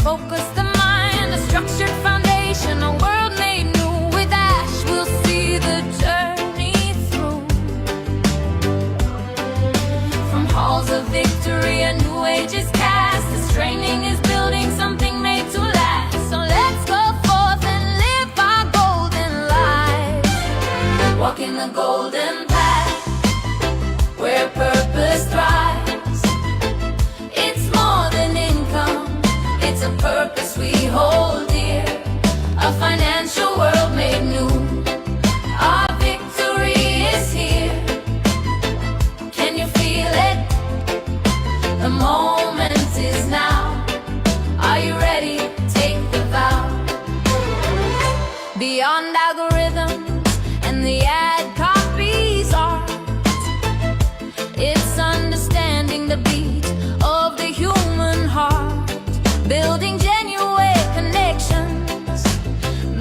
focus the mind, a structured foundation, a world made new. With ash, we'll see the journey through. From halls of victory, a new age is cast. This training is building something made to last. So let's go forth and live our golden lives. Walking the golden path, where purpose thrives. It's more than income, it's a purpose we hold dear. A financial world made new. Our victory is here. Can you feel it? The moment is now. Are you ready? Take the vow. Beyond algorithms and the ad copies art, it's understanding the beat of the human heart, building genuine connections,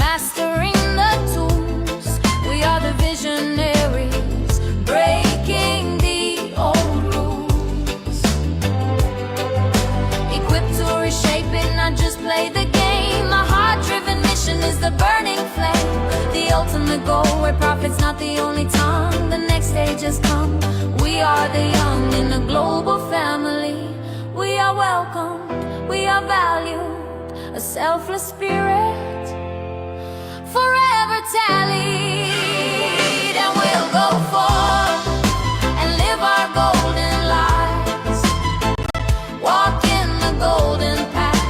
mastering the tools. We are the visionaries, breaking the old rules. Equipped to reshape it, not just play the game. A heart-driven mission is the burning flame, the ultimate goal where profit's not the only tongue. The next stage has come. We are the young in a global family. We are welcomed, we are valued, a selfless spirit, forever tallied. And we'll go forth and live our golden lives. Walk in the golden path,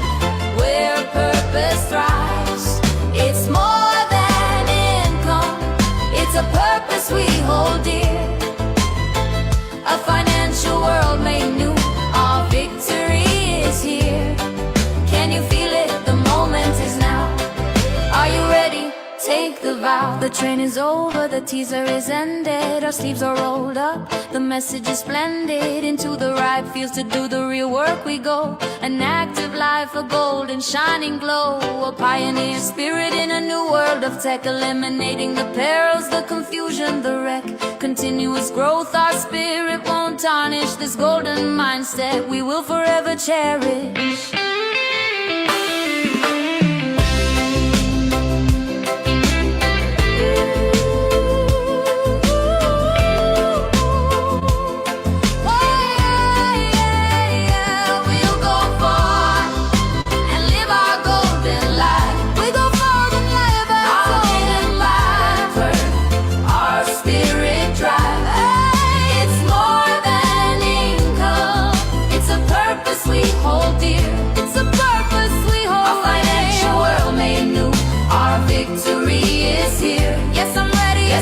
where purpose thrives. It's more than income, it's a purpose we hold dear. A financial world made new. Our victory is here. Can you feel it? The moment is now. Are you ready? Take the vow. The train is over, the teaser is ended. Our sleeves are rolled up, the message is splendid. Into the ripe fields to do the real work we go. An active life, a golden shining glow. A pioneer spirit in a new world of tech, eliminating the perils, the confusion, the wreck. Continuous growth, our spirit won't tarnish. This golden mindset we will forever cherish.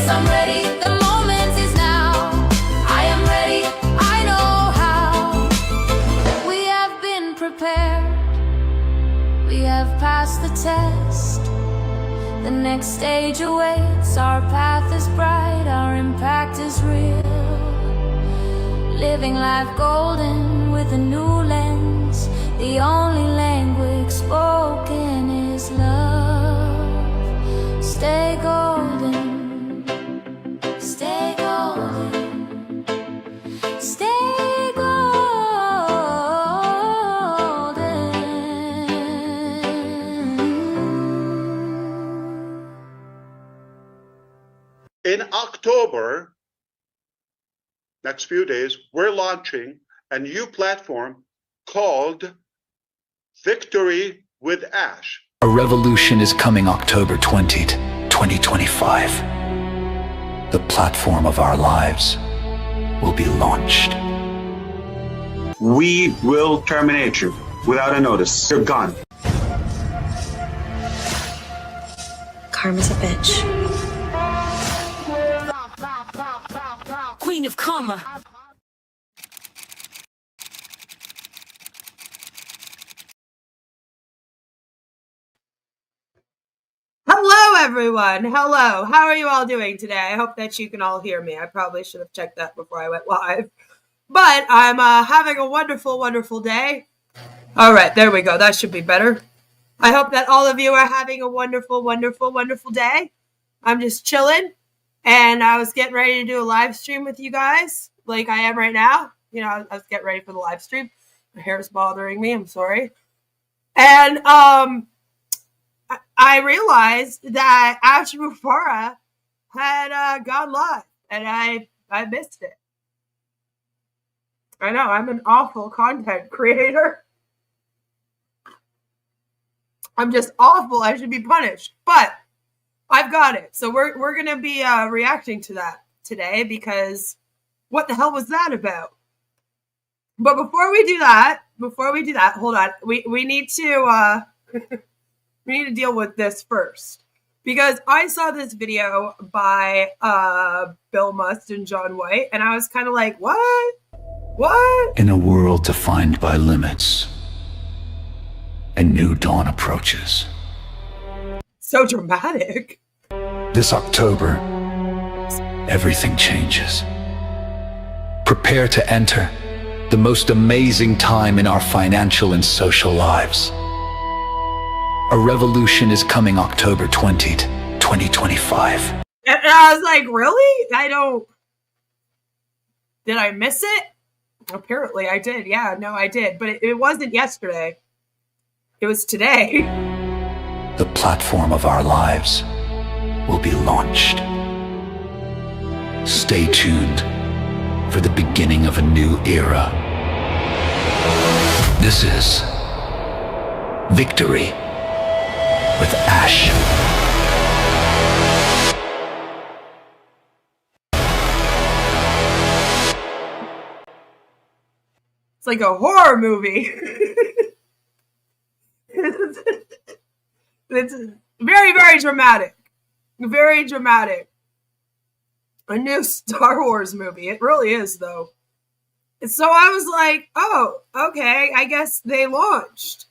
I'm ready, the moment is now. I am ready, I know how. We have been prepared, we have passed the test. The next stage awaits, our path is bright, our impact is real. Living life golden with a new lens. The only language spoken is love. Stay golden. Stay golden, stay golden. In October, next few days, we're launching a new platform called Victory with Ash. A revolution is coming October 20th, 2025. The platform of our lives will be launched. We will terminate you without a notice. You're gone. Karma's a bitch. Queen of Karma. Hello, everyone. Hello. How are you all doing today? I hope that you can all hear me. I probably should have checked that before I went live. But I'm having a wonderful, wonderful day. All right, there we go. That should be better. I hope that all of you are having a wonderful, wonderful, wonderful day. I'm just chilling, and I was getting ready to do a live stream with you guys, like I am right now. You know, I was getting ready for the live stream. My hair is bothering me. I'm sorry. And I realized that Ash Mufareh had gone live, and I missed it. I know, I'm an awful content creator. I'm just awful. I should be punished. But I've got it. So we're going to be reacting to that today, because what the hell was that about? But before we do that, hold on. We need to we need to deal with this first, because I saw this video by Bill Must and John White, and I was kind of like, what? What? In a world defined by limits, a new dawn approaches. So dramatic. This October, everything changes. Prepare to enter the most amazing time in our financial and social lives. A revolution is coming October 20th, 2025. And I was like, really? Did I miss it? Apparently I did. Yeah, no, I did. But it wasn't yesterday. It was today. The platform of our lives will be launched. Stay tuned for the beginning of a new era. This is Victory with Ash. It's like a horror movie. It's very, very dramatic. Very dramatic. A new Star Wars movie. It really is, though. So I was like, oh, okay, I guess they launched.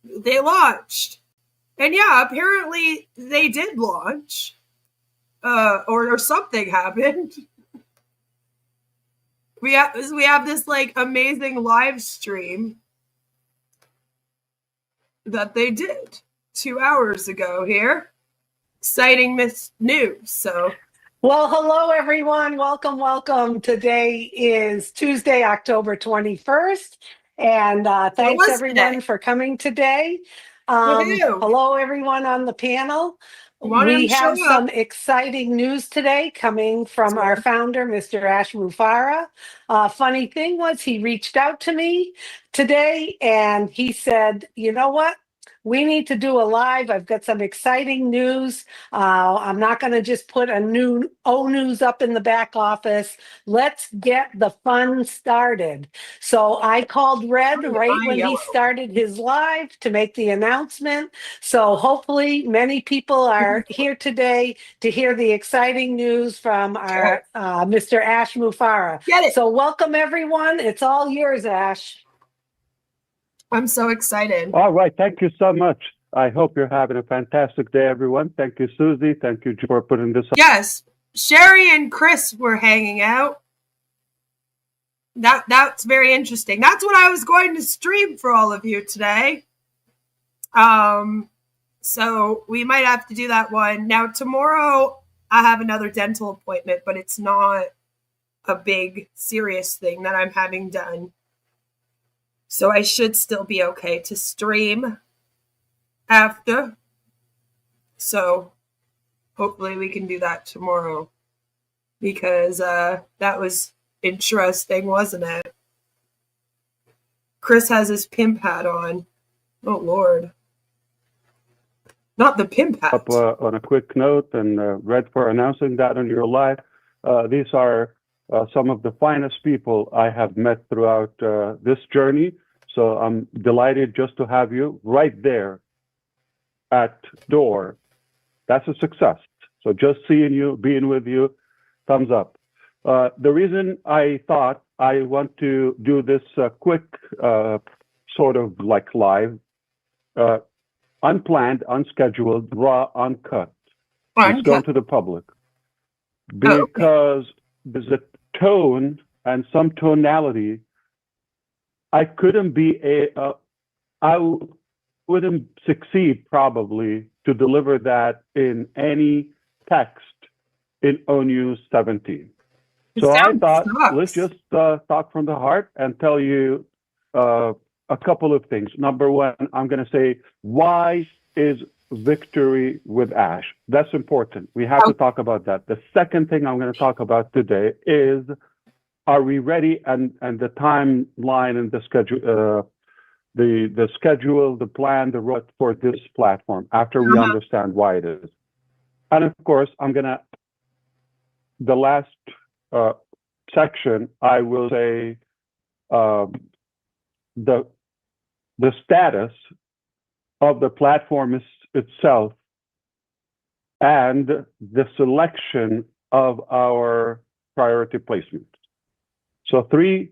And yeah, apparently they did launch. Or something happened. We have this like amazing live stream that they did 2 hours ago here. Exciting news. So, well, hello everyone. Welcome. Today is Tuesday, October 21st. And thanks everyone today. for coming today. Woohoo. Hello everyone on the panel. We have some exciting news today coming from our founder, Mr. Ash Mufareh. Funny thing was, he reached out to me today and he said, you know what? We need to do a live. I've got some exciting news. I'm not going to just put a new news up in the back office. Let's get the fun started. So I called Red right when he started his live to make the announcement. So hopefully many people are here today to hear the exciting news from our Mr. Ash Mufareh. So welcome everyone. It's all yours, Ash. I'm so excited. All right. Thank you so much. I hope you're having a fantastic day, everyone. Thank you, Susie. Thank you for putting this up. Yes. Sherry and Chris were hanging out. That's very interesting. That's what I was going to stream for all of you today. So we might have to do that one. Now, tomorrow I have another dental appointment, but it's not a big, serious thing that I'm having done. So I should still be okay to stream after. So hopefully we can do that tomorrow. Because that was interesting, wasn't it? Chris has his pimp hat on. Oh, Lord. Not the pimp hat. Up on a quick note, and Red for announcing that on your live. These are some of the finest people I have met throughout this journey. So I'm delighted just to have you right there at door. That's a success. So just seeing you, being with you, thumbs up. The reason I thought I want to do this quick sort of like live, unplanned, unscheduled, raw, uncut. It's going to the public. Because there's a tone and some tonality. I couldn't I wouldn't succeed probably to deliver that in any text in ONews 17. So I thought, let's just talk from the heart and tell you a couple of things. Number one, I'm going to say, why is victory with Ash? That's important. We have to talk about that. The second thing I'm going to talk about today is, are we ready, and the timeline and the schedule, the plan, the road for this platform after we understand why it is. And of course, the last section, I will say the status of the platform itself and the selection of our priority placement. So 3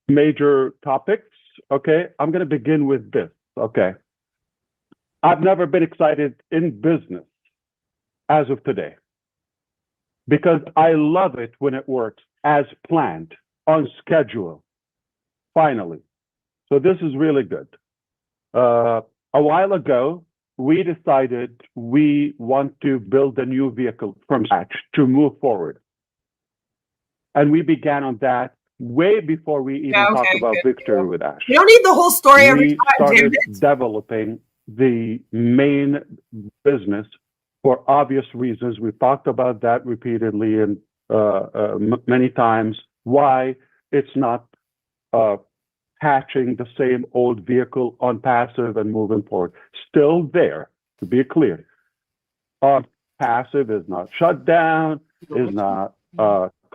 major topics. Okay, I'm going to begin with this. Okay, I've never been excited in business as of today, because I love it when it works as planned, on schedule, finally. So this is really good. A while ago, we decided we want to build a new vehicle from scratch to move forward. And we began on that way before we even talked about victory with Ash. You don't need the whole story every time, started David. developing the main business for obvious reasons. We've talked about that repeatedly and many times, why it's not hatching the same old vehicle on passive and moving forward. Still there, to be clear. Passive is not shut down, is not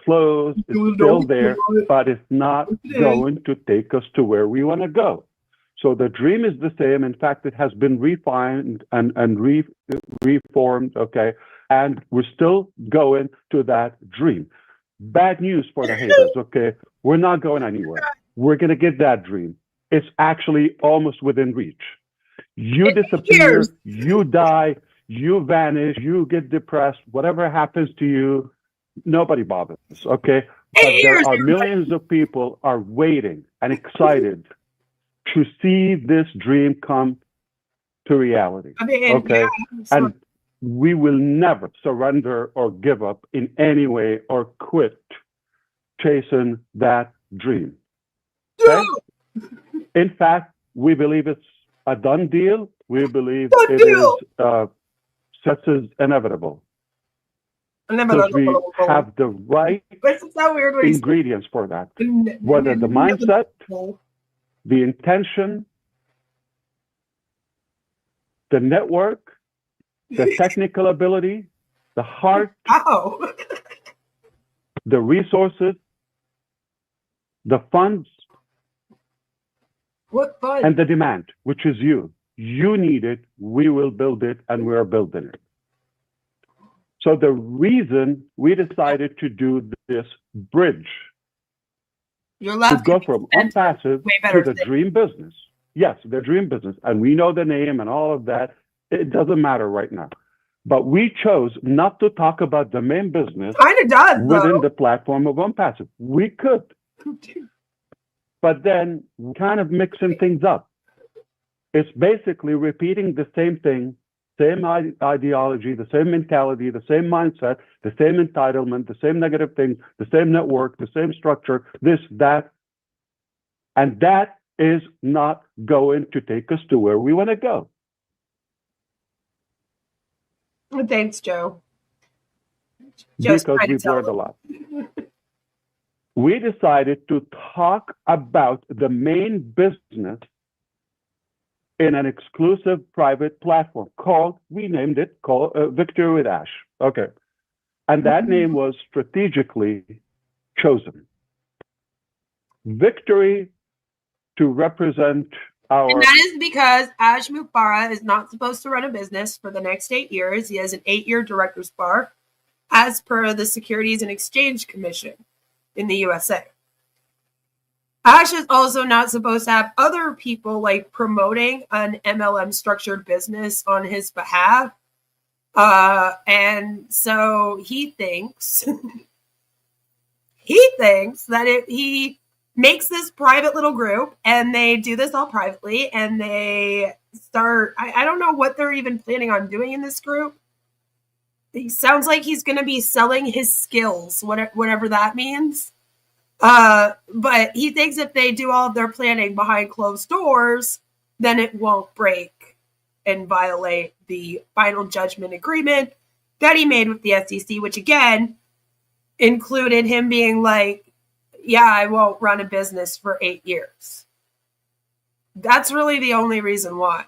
closed, it's still there, but it's not going to take us to where we want to go. So the dream is the same. In fact, it has been refined and reformed, okay? And we're still going to that dream. Bad news for the haters, okay? We're not going anywhere. We're going to get that dream. It's actually almost within reach. You disappear, you die, you vanish, you get depressed, whatever happens to you, nobody bothers, okay? But there are millions of people are waiting and excited to see this dream come to reality, okay? And we will never surrender or give up in any way or quit chasing that dream, okay? In fact, we believe it's a done deal. We believe it is success inevitable. Because we have the right ingredients for that. Whether the mindset, the intention, the network, the technical ability, the heart, the resources, the funds, and the demand, which is you. You need it, we will build it, and we are building it. So the reason we decided to do this bridge, to go from unpassive to the dream business. Yes, the dream business. And we know the name and all of that. It doesn't matter right now. But we chose not to talk about the main business within the platform of unpassive. We could. But then we're kind of mixing things up. It's basically repeating the same thing, same ideology, the same mentality, the same mindset, the same entitlement, the same negative things, the same network, the same structure, this, that. And that is not going to take us to where we want to go. Thanks, Joe. Because we've learned a lot. We decided to talk about the main business in an exclusive private platform called, we named it, called Victory with Ash. Okay. And that name was strategically chosen. Victory to represent our... And that is because Ash Mufareh is not supposed to run a business for the next 8 years. He has an 8-year director's bar as per the Securities and Exchange Commission in the USA. Ash is also not supposed to have other people like promoting an MLM structured business on his behalf. And so he thinks, that if he makes this private little group and they do this all privately and they start, I don't know what they're even planning on doing in this group. It sounds like he's going to be selling his skills, whatever that means. But he thinks if they do all of their planning behind closed doors, then it won't break and violate the final judgment agreement that he made with the SEC, which again included him being like, yeah, I won't run a business for 8 years. That's really the only reason why.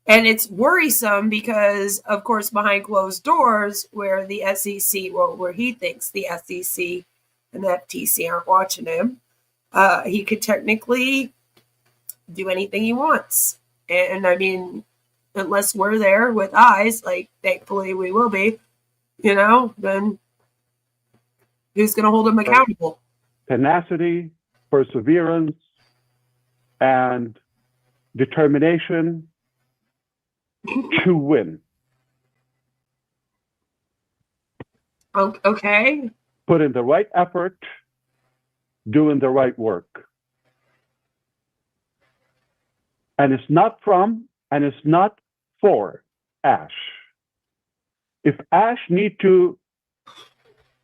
And it's worrisome because, of course, behind closed doors, where the SEC, well, where he thinks the SEC and the FTC aren't watching him, he could technically do anything he wants. And I mean, unless we're there with eyes, like thankfully we will be, then who's going to hold him accountable? Tenacity, perseverance, and determination to win. Okay. Put in the right effort, doing the right work. And it's not from, and it's not for Ash. If Ash need to...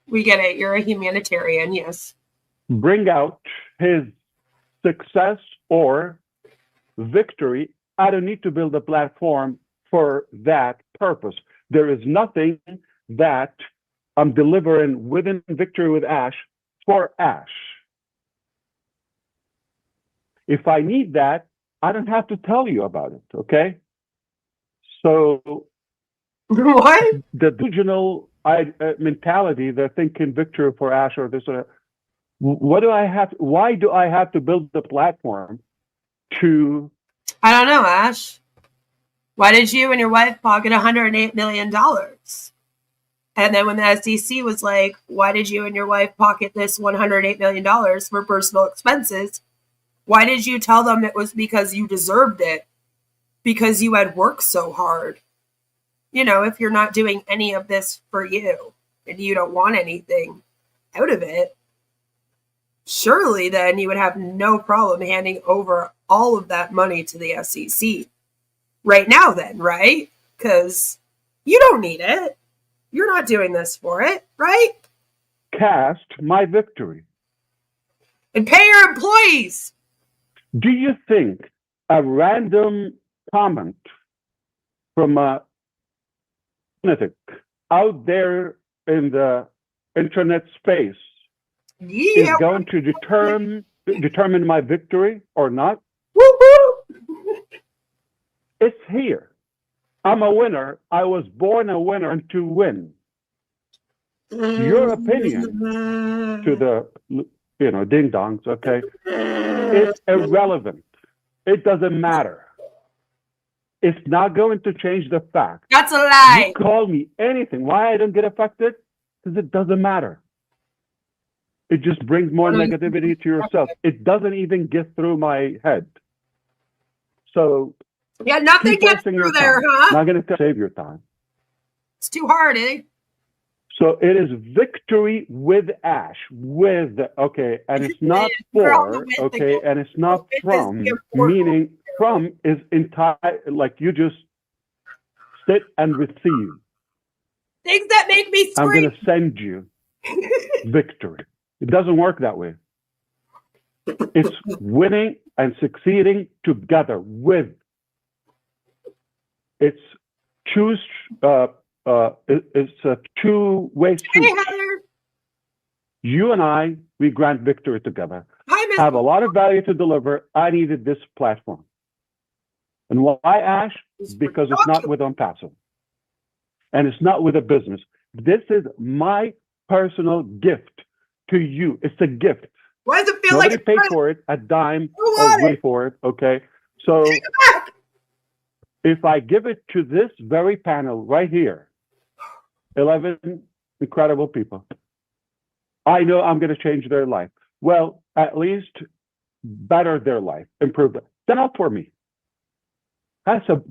We get it. You're a humanitarian, yes. Bring out his success or victory, I don't need to build a platform for that purpose. There is nothing that I'm delivering within Victory with Ash for Ash. If I need that, I don't have to tell you about it, okay? So what? The delusional mentality, they're thinking victory for Ash or this or that. Why do I have to build the platform to... I don't know, Ash. Why did you and your wife pocket $108 million? And then when the SEC was like, why did you and your wife pocket this $108 million for personal expenses? Why did you tell them it was because you deserved it? Because you had worked so hard. If you're not doing any of this for you and you don't want anything out of it, surely then you would have no problem handing over all of that money to the SEC right now then, right? Because you don't need it. You're not doing this for it, right? Cast my victory. And pay your employees. Do you think a random comment from a lunatic out there in the internet space is going to determine my victory or not? Woo-hoo! It's here. I'm a winner. I was born a winner and to win. Your opinion to the ding dongs, okay, is irrelevant. It doesn't matter. It's not going to change the fact. That's a lie. You call me anything. Why I don't get affected? Because it doesn't matter. It just brings more negativity to yourself. It doesn't even get through my head. So yeah, nothing gets through there, huh? Not going to save your time. It's too hard, eh? So it is victory with Ash, okay, and it's not for, okay, and it's not from, meaning from is entire, like you just sit and receive. Things that make me scream. I'm going to send you victory. It doesn't work that way. It's winning and succeeding together with. It's choose. It's a two-way street. Hey, Heather. You and I, we grant victory together. Have a lot of value to deliver. I needed this platform. And why, Ash? Because it's not with Paso. And it's not with a business. This is my personal gift to you. It's a gift. Why does it feel Nobody like paid for it, a dime or wait for it, okay? So if I give it to this very panel right here, 11 incredible people, I know I'm going to change their life. Well, at least better their life, improve it. Then up for me. That's a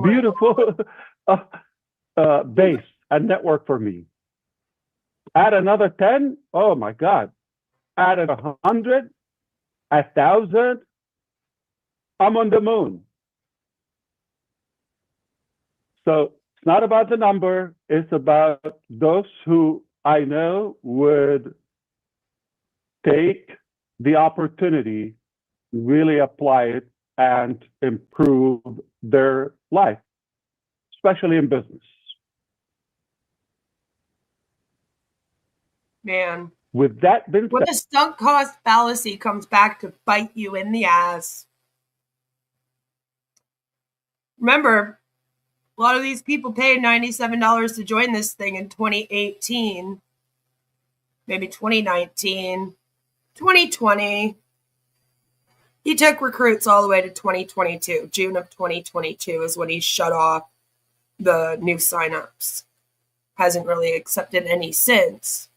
beautiful base, a network for me. Add another 10, oh my God. Add 100, 1,000, I'm on the moon. So it's not about the number, it's about those who I know would take the opportunity, really apply it, and improve their life, especially in business. Man. With that being When said, the sunk cost fallacy comes back to bite you in the ass. Remember, a lot of these people paid $97 to join this thing in 2018, maybe 2019, 2020. He took recruits all the way to 2022. June of 2022 is when he shut off the new signups. Hasn't really accepted any since.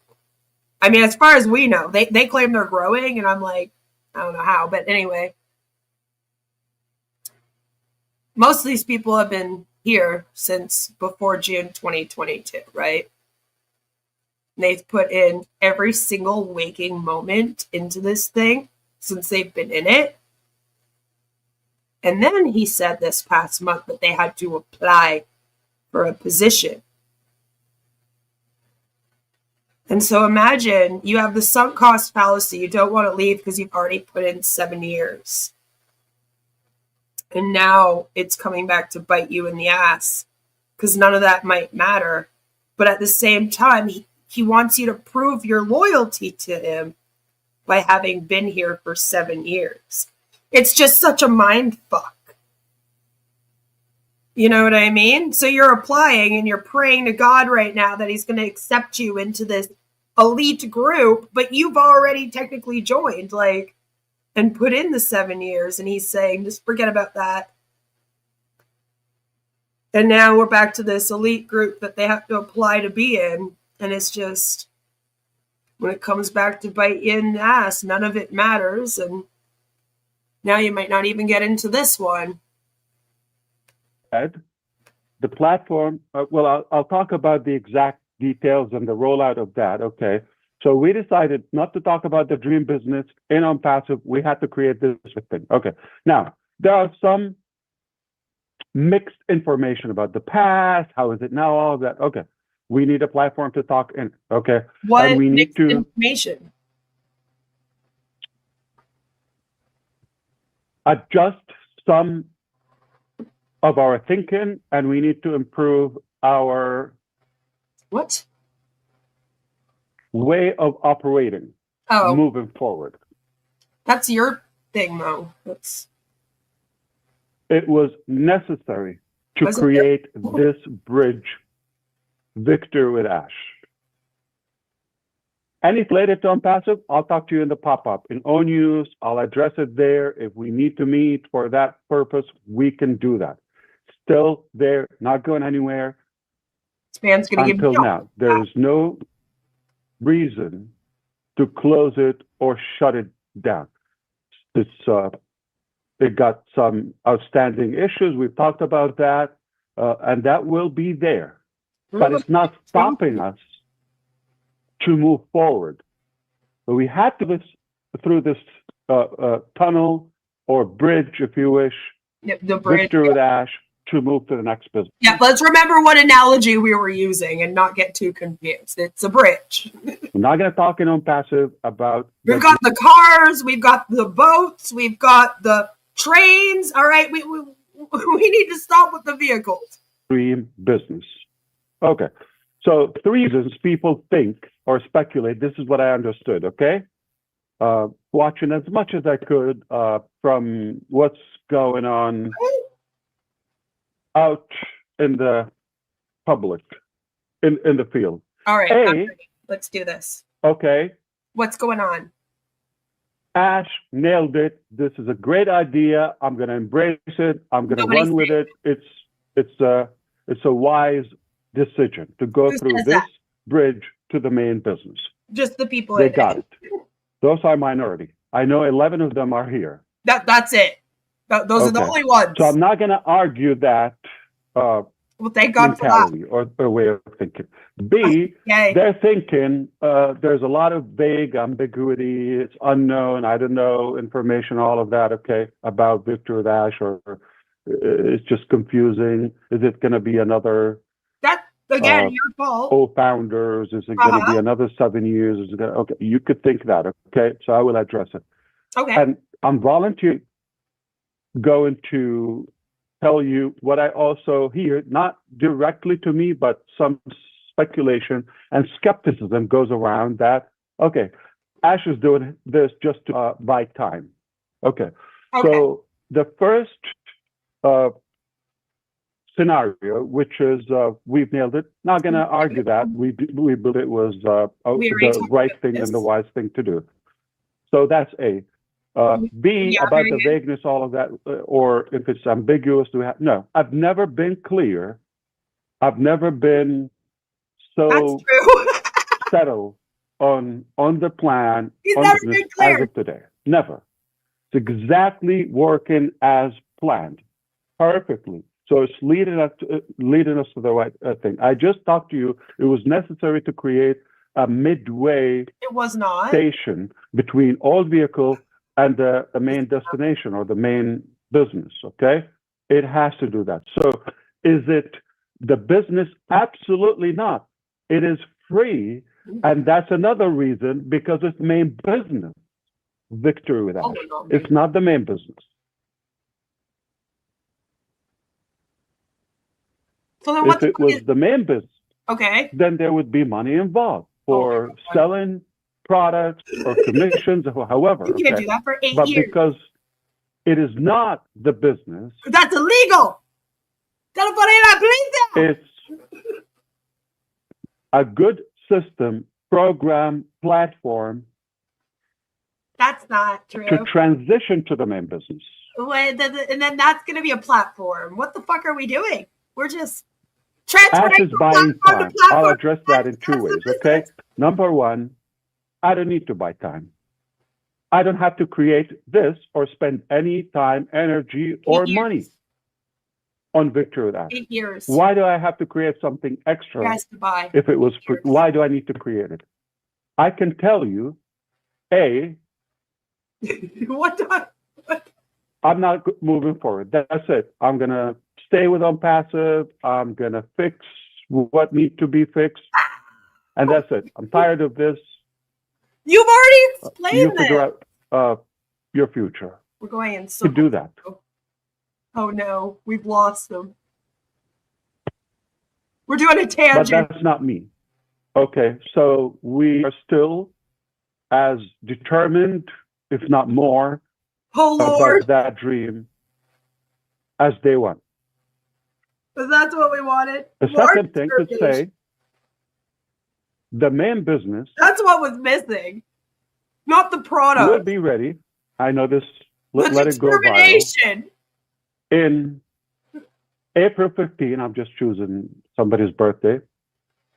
I mean, as far as we know, they claim they're growing, and I'm like, I don't know how, but anyway. Most of these people have been here since before June 2022, right? They've put in every single waking moment into this thing since they've been in it. And then he said this past month that they had to apply for a position. And so imagine you have the sunk cost fallacy. You don't want to leave because you've already put in 7 years. And now it's coming back to bite you in the ass because none of that might matter. But at the same time, he wants you to prove your loyalty to him by having been here for 7 years. It's just such a mind fuck. You know what I mean? So you're applying and you're praying to God right now that he's going to accept you into this elite group, but you've already technically joined, like, and put in the 7 years. And he's saying, just forget about that. And now we're back to this elite group that they have to apply to be in. And it's just, when it comes back to bite you in the ass, none of it matters. And now you might not even get into this one. The platform, I'll talk about the exact details and the rollout of that. Okay. So we decided not to talk about the dream business in on passive. We had to create this thing. Okay. Now, there are some mixed information about the past. How is it now? All of that. Okay. We need a platform to talk in. Okay. What and we need to information? adjust some of our thinking, and we need to improve our What? way of operating moving forward. That's your thing, though. It was necessary to create this bridge, Victor with Ash. Anything related to Unpassive, I'll talk to you in the pop-up. In own use, I'll address it there. If we need to meet for that purpose, we can do that. Still there, not going anywhere. This man's going to give until now. There is no reason to close it or shut it down. It got some outstanding issues. We've talked about that, and that will be there. But it's not stopping us to move forward. So we had to through this tunnel or bridge, if you wish, the bridge, Victor with Ash, to move to the next business. Yeah, let's remember what analogy we were using and not get too confused. It's a bridge. We're not going to talk in on passive about. We've got the cars, we've got the boats, we've got the trains. All right, we need to stop with the vehicles. Dream business. Okay, so 3 reasons people think or speculate. This is what I understood. Okay, watching as much as I could from what's going on out in the public, in the field. All right, let's do this. Okay. What's going on? Ash nailed it. This is a great idea. I'm going to embrace it. I'm going to run with it. It's a wise decision to go through this bridge to the main business. Just the people. They got it. Those are minority. I know 11 of them are here. That's it. Those are the only ones. So I'm not going to argue that well, thank God for that. or way of thinking. B, they're thinking there's a lot of vague ambiguity. It's unknown. I don't know information, all of that. Okay, about Victor with Ash, or it's just confusing. Is it going to be another? That's Again, your fault. co-founders? Is it going to be another 7 years? Is it gonna, okay, you could think that. Okay, so I will address it. Okay. And I'm volunteering, going to tell you what I also hear, not directly to me, but some speculation and skepticism goes around that, okay, Ash is doing this just to buy time. Okay. So the first scenario, which is we've nailed it. Not going to argue that. We believe it was the right thing and the wise thing to do. So that's A. B, about the vagueness, all of that, or if it's ambiguous, no, I've never been clear. I've never been so settled on the plan on business as of today. Never. It's exactly working as planned, perfectly. So it's leading us to the right thing. I just talked to you. It was necessary to create a midway station between all vehicle and the main destination or the main business. Okay, it has to do that. So is it the business? Absolutely not. It is free, and that's another reason, because it's main business. Victory with Ash. It's not the main business. So then if it was the main business, then there would be money involved for selling products or commissions or however. You can't do that for 8 years. But because it is not the business. That's illegal. It's a good system, program, platform. That's not true. To transition to the main business. And then that's going to be a platform. What the fuck are we doing? We're just transferring. Ash is buying time. I'll address that in 2 ways, okay? Number one, I don't need to buy time. I don't have to create this or spend any time, energy, or money on Victory with Ash. 8 years. Why do I have to create something extra? To buy. If it was free, why do I need to create it? I can tell you, I'm not moving forward. That's it. I'm going to stay with OnPassive. I'm going to fix what needs to be fixed. And that's it. I'm tired of this. You've already explained You figure out your future. We're going in to do that. Oh no, we've lost them. We're doing a tangent. But that's not me. Okay, so we are still as determined, if not more, about that dream as day one. But that's what we wanted. The second thing to say, the main business. That's what was missing, not the product. Will be ready. I know this. Let it go viral. In April 15, I'm just choosing somebody's birthday.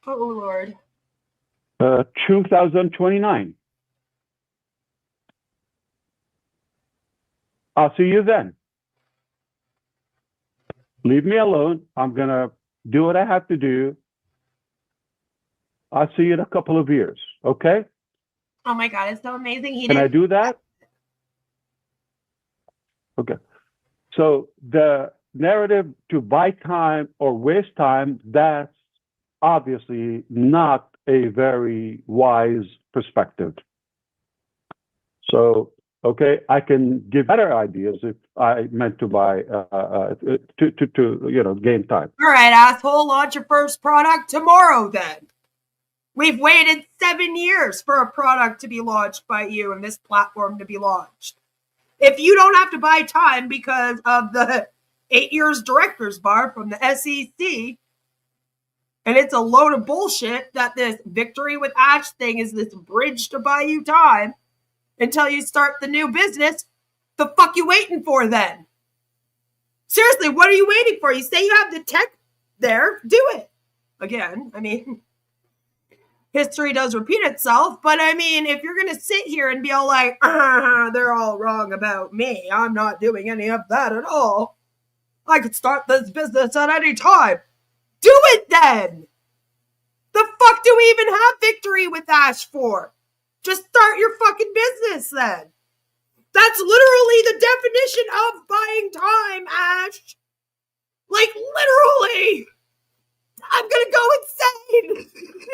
Oh Lord. 2029. I'll see you then. Leave me alone. I'm going to do what I have to do. I'll see you in a couple of years. Okay? Oh my God, it's so amazing. Can I do that? Okay. So the narrative to buy time or waste time, that's obviously not a very wise perspective. So, okay, I can give better ideas if I meant to buy to gain time. All right, asshole, launch your first product tomorrow then. We've waited 7 years for a product to be launched by you and this platform to be launched. If you don't have to buy time because of the 8 years director's bar from the SEC, and it's a load of bullshit that this Victory with Ash thing is this bridge to buy you time until you start the new business, the fuck you waiting for then? Seriously, what are you waiting for? You say you have the tech there, do it. Again, I mean, history does repeat itself, but I mean, if you're going to sit here and be all like, they're all wrong about me, I'm not doing any of that at all. I could start this business at any time. Do it then! The fuck do we even have Victory with Ash for? Just start your fucking business then. That's literally the definition of buying time, Ash. Like, literally. I'm gonna go insane.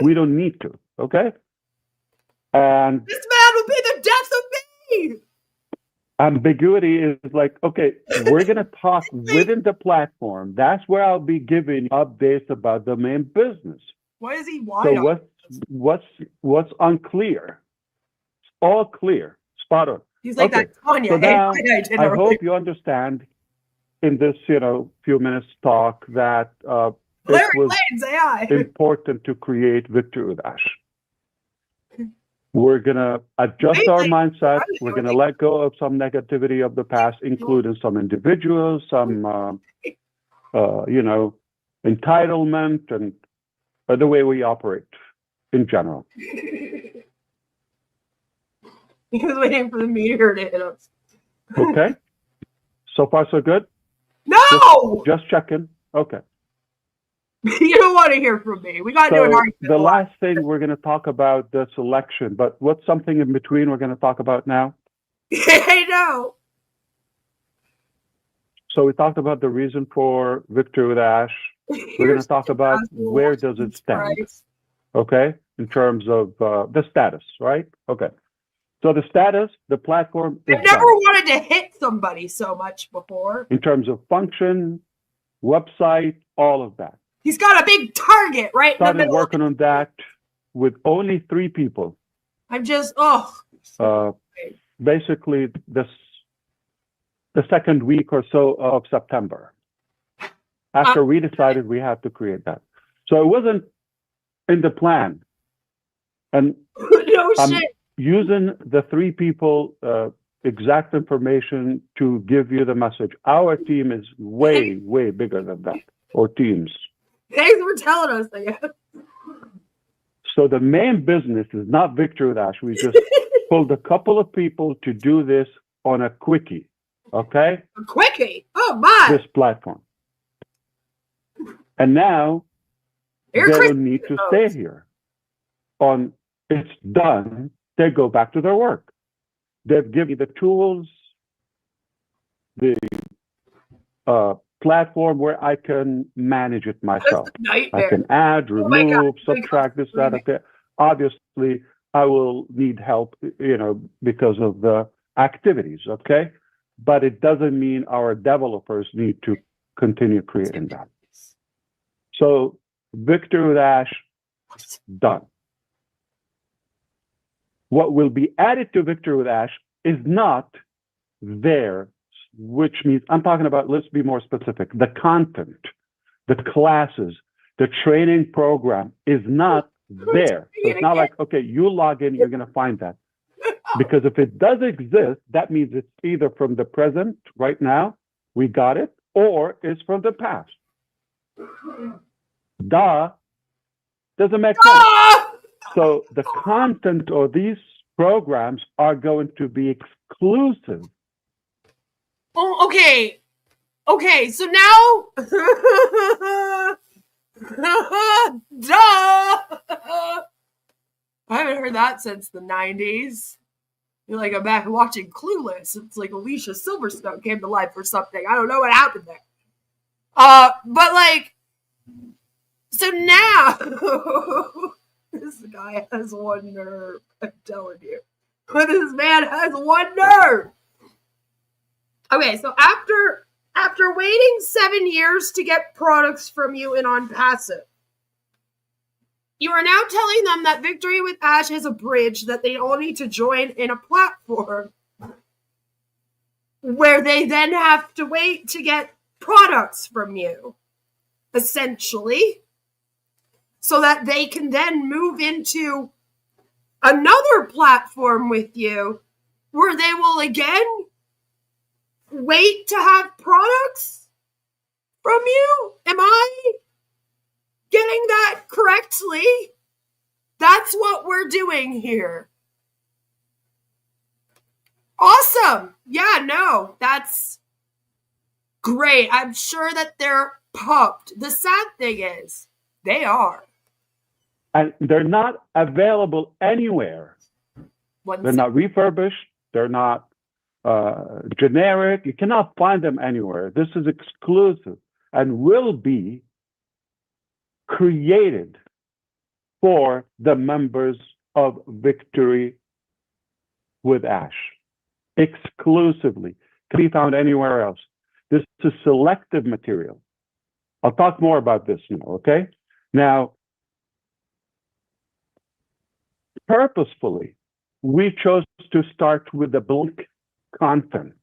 We don't need to, okay? And This man will be the death of me. ambiguity is like, okay, we're going to talk within the platform. That's where I'll be giving updates about the main business. Why is he So wide? what's unclear? It's all clear, spot on. He's like Okay, that Tanya. so now Hey, I hope you understand in this, few minutes talk that Larry it was Lane's AI. important to create Victory Dash. We're going to adjust our mindset. We're going to let go of some negativity of the past, including some individuals, some, entitlement, and the way we operate in general. He was waiting for the meteor to hit us. Okay? So far, so good? No! Just checking. Okay. You don't want to hear from me. We got to do an So argument. the last thing we're going to talk about the selection, but what's something in between we're going to talk about now? I know. So we talked about the reason for Victory with Ash. We're going to talk about where does it stand, okay, in terms of the status, right? Okay. So the status, the platform is I've never done. wanted to hit somebody so much before. In terms of function, website, all of that. He's got a big target right in the Started middle. working on that with only 3 people. I'm just, Basically, the second week or so of September, after we decided we had to create that. So it wasn't in the plan. And no I'm shit. using the 3 people exact information to give you the message. Our team is way, way bigger than that, or teams. Thanks for telling us that. So the main business is not Victory Dash. We just pulled a couple of people to do this on a quickie, okay? A quickie? Oh, my. This platform. And now they don't need to stay here. It's done. They go back to their work. They've given me the tools, the platform where I can manage it myself. I can add, remove, subtract this, that, okay. Obviously, I will need help, because of the activities, okay? But it doesn't mean our developers need to continue creating that. So Victory Dash, done. What will be added to Victory Dash is not there, which means, I'm talking about, let's be more specific, the content, the classes, the training program is not there. So it's not like, okay, you log in, you're going to find that. Because if it does exist, that means it's either from the present, right now, we got it, or it's from the past. Doesn't make sense. So the content of these programs are going to be exclusive. Oh, okay. Okay, so now... Duh! I haven't heard that since the 90s. You're like, I'm back watching Clueless. It's like Alicia Silverstone came to life or something. I don't know what happened there. But like, so now... This guy has one nerve, I'm telling you. But this man has one nerve. Okay, so after waiting 7 years to get products from you in On Passive, you are now telling them that Victory with Ash is a bridge that they all need to join in a platform where they then have to wait to get products from you, essentially, so that they can then move into another platform with you where they will again wait to have products from you? Am I getting that correctly? That's what we're doing here. Awesome. Yeah, no, that's great. I'm sure that they're pumped. The sad thing is, they are. And they're not available anywhere. They're not refurbished. They're not generic. You cannot find them anywhere. This is exclusive and will be created for the members of Victory with Ash. Exclusively. Can be found anywhere else. This is selective material. I'll talk more about this now, okay? Now, purposefully, we chose to start with the blank content.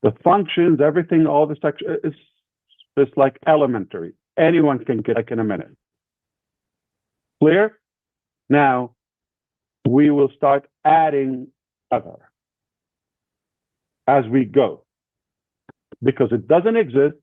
The functions, everything, all the section is like elementary. Anyone can get like in a minute. Clear? Now, we will start adding other as we go, because it doesn't exist,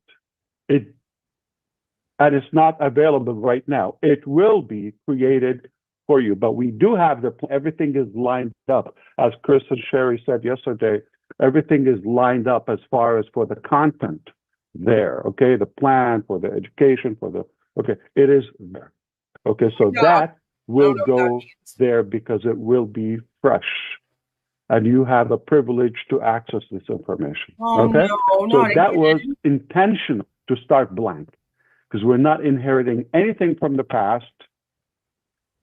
and it's not available right now. It will be created for you, but we do have everything is lined up. As Chris and Sherry said yesterday, everything is lined up as far as for the content there, okay? The plan for the education, okay, it is there. Okay, so that will go there because it will be fresh. And you have a privilege to access this information. Okay? So that was intentional to start blank, because we're not inheriting anything from the past,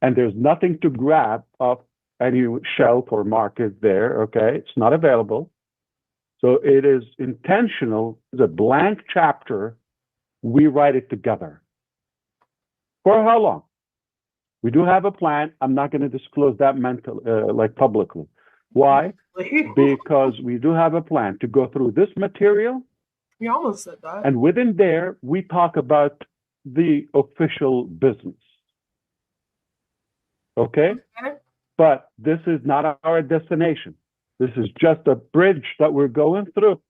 and there's nothing to grab off any shelf or market there, okay? It's not available. So it is intentional. It's a blank chapter. We write it together. For how long? We do have a plan. I'm not going to disclose that publicly. Why? Because we do have a plan to go through this material. You almost said that. And within there, we talk about the official business. Okay? But this is not our destination. This is just a bridge that we're going through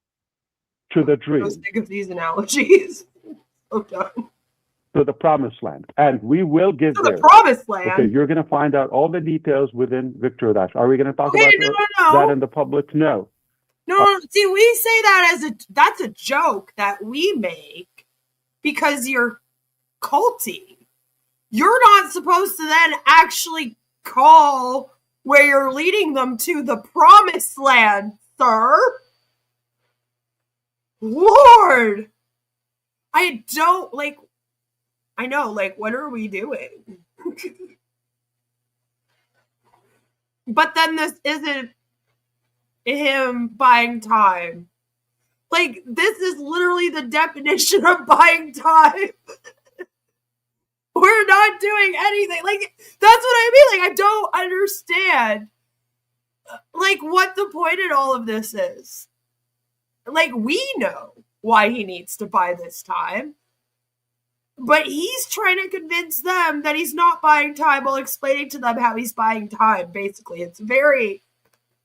to the dream. Let's think of these analogies. Okay. To the promised land. And we will get there. To the promised land? Okay, you're going to find out all the details within Victory Dash. Are we going to talk about that in the public? No. No, see, we say that that's a joke that we make because you're culty. You're not supposed to then actually call where you're leading them to the promised land, sir. Lord. I know, what are we doing? But then this isn't him buying time. This is literally the definition of buying time. We're not doing anything. That's what I mean. I don't understand, what the point in all of this is. We know why he needs to buy this time. But he's trying to convince them that he's not buying time while explaining to them how he's buying time, basically.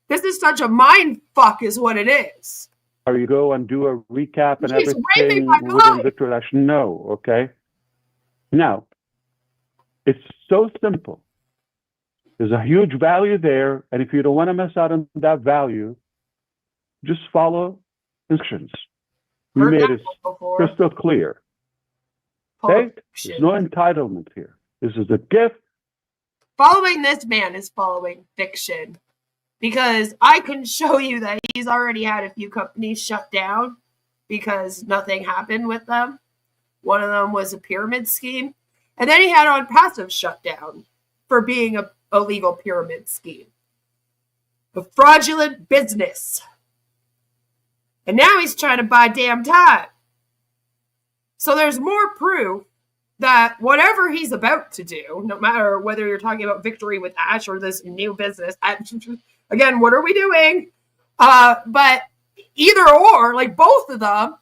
This is such a mind fuck is what it is. Or you go and do a recap and everything within Victory Dash. No, okay? Now, it's so simple. There's a huge value there, and if you don't want to miss out on that value, just follow instructions. We made it crystal clear. Okay? There's no entitlement here. This is a gift. Following this man is following fiction. Because I can show you that he's already had a few companies shut down because nothing happened with them. One of them was a pyramid scheme. And then he had on passive shutdown for being a illegal pyramid scheme. A fraudulent business. And now he's trying to buy damn time. So there's more proof that whatever he's about to do, no matter whether you're talking about Victory with Ash or this new business, again, what are we doing? But either or, both of them,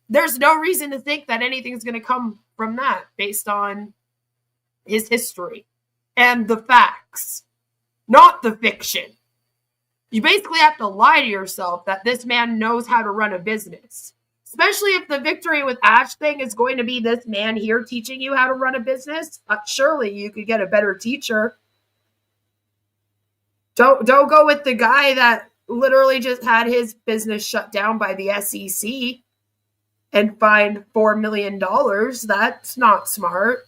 there's no reason to think that anything's going to come from that based on his history and the facts, not the fiction. You basically have to lie to yourself that this man knows how to run a business. Especially if the Victory with Ash thing is going to be this man here teaching you how to run a business. Surely you could get a better teacher. Don't go with the guy that literally just had his business shut down by the SEC and fined $4 million. That's not smart.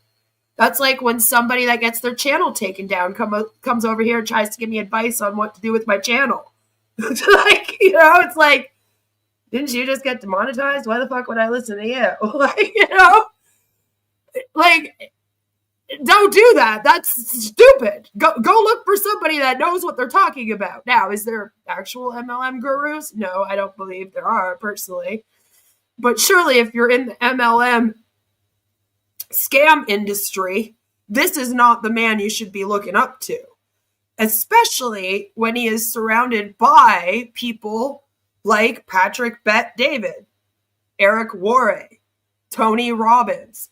That's like when somebody that gets their channel taken down comes over here and tries to give me advice on what to do with my channel. It's like, didn't you just get demonetized? Why the fuck would I listen to you? like, don't do that. That's stupid. Go look for somebody that knows what they're talking about. Now, is there actual MLM gurus? No, I don't believe there are, personally. But surely if you're in the MLM scam industry, this is not the man you should be looking up to, especially when he is surrounded by people like Patrick Bet David, Eric Worre, Tony Robbins.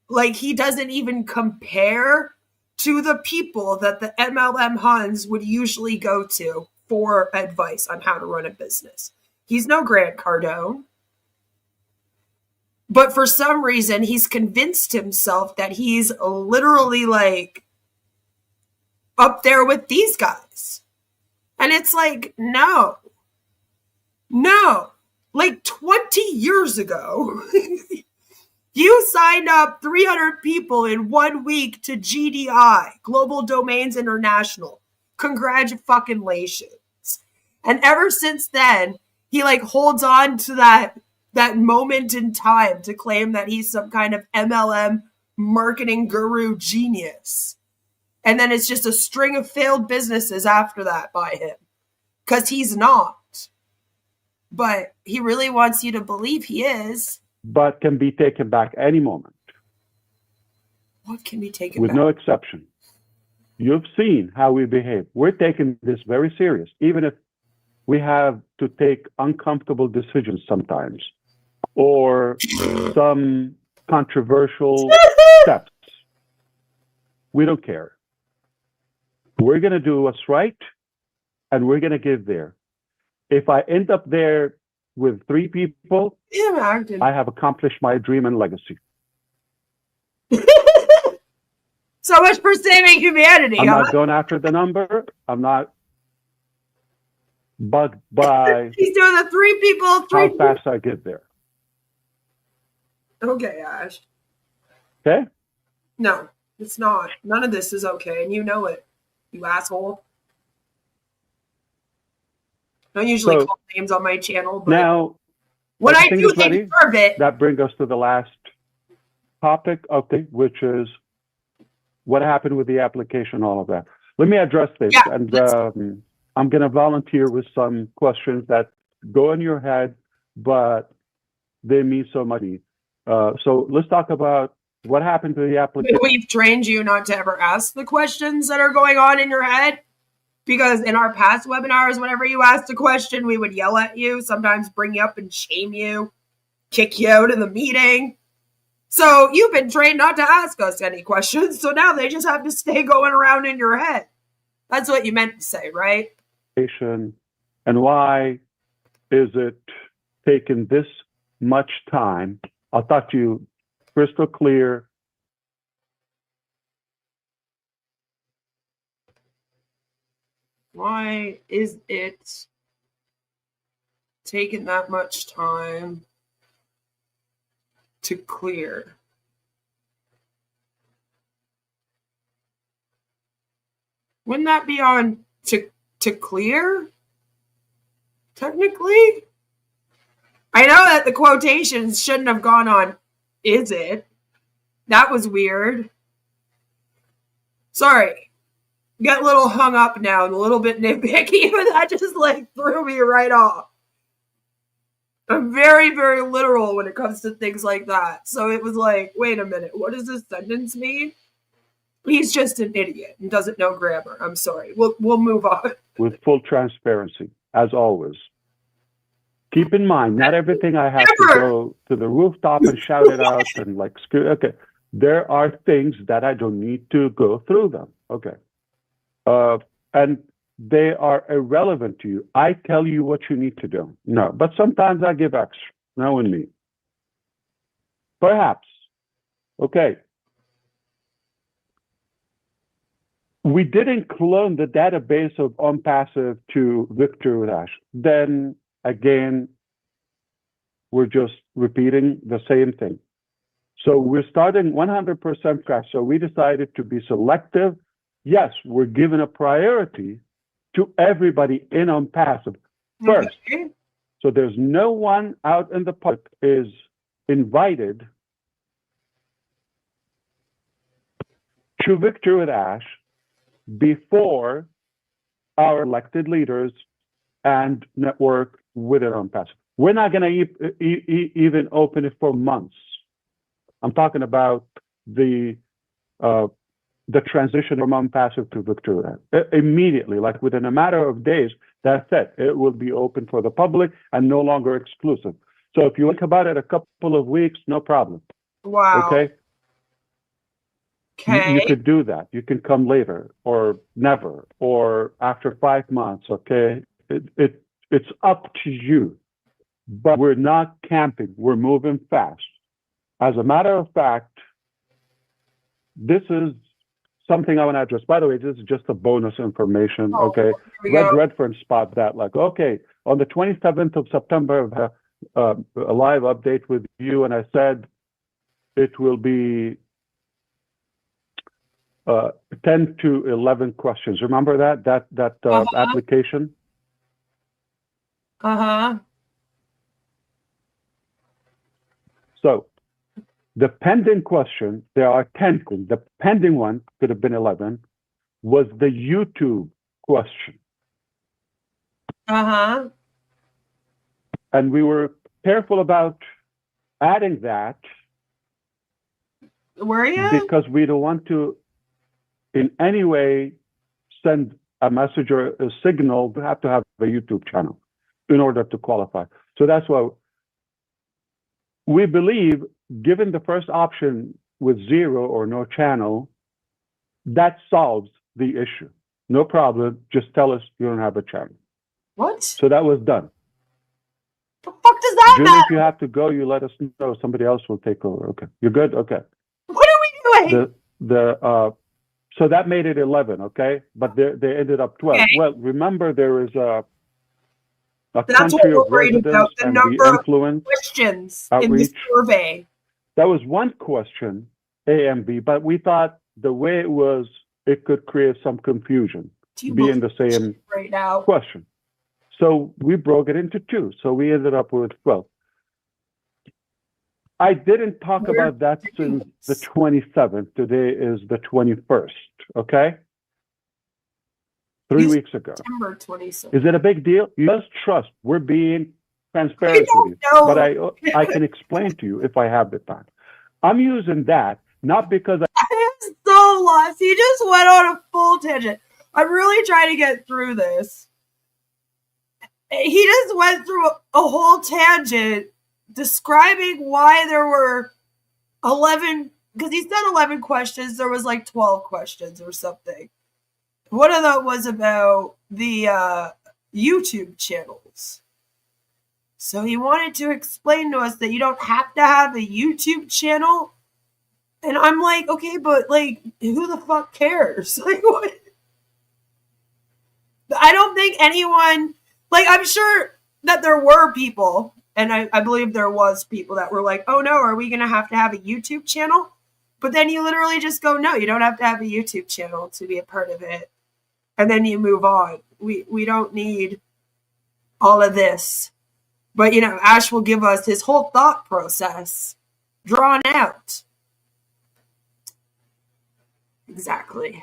Like, he doesn't even compare to the people that the MLM Huns would usually go to for advice on how to run a business. He's no Grant Cardone. But for some reason, he's convinced himself that he's literally like up there with these guys. And it's like, no. Like 20 years ago, you signed up 300 people in 1 week to GDI, Global Domains International. Congratulations. And ever since then, he like holds on to that moment in time to claim that he's some kind of MLM marketing guru genius. And then it's just a string of failed businesses after that by him. Because he's not. But he really wants you to believe he is. But can be taken back any moment. What can be taken with back? no exception. You've seen how we behave. We're taking this very serious, even if we have to take uncomfortable decisions sometimes, or some controversial steps. We don't care. We're going to do what's right, and we're going to get there. If I end up there with 3 people, I have accomplished my dream and legacy. So much for saving humanity. I'm not going after the number. I'm not bugged by He's doing the 3 people, 3 how fast I get there. Okay, Ash. Okay? No, it's not. None of this is okay, and you know it, you asshole. I don't usually call names on my channel, but now, when I do, they deserve it. That brings us to the last topic, okay, which is what happened with the application, all of that. Let me address this, and I'm going to volunteer with some questions that go in your head, but they mean so much. So let's talk about what happened to the application. We've trained you not to ever ask the questions that are going on in your head, because in our past webinars, whenever you asked a question, we would yell at you, sometimes bring you up and shame you, kick you out of the meeting. So you've been trained not to ask us any questions, so now they just have to stay going around in your head. That's what you meant to say, right? And why is it taking this much time? I'll talk to you crystal clear. Why is it taking that much time to clear? Wouldn't that be on to clear? Technically? I know that the quotations shouldn't have gone on, is it? That was weird. Sorry. Get a little hung up now and a little bit nitpicky, but that just like threw me right off. I'm very, very literal when it comes to things like that. So it was like, wait a minute, what does this sentence mean? He's just an idiot and doesn't know grammar. I'm sorry. We'll move on. With full transparency, as always. Keep in mind, not everything I have to go to the rooftop and shout it out and like, okay. There are things that I don't need to go through them. Okay. And they are irrelevant to you. I tell you what you need to do. No, but sometimes I give extra. No and me. Perhaps. Okay. We didn't clone the database of OnPassive to Victor Dash. Then again, we're just repeating the same thing. So we're starting 100% scratch. So we decided to be selective. Yes, we're giving a priority to everybody in OnPassive first. Okay. So there's no one out in the public is invited to Victory with Ash before our elected leaders and network with it on passive. We're not going to even open it for months. I'm talking about the transition from unpassive to Victory with Ash. Immediately, like within a matter of days, that's it. It will be open for the public and no longer exclusive. So if you think about it a couple of weeks, no problem. Wow. Okay? Okay. You could do that. You can come later or never or after 5 months, okay? It's up to you. But we're not camping. We're moving fast. As a matter of fact, this is something I want to address. By the way, this is just a bonus information, okay? Redfern spot that, like, okay, on the 27th of September, a live update with you, and I said it will be 10 to 11 questions. Remember that application? Uh-huh. So the pending question, there are 10. The pending one could have been 11, was the YouTube question. Uh-huh. And we were careful about adding that. Were you? Because we don't want to in any way send a message or a signal. We have to have a YouTube channel in order to qualify. So that's why we believe, given the first option with 0 or no channel, that solves the issue. No problem. Just tell us you don't have a channel. What? So that was done. The fuck does that Julie, matter? if you have to go, you let us know. Somebody else will take over. Okay. You're good? Okay. What are we doing? So that made it 11, okay? But they ended up 12. Okay. Well, remember there is a That's country what of we're worried residence about, the and number the of influence. questions in outreach. the survey. That was one question, A and B, but we thought the way it was, it could create some confusion, Do you being the believe same right now? question. So we broke it into 2. So we ended up with 12. I didn't talk We're about that since the 27th. Today is the 21st, okay? 3 weeks ago. September 27th. Is it a big deal? You just trust. We're being transparent I with you. don't But know. I can explain to you if I have the time. I'm using that not because I'm so lost. He just went on a full tangent. I'm really trying to get through this. He just went through a whole tangent describing why there were 11, because he said 11 questions. There was like 12 questions or something. One of them was about the YouTube channels. So he wanted to explain to us that you don't have to have a YouTube channel. And I'm like, okay, but like, who the fuck cares? Like, what? I don't think anyone, like, I'm sure that there were people, and I believe there was people that were like, oh no, are we going to have a YouTube channel? But then you literally just go, no, you don't have to have a YouTube channel to be a part of it. And then you move on. We don't need all of this. But, you know, Ash will give us his whole thought process drawn out. Exactly.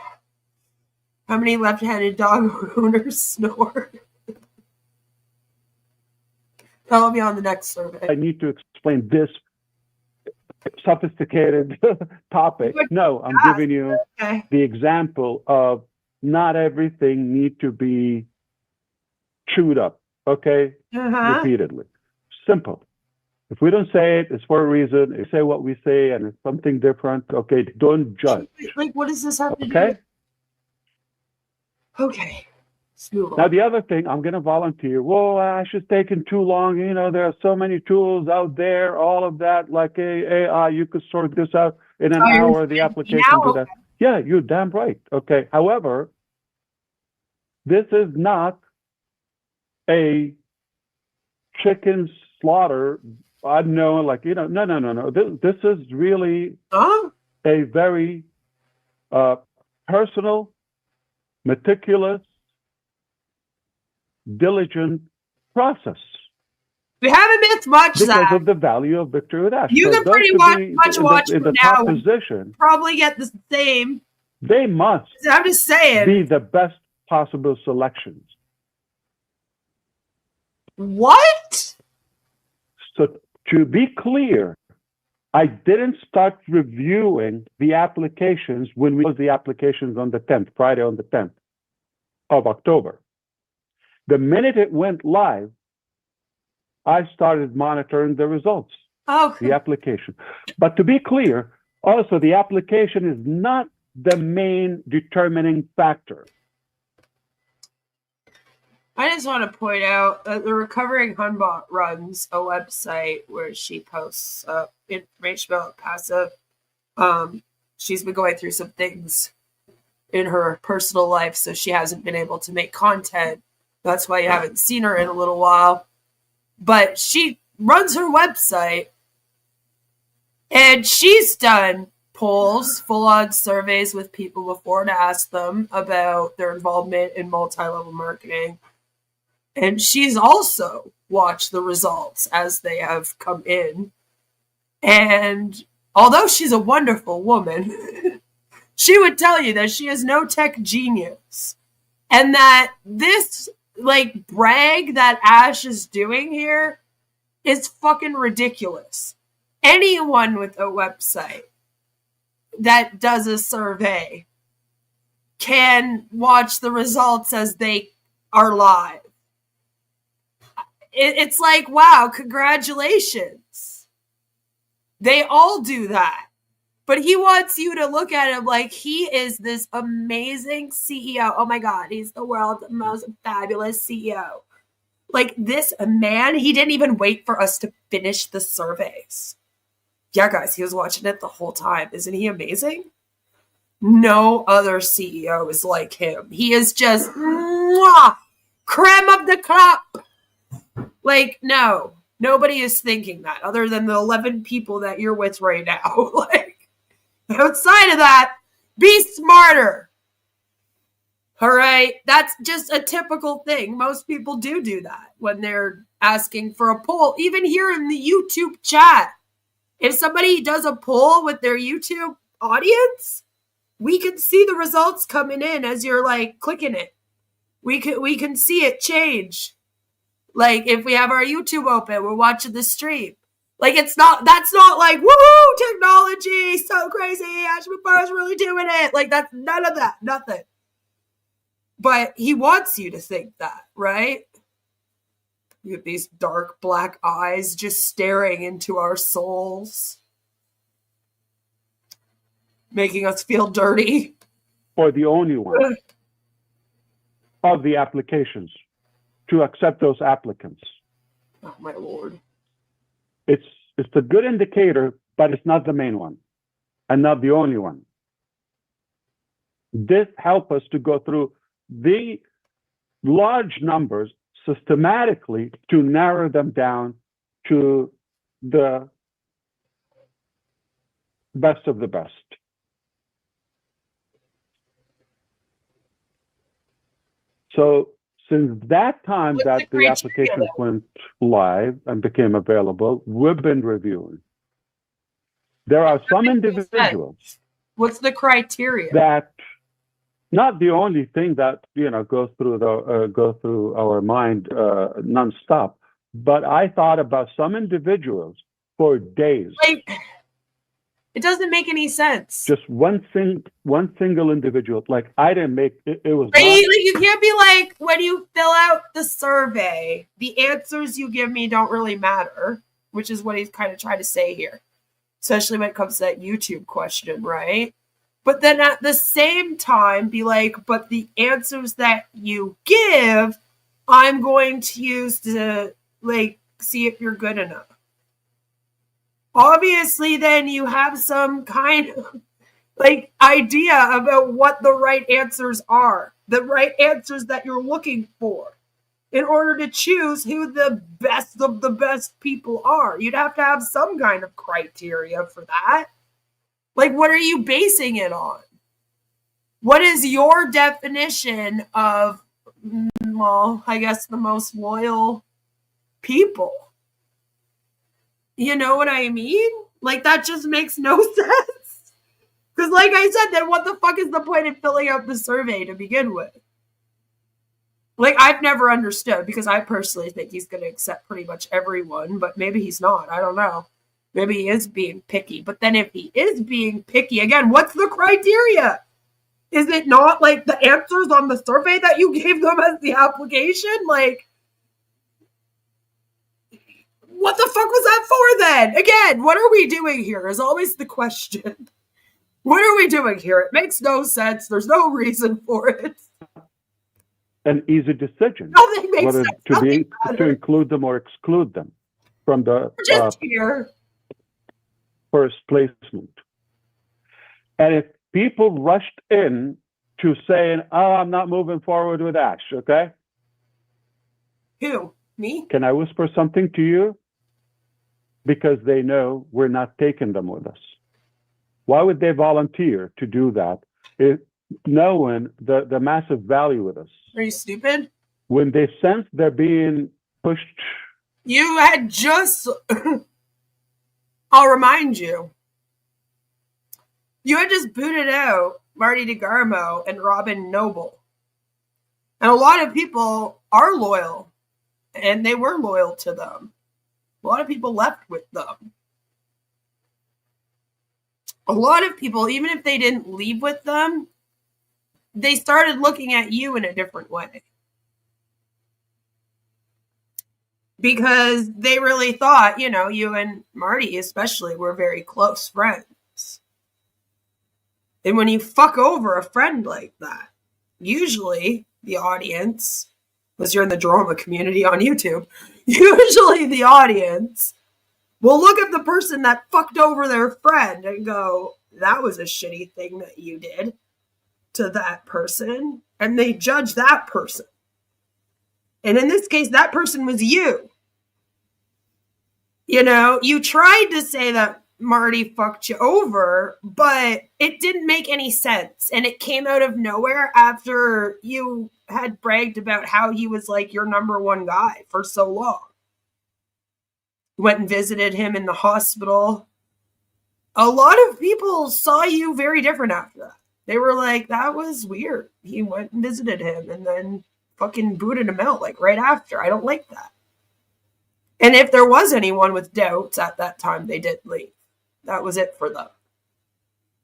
How many left-handed dog owners snore? That'll be on the next survey. I need to explain this sophisticated topic. No, I'm giving you the example of not everything need to be chewed up, okay? Repeatedly. Simple. If we don't say it, it's for a reason. If we say what we say and it's something different, okay, don't judge. Like, what does this have to do? Okay? Okay. Now, the other thing, I'm going to volunteer. Whoa, Ash is taking too long. You know, there are so many tools out there, all of that, like AI, you could sort this out in an hour, the application do that. Yeah, you're damn right. Okay. However, this is not a chicken slaughter. I know, like, you know, no. This is really a very personal, meticulous, diligent process. We haven't missed much, because of the value of Victory with Ash. You can pretty much watch in the from top now. position. Probably get the same They must I'm just saying. be the best possible selections. What? So to be clear, I didn't start reviewing the applications when we closed the applications on the 10th, Friday on the 10th of October. The minute it went live, I started monitoring the results, the application. But to be clear, also the application is not the main determining factor. I just want to point out that the Recovering Hunbot runs a website where she posts information about passive. She's been going through some things in her personal life, so she hasn't been able to make content. That's why you haven't seen her in a little while. But she runs her website, and she's done polls, full-on surveys with people before to ask them about their involvement in multi-level marketing. And she's also watched the results as they have come in. And although she's a wonderful woman, she would tell you that she is no tech genius. And that this, like, brag that Ash is doing here is fucking ridiculous. Anyone with a website that does a survey can watch the results as they are live. It's like, wow, congratulations. They all do that. But he wants you to look at him like he is this amazing CEO. Oh my God, he's the world's most fabulous CEO. Like this man, he didn't even wait for us to finish the surveys. Yeah, guys, he was watching it the whole time. Isn't he amazing? No other CEO is like him. He is just creme of the crop. Like, no, nobody is thinking that other than the 11 people that you're with right now. Like, outside of that, be smarter. All right? That's just a typical thing. Most people do that when they're asking for a poll. Even here in the YouTube chat, if somebody does a poll with their YouTube audience, we can see the results coming in as you're like clicking it. We can see it change. Like if we have our YouTube open, we're watching the stream. Like that's not like woohoo technology, so crazy. Ash Mufareh is really doing it. Like that's none of that, nothing. But he wants you to think that, right? You have these dark black eyes just staring into our souls, making us feel dirty. Or the only one of the applications to accept those applicants. Oh my Lord. It's a good indicator, but it's not the main one and not the only one. This helps us to go through the large numbers systematically to narrow them down to the best of the best. So since that time that the applications went live and became available, we've been reviewing. There are some individuals. What's the criteria? That not the only thing that goes through our mind nonstop, but I thought about some individuals for days. Like, it doesn't make any sense. Just one single individual. Like I didn't make it. It was right? Like, you can't be like, when you fill out the survey, the answers you give me don't really matter, which is what he's kind of trying to say here, especially when it comes to that YouTube question, right? But then at the same time, be like, but the answers that you give, I'm going to use to like see if you're good enough. Obviously, then you have some kind of like idea about what the right answers are, the right answers that you're looking for in order to choose who the best of the best people are. You'd have to have some kind of criteria for that. Like, what are you basing it on? What is your definition of, well, I guess the most loyal people? You know what I mean? Like, that just makes no sense. Because like I said, then what the fuck is the point in filling out the survey to begin with? Like, I've never understood, because I personally think he's going to accept pretty much everyone, but maybe he's not. I don't know. Maybe he is being picky. But then if he is being picky, again, what's the criteria? Is it not like the answers on the survey that you gave them as the application? Like, what the fuck was that for then? Again, what are we doing here is always the question. What are we doing here? It makes no sense. There's no reason for it. An easy decision. Nothing makes whether sense. to include them or exclude them from the Just here. first placement. And if people rushed in to saying, "Oh, I'm not moving forward with Ash," okay? Who? Me? Can I whisper something to you? Because they know we're not taking them with us. Why would they volunteer to do that, knowing the massive value with us? Are you stupid? When they sense they're being pushed. You had just, I'll remind you, you had just booted out Marty DeGarmo and Robin Noble. And a lot of people are loyal, and they were loyal to them. A lot of people left with them. A lot of people, even if they didn't leave with them, they started looking at you in a different way. Because they really thought, you know, you and Marty especially were very close friends. And when you fuck over a friend like that, usually the audience, unless you're in the drama community on YouTube, usually the audience will look at the person that fucked over their friend and go, that was a shitty thing that you did to that person. And they judge that person. And in this case, that person was you. You know, you tried to say that Marty fucked you over, but it didn't make any sense. And it came out of nowhere after you had bragged about how he was like your number one guy for so long. Went and visited him in the hospital. A lot of people saw you very different after that. They were like, that was weird. He went and visited him and then fucking booted him out like right after. I don't like that. And if there was anyone with doubts at that time, they did leave. That was it for them.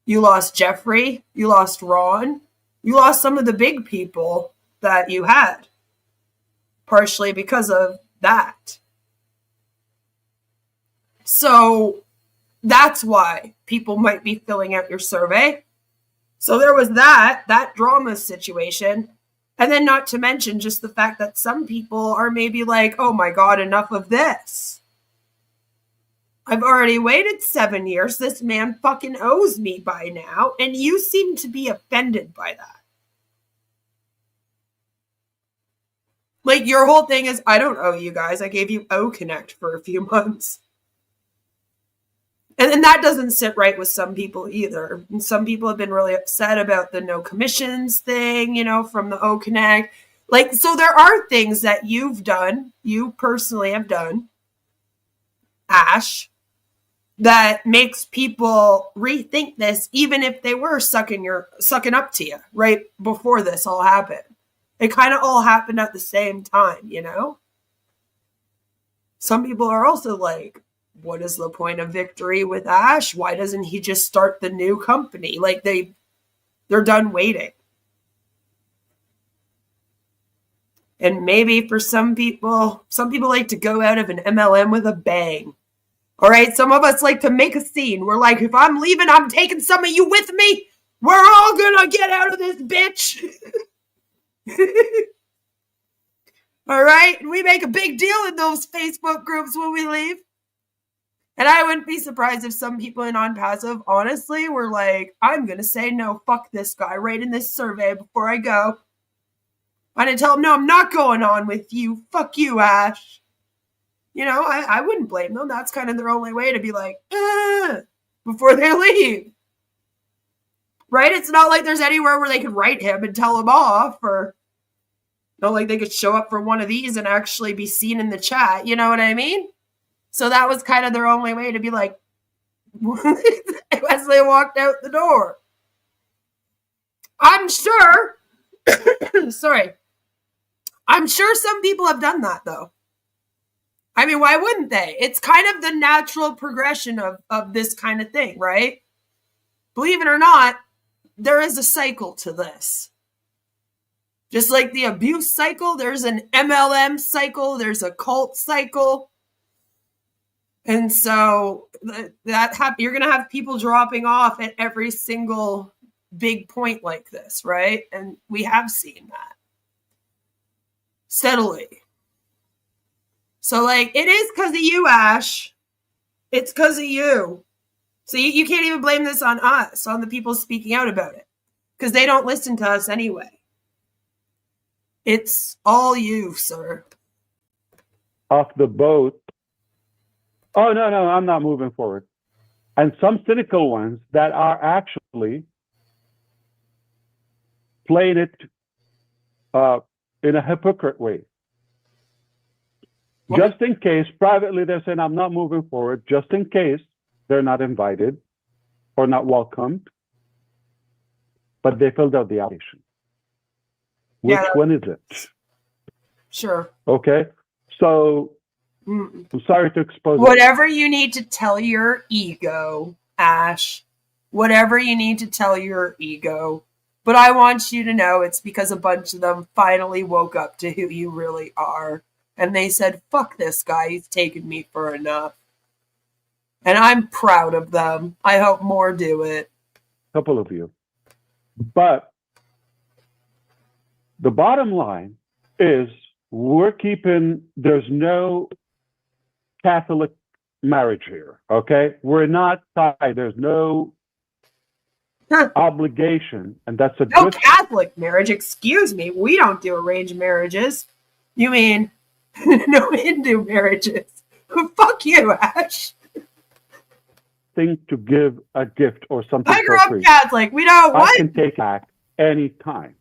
You lost Jeffrey. You lost Ron. You lost some of the big people that you had. Partially because of that. So that's why people might be filling out your survey. So there was that drama situation. And then not to mention just the fact that some people are maybe like, oh my God, enough of this. I've already waited 7 years. This man fucking owes me by now. And you seem to be offended by that. Like your whole thing is, I don't owe you guys. I gave you O Connect for a few months. And that doesn't sit right with some people either. And some people have been really upset about the no commissions thing, you know, from the O Connect. Like, so there are things that you've done, you personally have done, Ash, that makes people rethink this, even if they were sucking up to you right before this all happened. It kind of all happened at the same time, you know? Some people are also like, what is the point of victory with Ash? Why doesn't he just start the new company? Like they're done waiting. And maybe for some people like to go out of an MLM with a bang. All right. Some of us like to make a scene. We're like, if I'm leaving, I'm taking some of you with me. We're all going to get out of this bitch. All right. And we make a big deal in those Facebook groups when we leave. And I wouldn't be surprised if some people in On Passive, honestly, were like, I'm going to say no, fuck this guy right in this survey before I go. I'm going to tell him, no, I'm not going on with you. Fuck you, Ash. You know, I wouldn't blame them. That's kind of their only way to be like, before they leave. Right? It's not like there's anywhere where they could write him and tell him off, or not like they could show up for one of these and actually be seen in the chat. You know what I mean? So that was kind of their only way to be like, as they walked out the door. I'm sure, sorry, I'm sure some people have done that though. I mean, why wouldn't they? It's kind of the natural progression of this kind of thing, right? Believe it or not, there is a cycle to this. Just like the abuse cycle, there's an MLM cycle, there's a cult cycle. And so you're going to have people dropping off at every single big point like this, right? And we have seen that steadily. So, like, it is because of you, Ash. It's because of you. So you can't even blame this on us, on the people speaking out about it, because they don't listen to us anyway. It's all you, sir. Off the boat. Oh, no, I'm not moving forward. And some cynical ones that are actually playing it in a hypocrite way. What? Just in case, privately, they're saying, I'm not moving forward, just in case they're not invited or not welcomed. But they filled out the application. Which one is it? Sure. Okay. So I'm sorry to expose whatever you need to tell your ego, Ash. Whatever you need to tell your ego. But I want you to know it's because a bunch of them finally woke up to who you really are. And they said, fuck this guy, he's taken me for enough. And I'm proud of them. I hope more do it. A couple of you. But the bottom line is there's no Catholic marriage here, okay? We're not tied. There's no obligation, and that's a no Catholic marriage. Excuse me. We don't do arranged marriages. You mean no Hindu marriages? Fuck you, Ash. Thing to give a gift or something. I grew up Catholic. We don't. I can take back any time.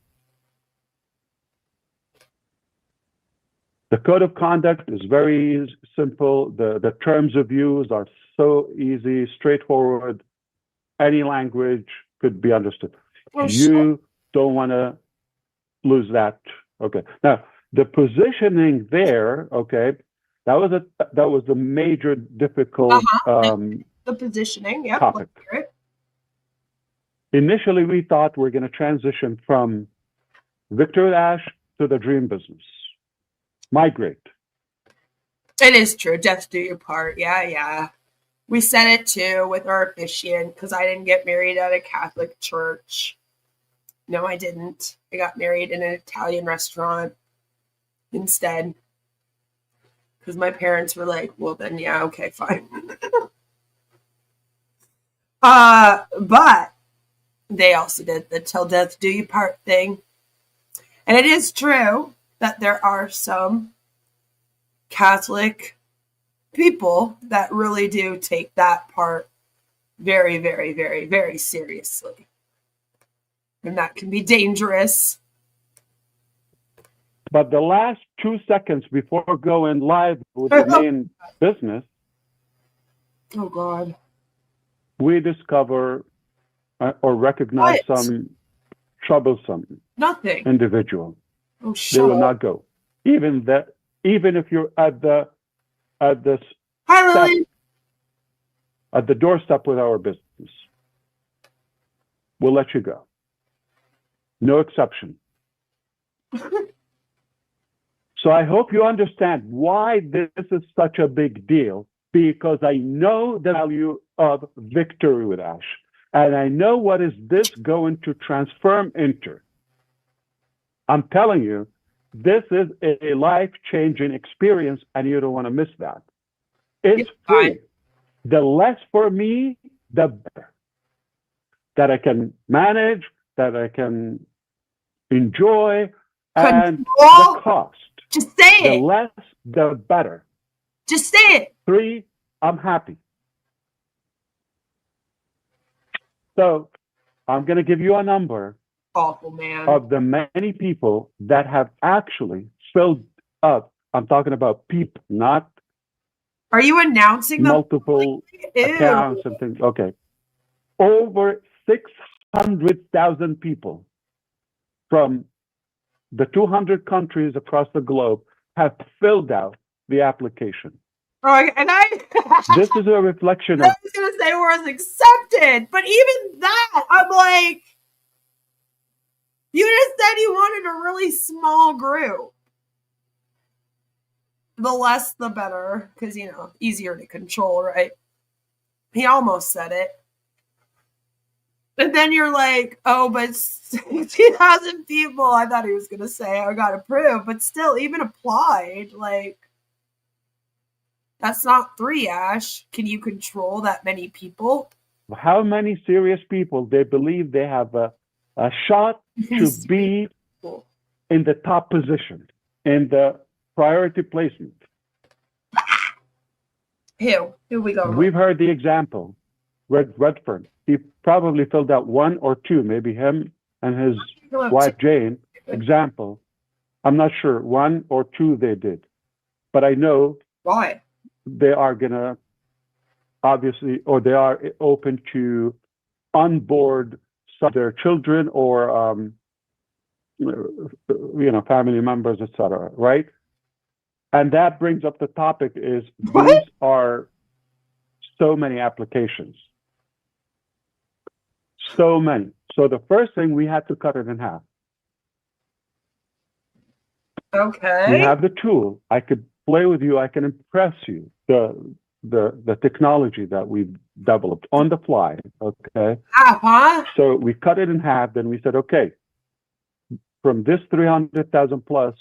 The code of conduct is very simple. The terms of use are so easy, straightforward. Any language could be understood. You don't want to lose that. Okay. Now, the positioning there, okay, that was a major difficult the positioning, yeah. Topic. Initially, we thought we're going to transition from Victor Ash to the dream business. Migrate. It is true. Death do your part. Yeah. We said it too with our officiant because I didn't get married at a Catholic church. No, I didn't. I got married in an Italian restaurant instead because my parents were like, well, then, yeah, okay, fine. But they also did the till death do you part thing. And it is true that there are some Catholic people that really do take that part very, very, very, very seriously. And that can be dangerous. But the last 2 seconds before going live with the main business, oh God, we discover or recognize some troublesome individual. Oh, they will not go. Even if you're at the doorstep with our business, we'll let you go. No exception. So I hope you understand why this is such a big deal, because I know the value of victory with Ash. And I know what is this going to transform into. I'm telling you, this is a life-changing experience, and you don't want to miss that. It's free. The less for me, the better. That I can manage, that I can enjoy, and the cost. Just say it. The less, the better. Just say it. 3, I'm happy. So I'm going to give you a number awful, man, of the many people that have actually filled up. I'm talking about people, not. Are you announcing multiple accounts and things? Okay. Over 600,000 people from the 200 countries across the globe have filled out the application. Oh, and This is a reflection I of was going to say was accepted, but even that, I'm like, you just said you wanted a really small group. The less, the better, because, you know, easier to control, right? He almost said it. And then you're like, oh, but 2,000 people, I thought he was going to say, I got approved, but still, even applied, like, that's not 3, Ash. Can you control that many people? how many serious people they believe they have a shot to be in the top position, in the priority placement. Who we go? We've heard the example. Redfern. He probably filled out 1 or 2, maybe him and his wife Jane. Example. I'm not sure 1 or 2 they did, but I know Why? they are gonna obviously, or they are open to onboard some of their children or you know, family members, etc. Right? And that brings up the topic: is these are so many applications. So many. So the first thing, we had to cut it in half. Okay. We have the tool. I could play with you. I can impress you. The technology that we've developed on the fly. Okay. So we cut it in half. Then we said, okay, from this 300,000 plus,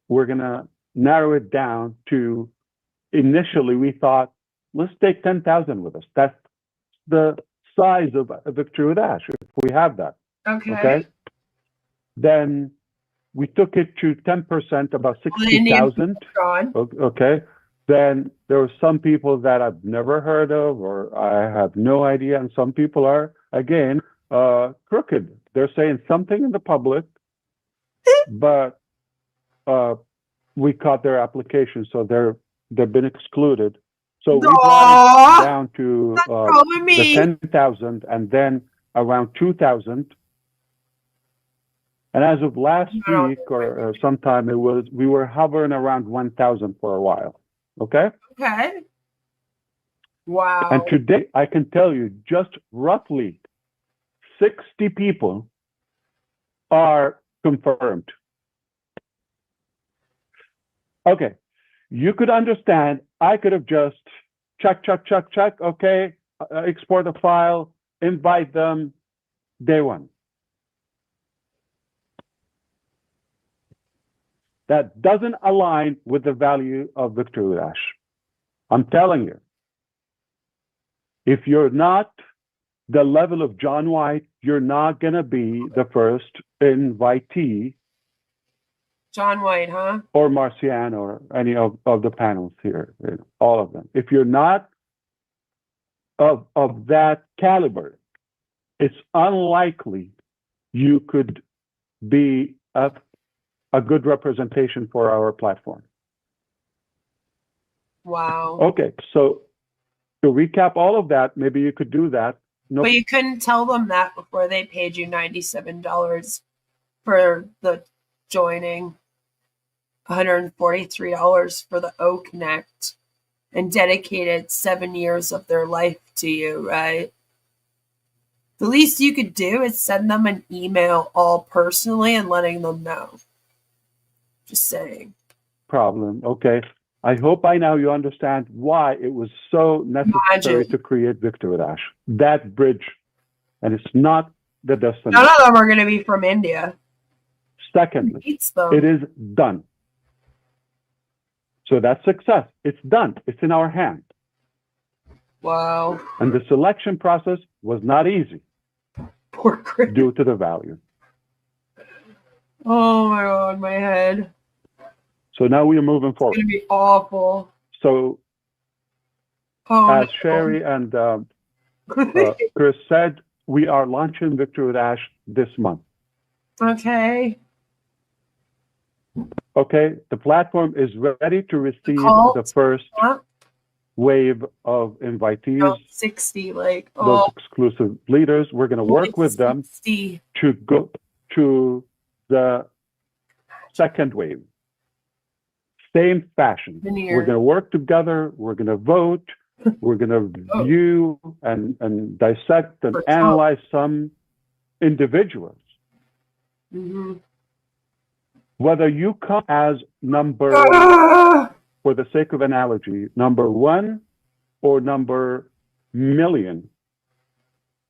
we're gonna narrow it down to. Initially, we thought, let's take 10,000 with us. That's the size of a Victory with Ash, if we have that. Okay. Then we took it to 10%, about 60,000. Okay. Then there were some people that I've never heard of, or I have no idea, and some people are again crooked. They're saying something in the public, but we caught their application, so they've been excluded. So we brought it down to the 10,000 and then around 2,000. And as of last week or sometime, we were hovering around 1,000 for a while. Okay? Okay. Wow. And today, I can tell you just roughly 60 people are confirmed. Okay. You could understand, I could have just check, okay, export a file, invite them, day one. That doesn't align with the value of Victory with Ash. I'm telling you, if you're not the level of John White, you're not going to be the first invitee. John White, huh? Or Marcian, or any of the panels here, all of them. If you're not of that caliber, it's unlikely you could be a good representation for our platform. Wow. Okay, so to recap all of that, maybe you could do that. But you couldn't tell them that before they paid you $97 for the joining. $143 for the O Connect, and dedicated 7 years of their life to you, right? The least you could do is send them an email all personally and letting them know. Just saying. Problem. Okay. I hope by now you understand why it was so necessary to create Victory with Ash. That bridge. And it's not the destination. None of them are going to be from India. Secondly, it is done. So that's success. It's done. It's in our hand. Wow. And the selection process was not easy. Poor Chris. Due to the value. Oh my God, my head. So now we are moving forward. It's going to be awful. So as Sherry and Chris said, we are launching Victory with Ash this month. Okay. Okay, the platform is ready to receive the first wave of invitees. 60, like those exclusive leaders. We're going to work with them to to the second wave. Same fashion. Linear. We're going to work together. We're going to vote. We're going to view and dissect and analyze some individuals. Mm-hmm. Whether you come as number, for the sake of analogy, number 1 or number million,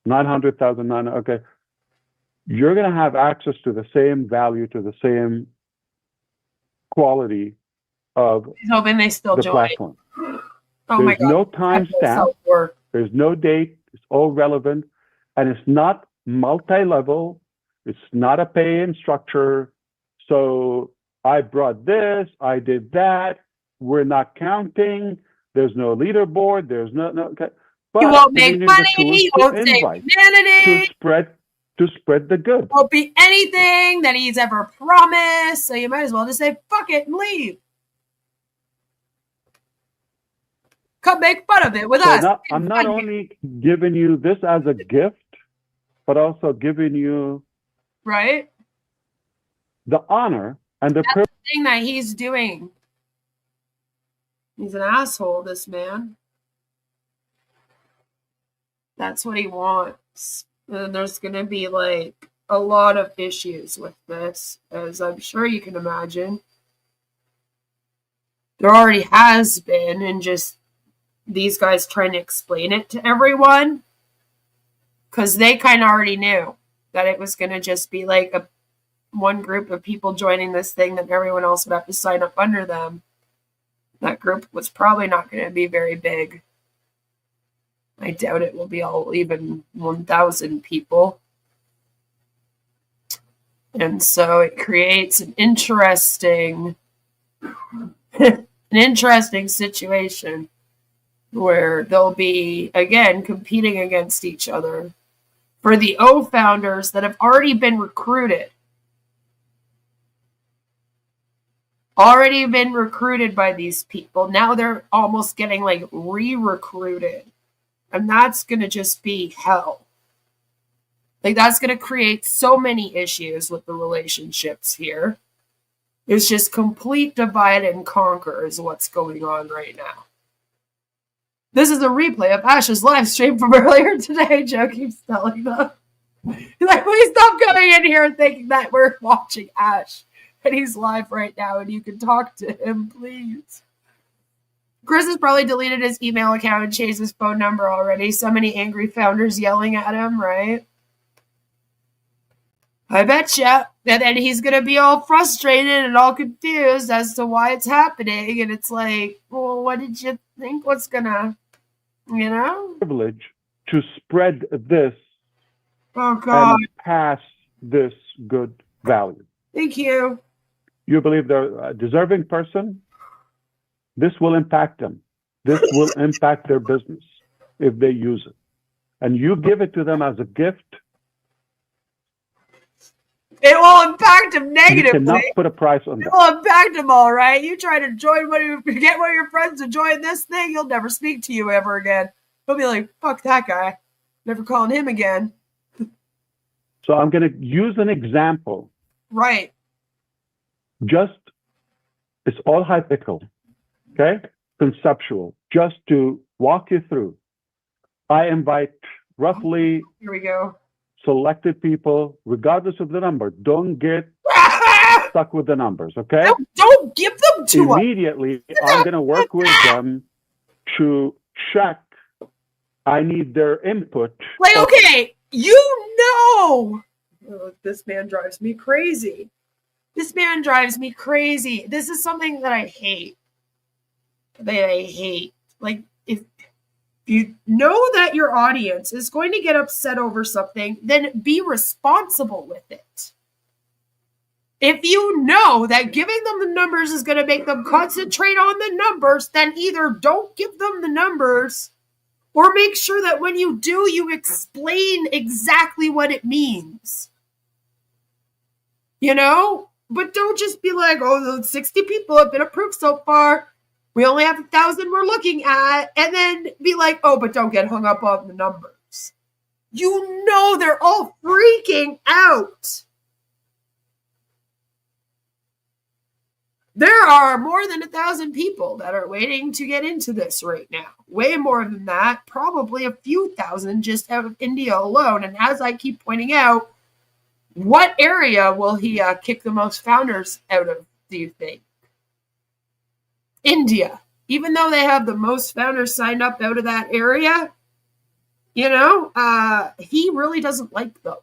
900,000, okay, you're going to have access to the same value, to the same quality of He's hoping they still the join. platform. Oh my There's God. no timestamp. There's no date. It's all relevant. And it's not multi-level. It's not a pay-in structure. So I brought this, I did that. We're not counting. There's no leaderboard. There's no okay. But you won't make money. You won't save humanity. To spread the good. Won't be anything that he's ever promised. So you might as well just say fuck it and leave. Come make fun of it with us. I'm not only giving you this as a gift, but also giving you right the honor and the privilege thing that he's doing. He's an asshole, this man. That's what he wants. And there's going to be like a lot of issues with this, as I'm sure you can imagine. There already has been, and just these guys trying to explain it to everyone, because they kind of already knew that it was going to just be like one group of people joining this thing that everyone else would have to sign up under them. That group was probably not going to be very big. I doubt it will be all even 1,000 people. And so it creates an interesting situation where they'll be, again, competing against each other for the O founders that have already been recruited. Already been recruited by these people. Now they're almost getting like re-recruited. And that's going to just be hell. Like, that's going to create so many issues with the relationships here. It's just complete divide and conquer is what's going on right now. This is a replay of Ash's live stream from earlier today. Joe keeps telling them. He's like, please stop coming in here and thinking that we're watching Ash. And he's live right now and you can talk to him, please. Chris has probably deleted his email account and changed his phone number already. So many angry founders yelling at him, right? I betcha. And then he's going to be all frustrated and all confused as to why it's happening. And it's like, well, what did you think was going to, you know? Privilege to spread this and pass this good value. Thank you. You believe they're a deserving person? This will impact them. This will impact their business if they use it. And you give it to them as a gift. It will impact them negatively. You cannot put a price on that. It will impact them all, right? You try to get one of your friends to join this thing, he'll never speak to you ever again. He'll be like, fuck that guy. Never calling him again. So I'm going to use an example. Right. It's all hypothetical. Okay? Conceptual. Just to walk you through. I invite roughly here we go. Selected people, regardless of the number. Don't get stuck with the numbers, okay? Don't give them to us. Immediately, I'm going to work with them to check. I need their input. Like, okay, you know. Oh, this man drives me crazy. This man drives me crazy. This is something that I hate. Like, if you know that your audience is going to get upset over something, then be responsible with it. If you know that giving them the numbers is going to make them concentrate on the numbers, then either don't give them the numbers or make sure that when you do, you explain exactly what it means. You know? But don't just be like, oh, those 60 people have been approved so far. We only have 1,000 we're looking at. And then be like, oh, but don't get hung up on the numbers. You know they're all freaking out. There are more than 1,000 people that are waiting to get into this right now. Way more than that, probably a few thousand just out of India alone. And as I keep pointing out, what area will he kick the most founders out of, do you think? India. Even though they have the most founders signed up out of that area, you know, he really doesn't like them.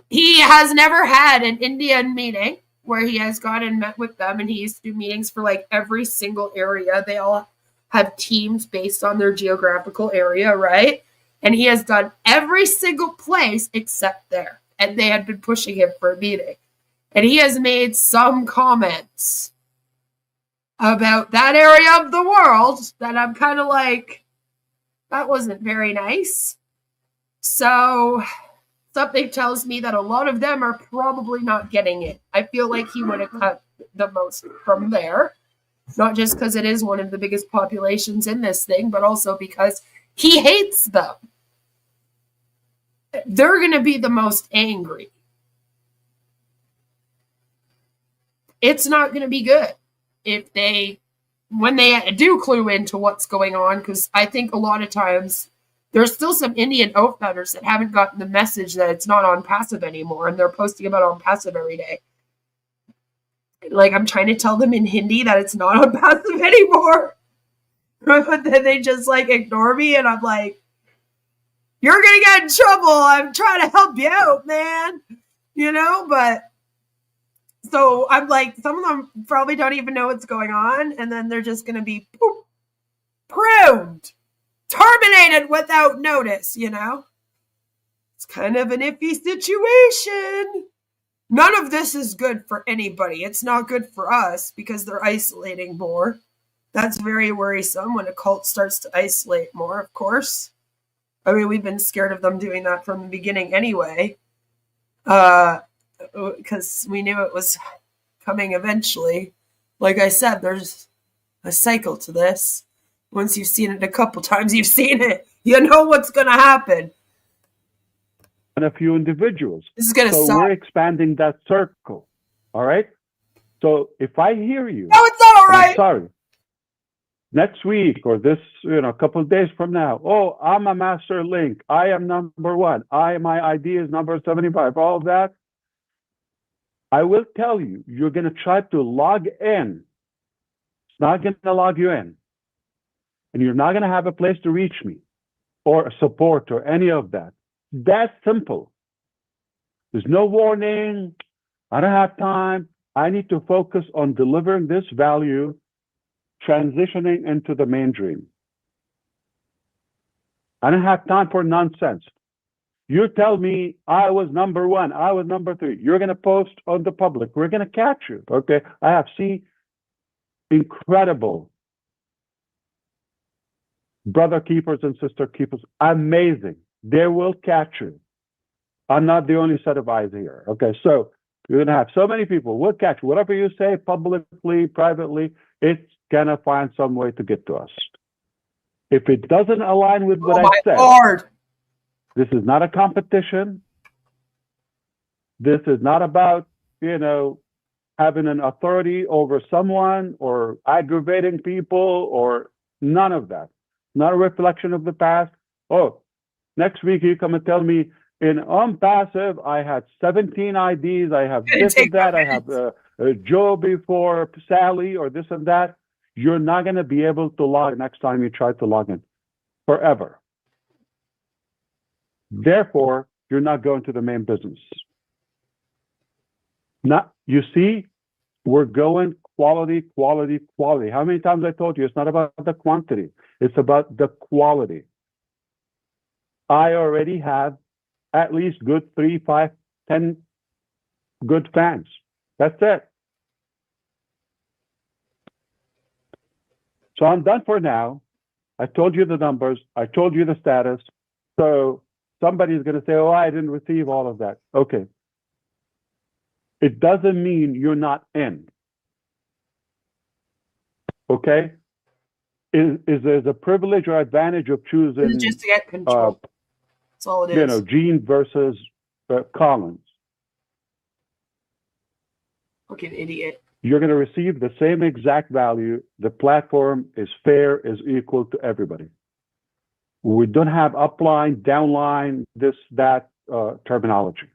He has never had an Indian meeting where he has gone and met with them, and he used to do meetings for like every single area. They all have teams based on their geographical area, right? And he has done every single place except there. And they had been pushing him for a meeting. And he has made some comments about that area of the world that I'm kind of like, that wasn't very nice. So something tells me that a lot of them are probably not getting it. I feel like he would have cut the most from there. Not just because it is one of the biggest populations in this thing, but also because he hates them. They're going to be the most angry. It's not going to be good if when they do clue into what's going on, because I think a lot of times there's still some Indian oath founders that haven't gotten the message that it's not on passive anymore, and they're posting about it on passive every day. Like, I'm trying to tell them in Hindi that it's not on passive anymore. But then they just, like, ignore me, and I'm like, you're going to get in trouble. I'm trying to help you out, man. You know, but so I'm like, some of them probably don't even know what's going on, and then they're just going to be pruned, terminated without notice, you know? It's kind of an iffy situation. None of this is good for anybody. It's not good for us because they're isolating more. That's very worrisome when a cult starts to isolate more, of course. I mean, we've been scared of them doing that from the beginning anyway, because we knew it was coming eventually. Like I said, there's a cycle to this. Once you've seen it a couple times, you've seen it. You know what's going to happen. And a few individuals. This is going to suck. So we're expanding that circle. All right? So if I hear you... No, it's all right. I'm sorry. Next week or this, a couple of days from now, oh, I'm a master link. I am number one. My ID is number 75. All of that. I will tell you, you're going to try to log in. It's not going to log you in. And you're not going to have a place to reach me or support or any of that. That's simple. There's no warning. I don't have time. I need to focus on delivering this value, transitioning into the mainstream. I don't have time for nonsense. You tell me I was number one, I was number three. You're going to post on the public. We're going to catch you. Okay. I have seen incredible brother keepers and sister keepers. Amazing. They will catch you. I'm not the only set of eyes here. Okay. So you're going to have so many people. We'll catch you. Whatever you say publicly, privately, it's going to find some way to get to us. If it doesn't align with what I said, Lord. This is not a competition. This is not about, having an authority over someone or aggravating people or none of that. Not a reflection of the past. Oh, next week you come and tell me on passive, I had 17 IDs. I have this and that. I have Joe before Sally or this and that. You're not going to be able to log next time you try to log in forever. Therefore, you're not going to the main business. You see, we're going quality, quality, quality. How many times I told you it's not about the quantity, it's about the quality. I already have at least good 3, 5, 10 good fans. That's it. So I'm done for now. I told you the numbers. I told you the status. So somebody's going to say, oh, I didn't receive all of that. Okay. It doesn't mean you're not in. Okay? Is there's a privilege or advantage of choosing just to get control. That's all it is. Gene versus Collins. Fucking idiot. You're going to receive the same exact value. The platform is fair, is equal to everybody. We don't have upline, downline, this, that terminology.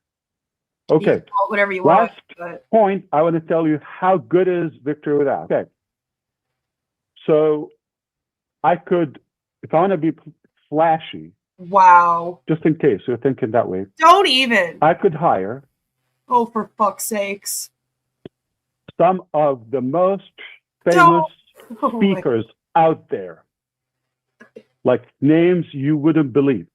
Okay. You call it whatever you want. Last point, I want to tell you how good is Victory Without. Okay. So I could, if I want to be flashy. Wow. Just in case you're thinking that way. Don't even. I could hire. Oh, for fuck's sakes. Some of the most famous speakers out there. Like names you wouldn't believe.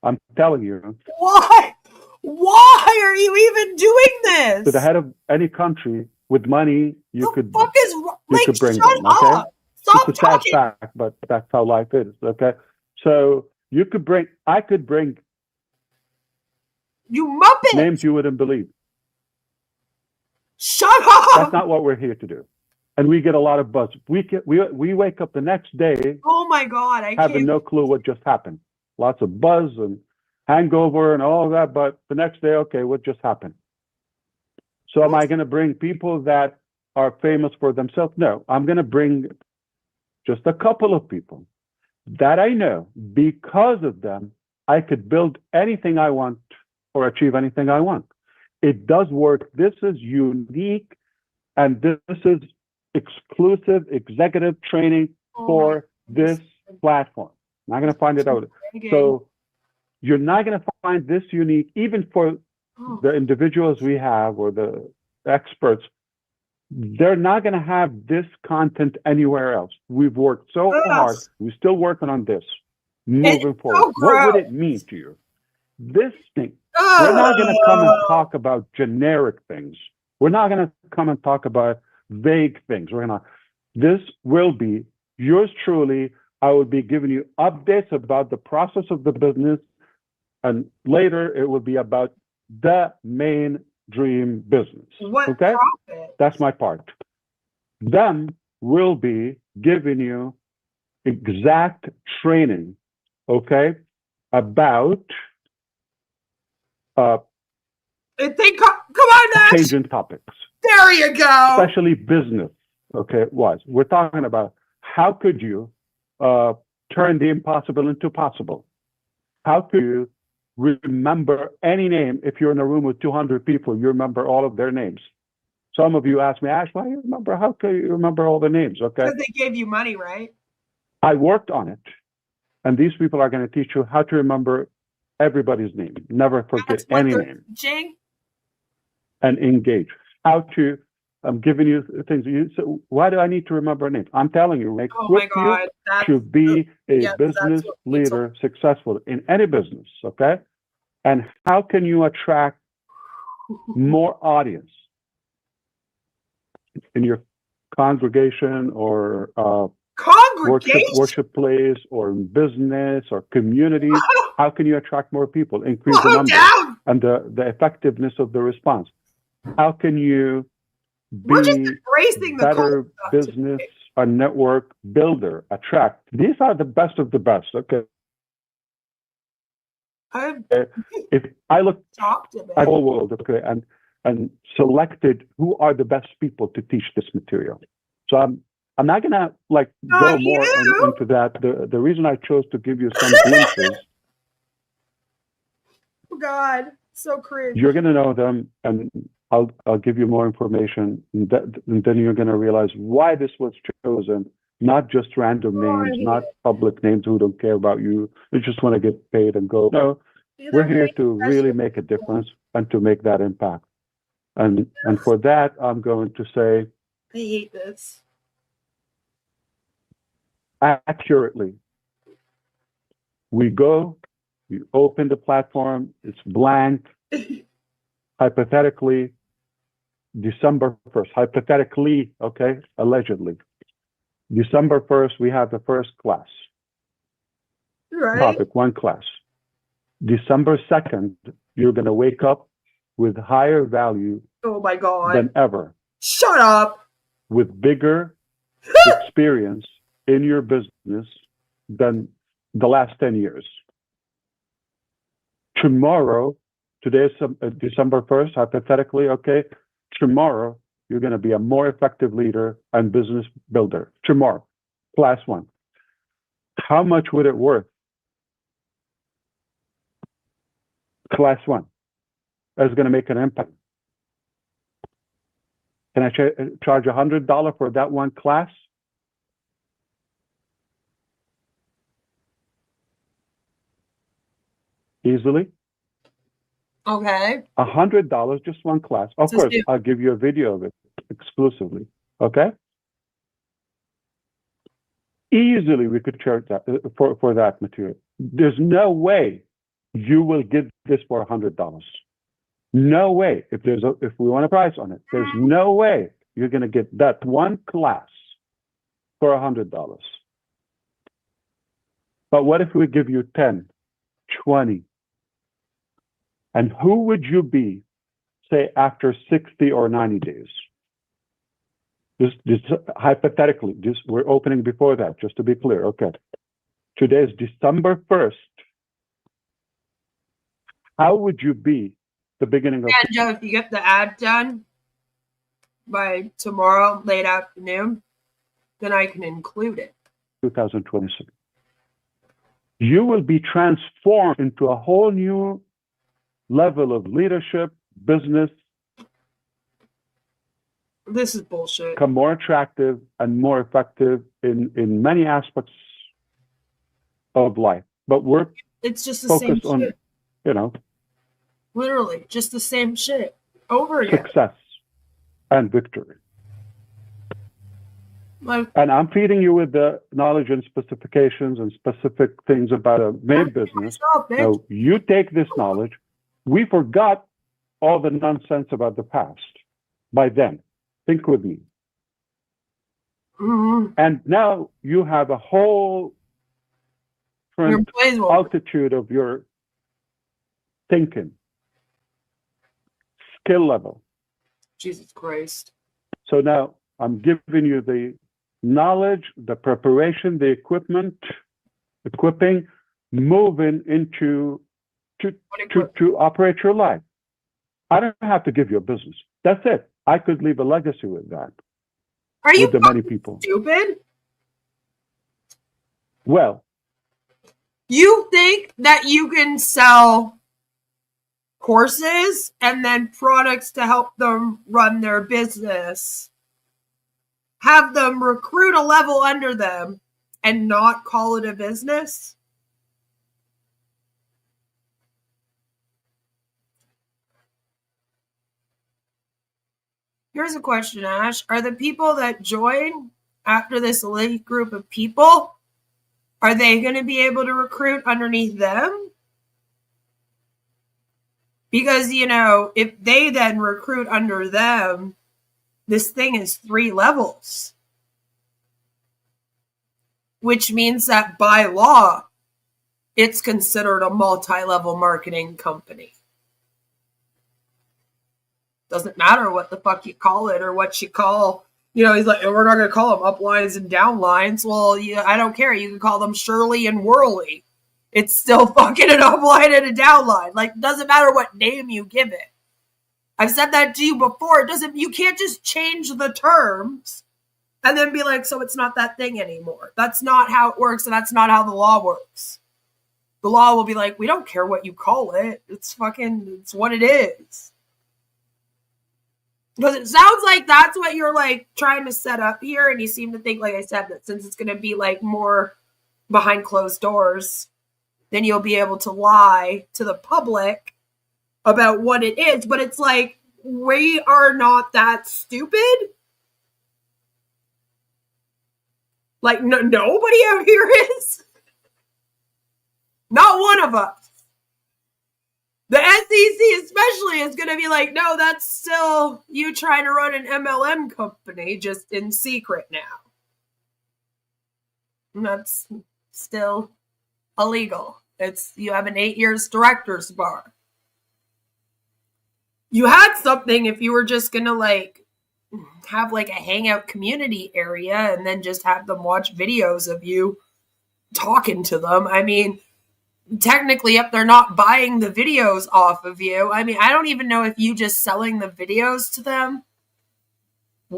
I'm telling you. Why? Why are you even doing this? To the head of any country with money, you could bring them. Up. Okay, Stop it's a sad fact, but that's how life is. Okay, so you could bring. I could bring. You muppet. Names you wouldn't believe. Shut up. That's not what we're here to do. And we get a lot of buzz. We wake up the next day. Oh my God! Having no clue what just happened. Lots of buzz and hangover and all that. But the next day, okay, what just happened? So am I going to bring people that are famous for themselves? No, I'm going to bring just a couple of people that I know. Because of them, I could build anything I want or achieve anything I want. It does work. This is unique, and this is exclusive executive training for this platform. I'm not going to find it out. So you're not going to find this unique, even for the individuals we have or the experts. They're not going to have this content anywhere else. We've worked so hard. We're still working on this moving forward. What would it mean to you? This thing, we're not going to come and talk about generic things. We're not going to come and talk about vague things. This will be yours truly. I will be giving you updates about the process of the business, and later it will be about the main dream business. Okay? That's my part. Then we'll be giving you exact training, okay, about come on, Nash. changing topics. There you go. Especially business, okay, wise. We're talking about how could you turn the impossible into possible? How could you remember any name? If you're in a room with 200 people, you remember all of their names. Some of you ask me, Ash, why do you remember? How can you remember all the names? Okay. Because they gave you money, right? I worked on it. And these people are going to teach you how to remember everybody's name. Never forget any name. Teaching. And engage. How to, I'm giving you things. So why do I need to remember a name? I'm telling you, equip you to be a business leader, successful in any business, okay? And how can you attract more audience in your congregation or worship place or business or community? How can you attract more people, increase the numbers and the effectiveness of the response? How can you be better business, a network builder, attract? These are the best of the best, okay? If I look at the whole world, okay, and selected who are the best people to teach this material. So I'm not gonna go more into that. The reason I chose to give you some glimpses. Oh God, so cringe. You're gonna know them, and I'll give you more information, and then you're gonna realize why this was chosen. Not just random names, not public names who don't care about you. They just want to get paid and go. No, we're here to really make a difference and to make that impact. And for that, I'm going to say, I hate this. Accurately, we open the platform, it's blank. Hypothetically, December 1st, hypothetically, okay, allegedly. December 1st, we have the first class. Right. Topic, one class. December 2nd, you're going to wake up with higher value than ever. Shut up. With bigger experience in your business than the last 10 years. Tomorrow, today is December 1st, hypothetically, okay? Tomorrow, you're going to be a more effective leader and business builder. Tomorrow, class 1. How much would it worth? Class 1 is going to make an impact. Can I charge $100 for that one class? Easily. Okay. $100, just one class. Of course, I'll give you a video of it exclusively. Okay. Easily, we could charge that for that material. There's no way you will get this for $100. No way. If we want a price on it, there's no way you're going to get that one class for $100. But what if we give you 10, 20? And who would you be, say, after 60 or 90 days? Just hypothetically, we're opening before that, just to be clear. Okay. Today is December 1st. How would you be the beginning of... Yeah, Joe, if you get the ad done by tomorrow, late afternoon, then I can include it. 2026. You will be transformed into a whole new level of leadership, business. This is bullshit. Become more attractive and more effective in many aspects of life. But it's just the same on, shit. Literally, just the same shit over again. Success and victory. Like, and I'm feeding you with the knowledge and specifications and specific things about a made business. Now, you take this knowledge. We forgot all the nonsense about the past by then. Think with me. Mm-hmm. And now you have a whole different altitude of your thinking, skill level. Jesus Christ. So now I'm giving you the knowledge, the preparation, the equipping, moving into to operate your life. I don't have to give you a business. That's it. I could leave a legacy with that. Are you with the many people. Stupid? Well, you think that you can sell courses and then products to help them run their business, have them recruit a level under them, and not call it a business? Here's a question, Ash. Are the people that join after this elite group of people, are they going to be able to recruit underneath them? Because, if they then recruit under them, this thing is 3 levels. Which means that by law, it's considered a multi-level marketing company. Doesn't matter what the fuck you call it or what you call, he's like, we're not going to call them uplines and downlines. Well, I don't care. You can call them Shirley and Whirly. It's still fucking an upline and a downline. Like, doesn't matter what name you give it. I've said that to you before. You can't just change the terms and then be like, so it's not that thing anymore. That's not how it works, and that's not how the law works. The law will be like, we don't care what you call it. It's what it is. Because it sounds like that's what you're like trying to set up here, and you seem to think, like I said, that since it's going to be like more behind closed doors, then you'll be able to lie to the public about what it is. But it's like, we are not that stupid. Like, nobody out here is. Not one of us. The SEC especially is going to be like, no, that's still you trying to run an MLM company just in secret now. And that's still illegal. You have an 8 years director's bar. You had something if you were just going to have a hangout community area and then just have them watch videos of you talking to them. I mean, technically, if they're not buying the videos off of you, I mean, I don't even know if you just selling the videos to them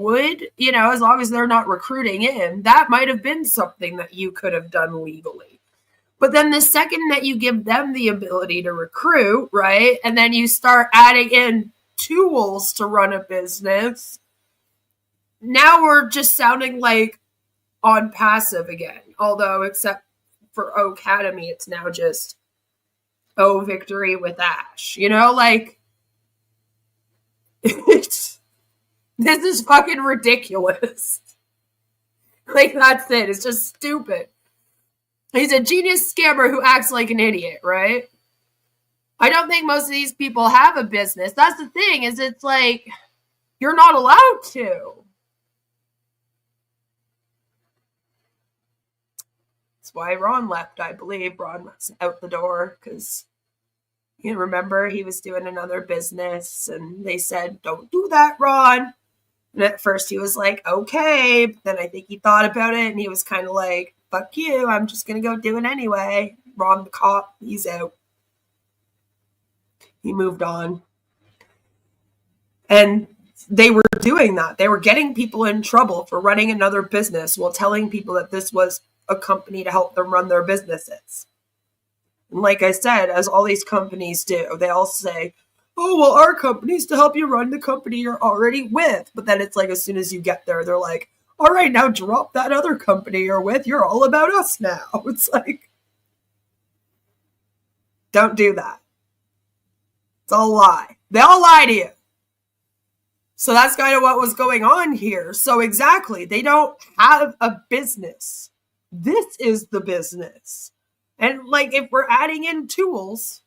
would, you know, as long as they're not recruiting in, that might have been something that you could have done legally. But then the second that you give them the ability to recruit, right, and then you start adding in tools to run a business, now we're just sounding like on passive again. Although, except for O Academy, it's now just O Victory with Ash. You know, like, this is fucking ridiculous. Like, that's it. It's just stupid. He's a genius scammer who acts like an idiot, right? I don't think most of these people have a business. That's the thing, is it's like, you're not allowed to. That's why Ron left, I believe. Ron was out the door because, you remember, he was doing another business and they said, don't do that, Ron. And at first he was like, okay. But then I think he thought about it and he was kind of like, fuck you, I'm just going to go do it anyway. Ron the cop, he's out. He moved on. And they were doing that. They were getting people in trouble for running another business while telling people that this was a company to help them run their businesses. And like I said, as all these companies do, they all say, oh, well, our company's to help you run the company you're already with. But then it's like, as soon as you get there, they're like, all right, now drop that other company you're with. You're all about us now. It's like, don't do that. It's all a lie. They all lie to you. So that's kind of what was going on here. So exactly, they don't have a business. This is the business. And like, if we're adding in tools,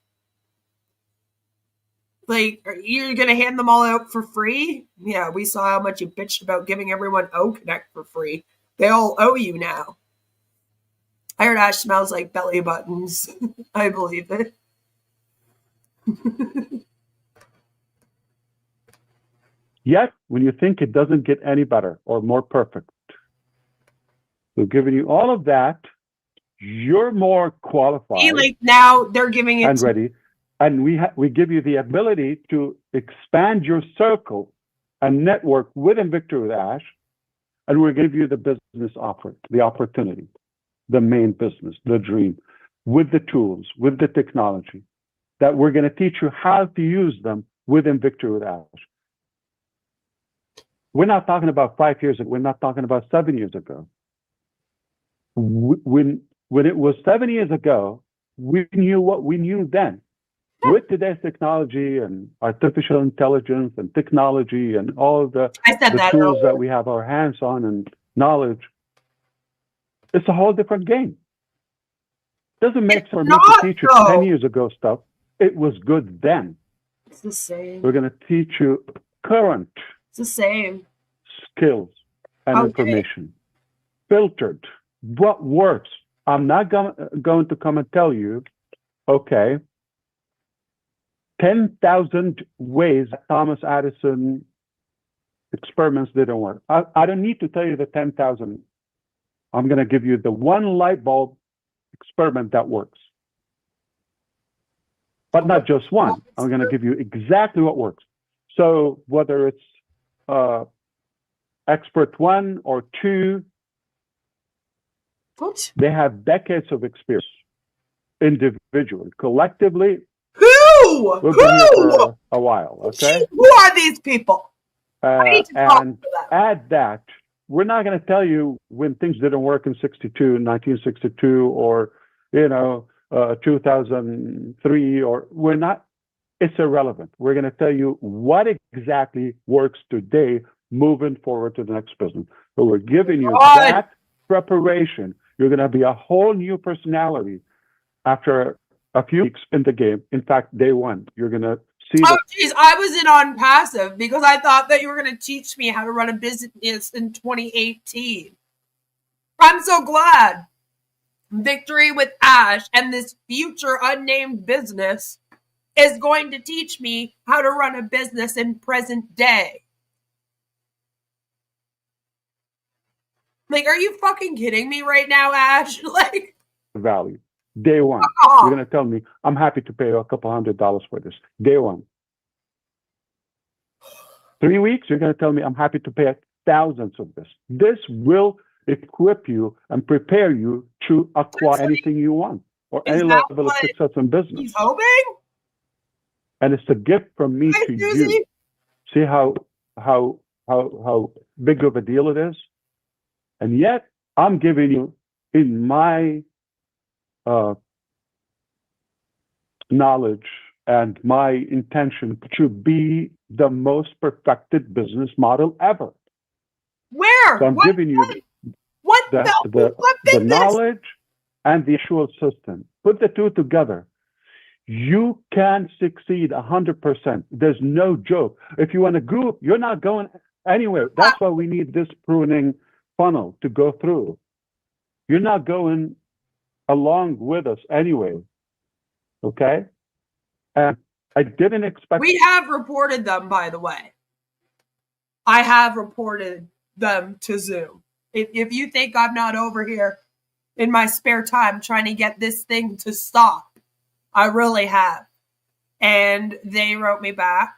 like, you're going to hand them all out for free? Yeah, we saw how much you bitched about giving everyone O Connect for free. They all owe you now. I heard Ash smells like belly buttons. I believe it. Yet, when you think it doesn't get any better or more perfect, we've given you all of that. You're more qualified. See, like, now they're giving it and ready. And we give you the ability to expand your circle and network with Invictor with Ash. And we'll give you the business offer, the opportunity, the main business, the dream, with the tools, with the technology, that we're going to teach you how to use them with Invictor with Ash. We're not talking about 5 years ago. We're not talking about 7 years ago. When it was 7 years ago, we knew what we knew then. With today's technology and artificial intelligence and technology and all the tools that we have our hands on and knowledge, it's a whole different game. It doesn't make for me to teach you 10 years ago stuff. It was good then. It's the same. We're going to teach you current It's the same skills and information, filtered, what works. I'm not going to come and tell you, okay, 10,000 ways that Thomas Edison experiments didn't work. I don't need to tell you the 10,000. I'm going to give you the one light bulb experiment that works. But not just one. I'm going to give you exactly what works. So whether it's expert 1 or 2, they have decades of experience individually. Collectively, Who? we'll be here for a while, okay? Who are these people? And add that, we're not going to tell you when things didn't work in 1962, or, 2003, or we're not, it's irrelevant. We're going to tell you what exactly works today, moving forward to the next business. So we're giving you that preparation. You're going to be a whole new personality after a few weeks in the game. In fact, day one, you're going to see. Oh, geez, I was in on passive because I thought that you were going to teach me how to run a business in 2018. I'm so glad. Victory with Ash and this future unnamed business is going to teach me how to run a business in present day. Like, are you fucking kidding me right now, Ash? Like, value. Day one, you're going to tell me, I'm happy to pay you a couple $100 for this. Day one. 3 weeks, you're going to tell me, I'm happy to pay thousands of this. This will equip you and prepare you to acquire anything you want or Is any that level of what success in business. he's hoping? And it's a gift from me Hi, to Susie. you. See how big of a deal it is? And yet I'm giving you in my knowledge and my intention to be the most perfected business model ever. Where? So I'm giving you what the knowledge and the actual system. Put the two together. You can succeed 100%. There's no joke. If you want to group, you're not going anywhere. That's why we need this pruning funnel to go through. You're not going along with us anyway. Okay? And I didn't expect. We have reported them, by the way. I have reported them to Zoom. If you think I'm not over here in my spare time trying to get this thing to stop, I really have. And they wrote me back,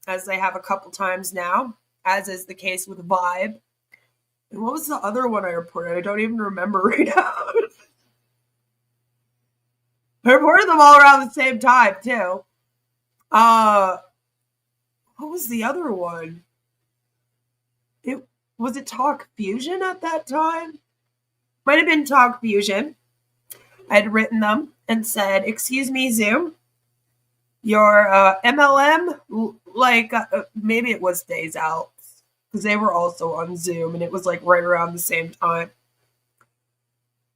as they have a couple times now, as is the case with Vibe. And what was the other one I reported? I don't even remember right now. I reported them all around the same time, too. What was the other one? Was it Talk Fusion at that time? Might have been Talk Fusion. I'd written them and said, "Excuse me, Zoom, your MLM, maybe it was Days Out, because they were also on Zoom, and it was like right around the same time.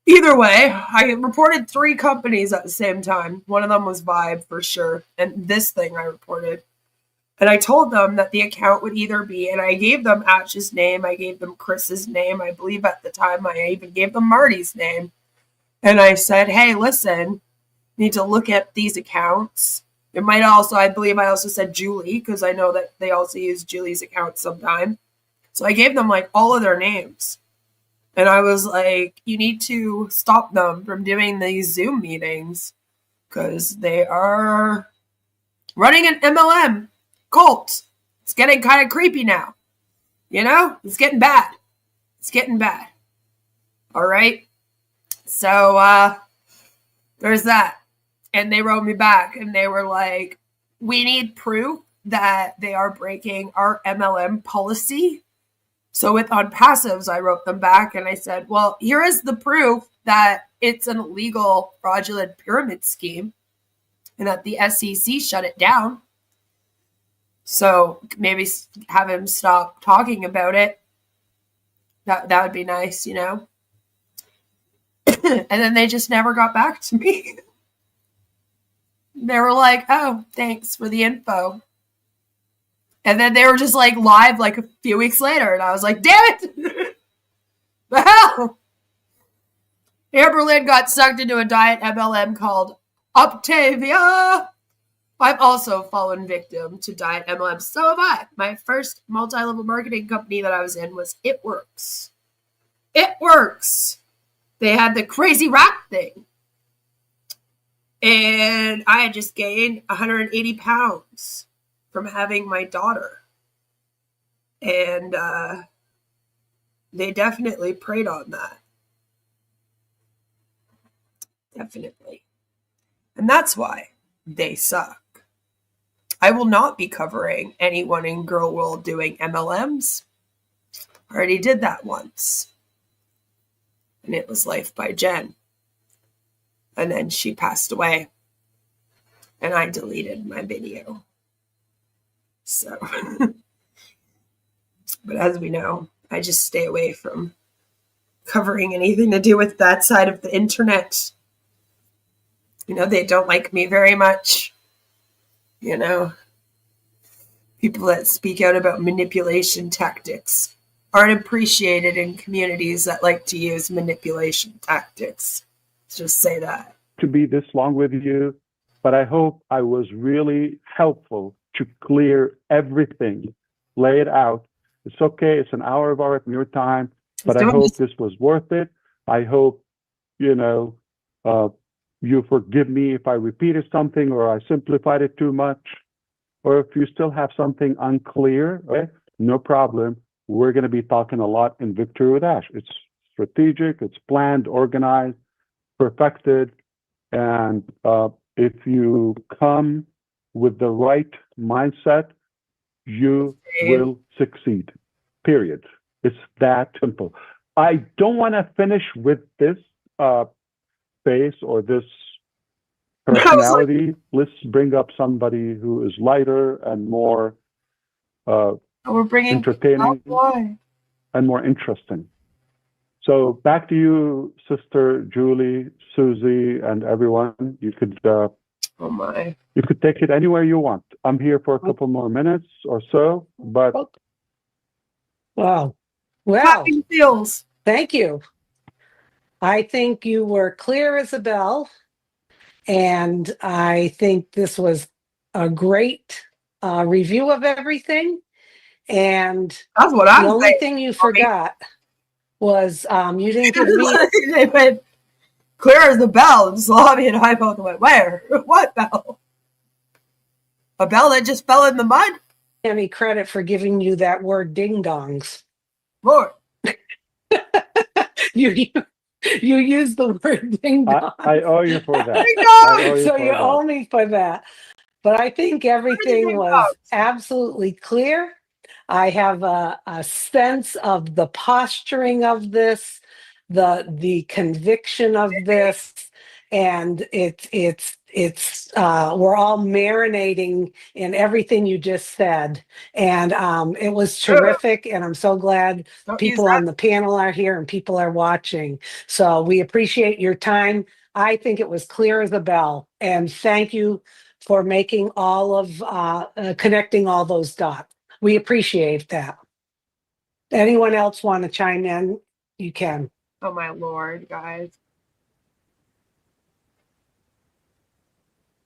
Either way, I reported 3 companies at the same time. One of them was Vibe for sure, and this thing I reported. And I told them that the account would either be, and I gave them Atch's name, I gave them Chris's name, I believe at the time I even gave them Marty's name. And I said, hey, listen, need to look at these accounts. It might also, I believe I also said Julie, because I know that they also use Julie's account sometime. So I gave them like all of their names. And I was like, you need to stop them from doing these Zoom meetings because they are running an MLM cult. It's getting kind of creepy now. You know, it's getting bad. It's getting bad. All right. So there's that. And they wrote me back and they were like, we need proof that they are breaking our MLM policy. So with on passives, I wrote them back and I said, well, here is the proof that it's an illegal fraudulent pyramid scheme and that the SEC shut it down. So maybe have him stop talking about it. That would be nice, you know. And then they just never got back to me. They were like, oh, thanks for the info. And then they were just like live like a few weeks later. And I was like, damn it. The hell? Amberlynn got sucked into a diet MLM called Optavia. I've also fallen victim to diet MLM. So have I. My first multi-level marketing company that I was in was It Works. It Works. They had the crazy rap thing. And I had just gained 180 pounds from having my daughter. And they definitely preyed on that. Definitely. And that's why they suck. I will not be covering anyone in Girl World doing MLMs. I already did that once. And it was Life by Jen. And then she passed away. And I deleted my video. So, but as we know, I just stay away from covering anything to do with that side of the internet. You know, they don't like me very much. You know, people that speak out about manipulation tactics aren't appreciated in communities that like to use manipulation tactics. Let's just say that. To be this long with you, but I hope I was really helpful to clear everything, lay it out. It's okay. It's an hour of your time, but I hope this was worth it. I hope, you know, you forgive me if I repeated something or I simplified it too much, or if you still have something unclear, okay, no problem. we're going to be talking a lot in Victory with Ash. It's strategic, it's planned, organized, perfected, and if you come with the right mindset, you will succeed. Period. It's that simple. I don't want to finish with this face or this personality. Let's bring up somebody who is lighter and more we're bringing entertaining and more interesting. So back to you, Sister Julie, Susie, and everyone. You could you could take it anywhere you want. I'm here for a couple more minutes or so, but Wow. Well, clapping feels. thank you. I think you were clear as a bell, and I think this was a great review of everything. And That's what the I'm only saying. thing you forgot was you didn't give me. They went clear as the bell, and Salami and I both went, where? What bell? A bell that just fell in the mud? Any credit for giving you that word ding dongs. Lord. You used the word ding dong. I owe you for that. So you owe me for that. But I think everything was absolutely clear. I have a sense of the posturing of this, the conviction of this, and it's we're all marinating in everything you just said, and it was terrific. And I'm so glad people on the panel are here and people are watching. So we appreciate your time. I think it was clear as a bell, and thank you for making all of connecting all those dots. We appreciate that. Anyone else want to chime in? You can. Oh my Lord, guys.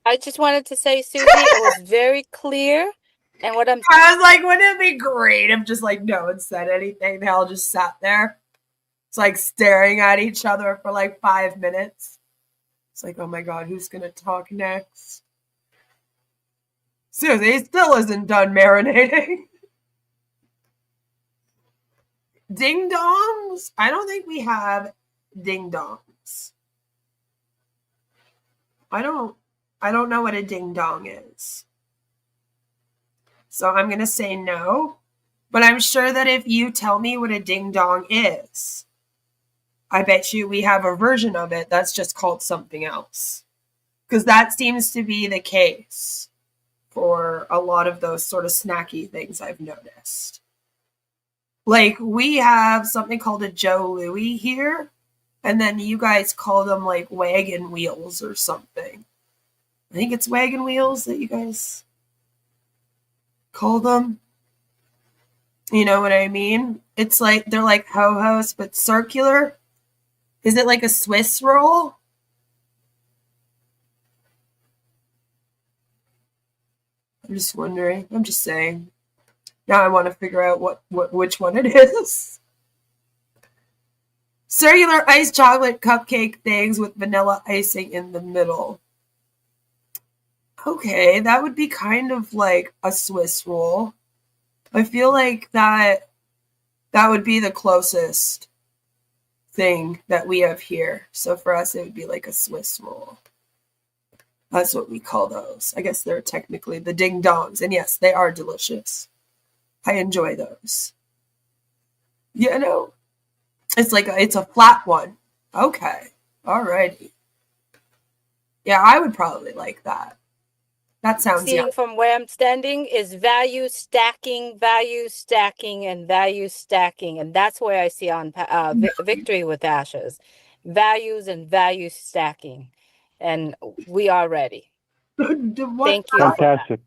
I just wanted to say, Susie, it was very clear. And what I'm I was like, wouldn't it be great if just like no one said anything? They all just sat there. It's like staring at each other for like 5 minutes. It's like, oh my God, who's gonna talk next? Susie still isn't done marinating. Ding dongs? I don't think we have ding dongs. I don't know what a ding dong is. So I'm going to say no. But I'm sure that if you tell me what a ding dong is, I bet you we have a version of it that's just called something else. Because that seems to be the case for a lot of those sort of snacky things I've noticed. Like, we have something called a Joe Louie here, and then you guys call them like wagon wheels or something. I think it's wagon wheels that you guys call them. You know what I mean? It's like, they're like ho-hos, but circular. Is it like a Swiss roll? I'm just wondering. I'm just saying. Now I want to figure out which one it is. Circular iced chocolate cupcake things with vanilla icing in the middle. Okay, that would be kind of like a Swiss roll. I feel like that would be the closest thing that we have here. So for us, it would be like a Swiss roll. That's what we call those. I guess they're technically the ding dongs. And yes, they are delicious. I enjoy those. You know, it's a flat one. Okay. Alrighty. Yeah, I would probably like that. That sounds seeing from where I'm standing is value stacking, and value stacking. And that's where I see on Victory with Ashes. Values and value stacking. And we are ready. Thank you. Fantastic.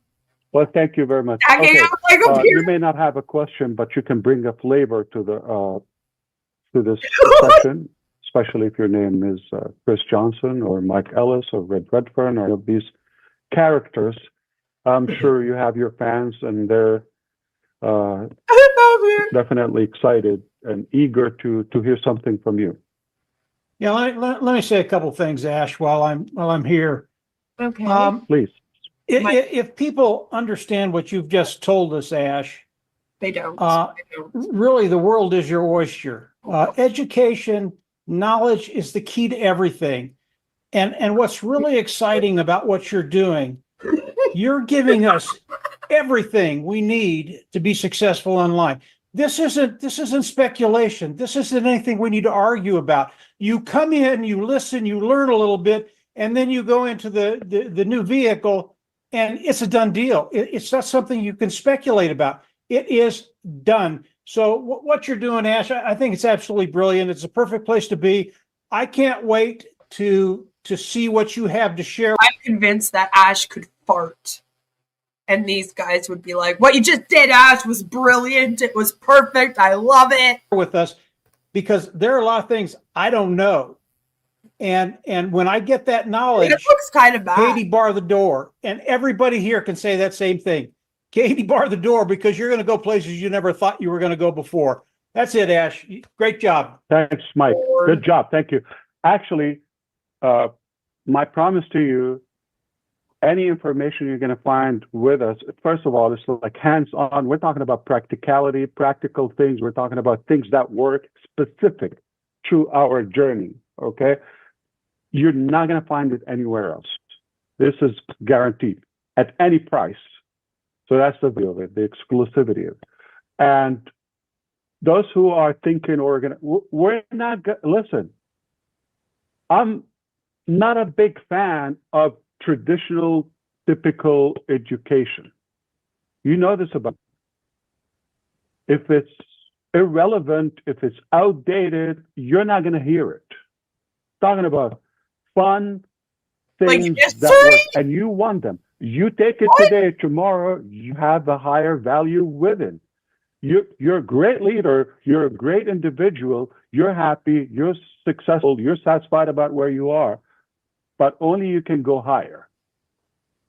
Well, thank you very much. Okay. You may not have a question, but you can bring a flavor to this session, especially if your name is Chris Johnson or Mike Ellis or Red Redfern or these characters. I'm sure you have your fans, and they're definitely excited and eager to hear something from you. Yeah, let me say a couple things, Ash, while I'm here. Okay. Please. If people understand what you've just told us, Ash, They don't. Really, the world is your oyster. Education, knowledge is the key to everything. And what's really exciting about what you're doing, you're giving us everything we need to be successful online. This isn't speculation. This isn't anything we need to argue about. You come in, you listen, you learn a little bit, and then you go into the new vehicle, and it's a done deal. It's not something you can speculate about. It is done. So what you're doing, Ash, I think it's absolutely brilliant. It's a perfect place to be. I can't wait to see what you have to share. I'm convinced that Ash could fart. And these guys would be like, what you just did, Ash, was brilliant. It was perfect. I love it. With us, because there are a lot of things I don't know. And when I get that knowledge, it looks kind of bad. Katie, bar the door. And everybody here can say that same thing. Katie, bar the door, because you're going to go places you never thought you were going to go before. That's it, Ash. Great job. Thanks, Mike. Good job. Thank you. Actually, my promise to you, any information you're going to find with us, first of all, it's like hands-on. We're talking about practicality, practical things. We're talking about things that work specific to our journey, okay? You're not going to find it anywhere else. This is guaranteed at any price. So that's the view of it, the exclusivity of it. And those who are thinking, we're not, listen, I'm not a big fan of traditional, typical education. You know this about me. If it's irrelevant, if it's outdated, you're not going to hear it. Talking about fun things like that work, and you want them. You take it today, tomorrow, you have a higher value with it. You're a great leader, you're a great individual, you're happy, you're successful, you're satisfied about where you are, but only you can go higher.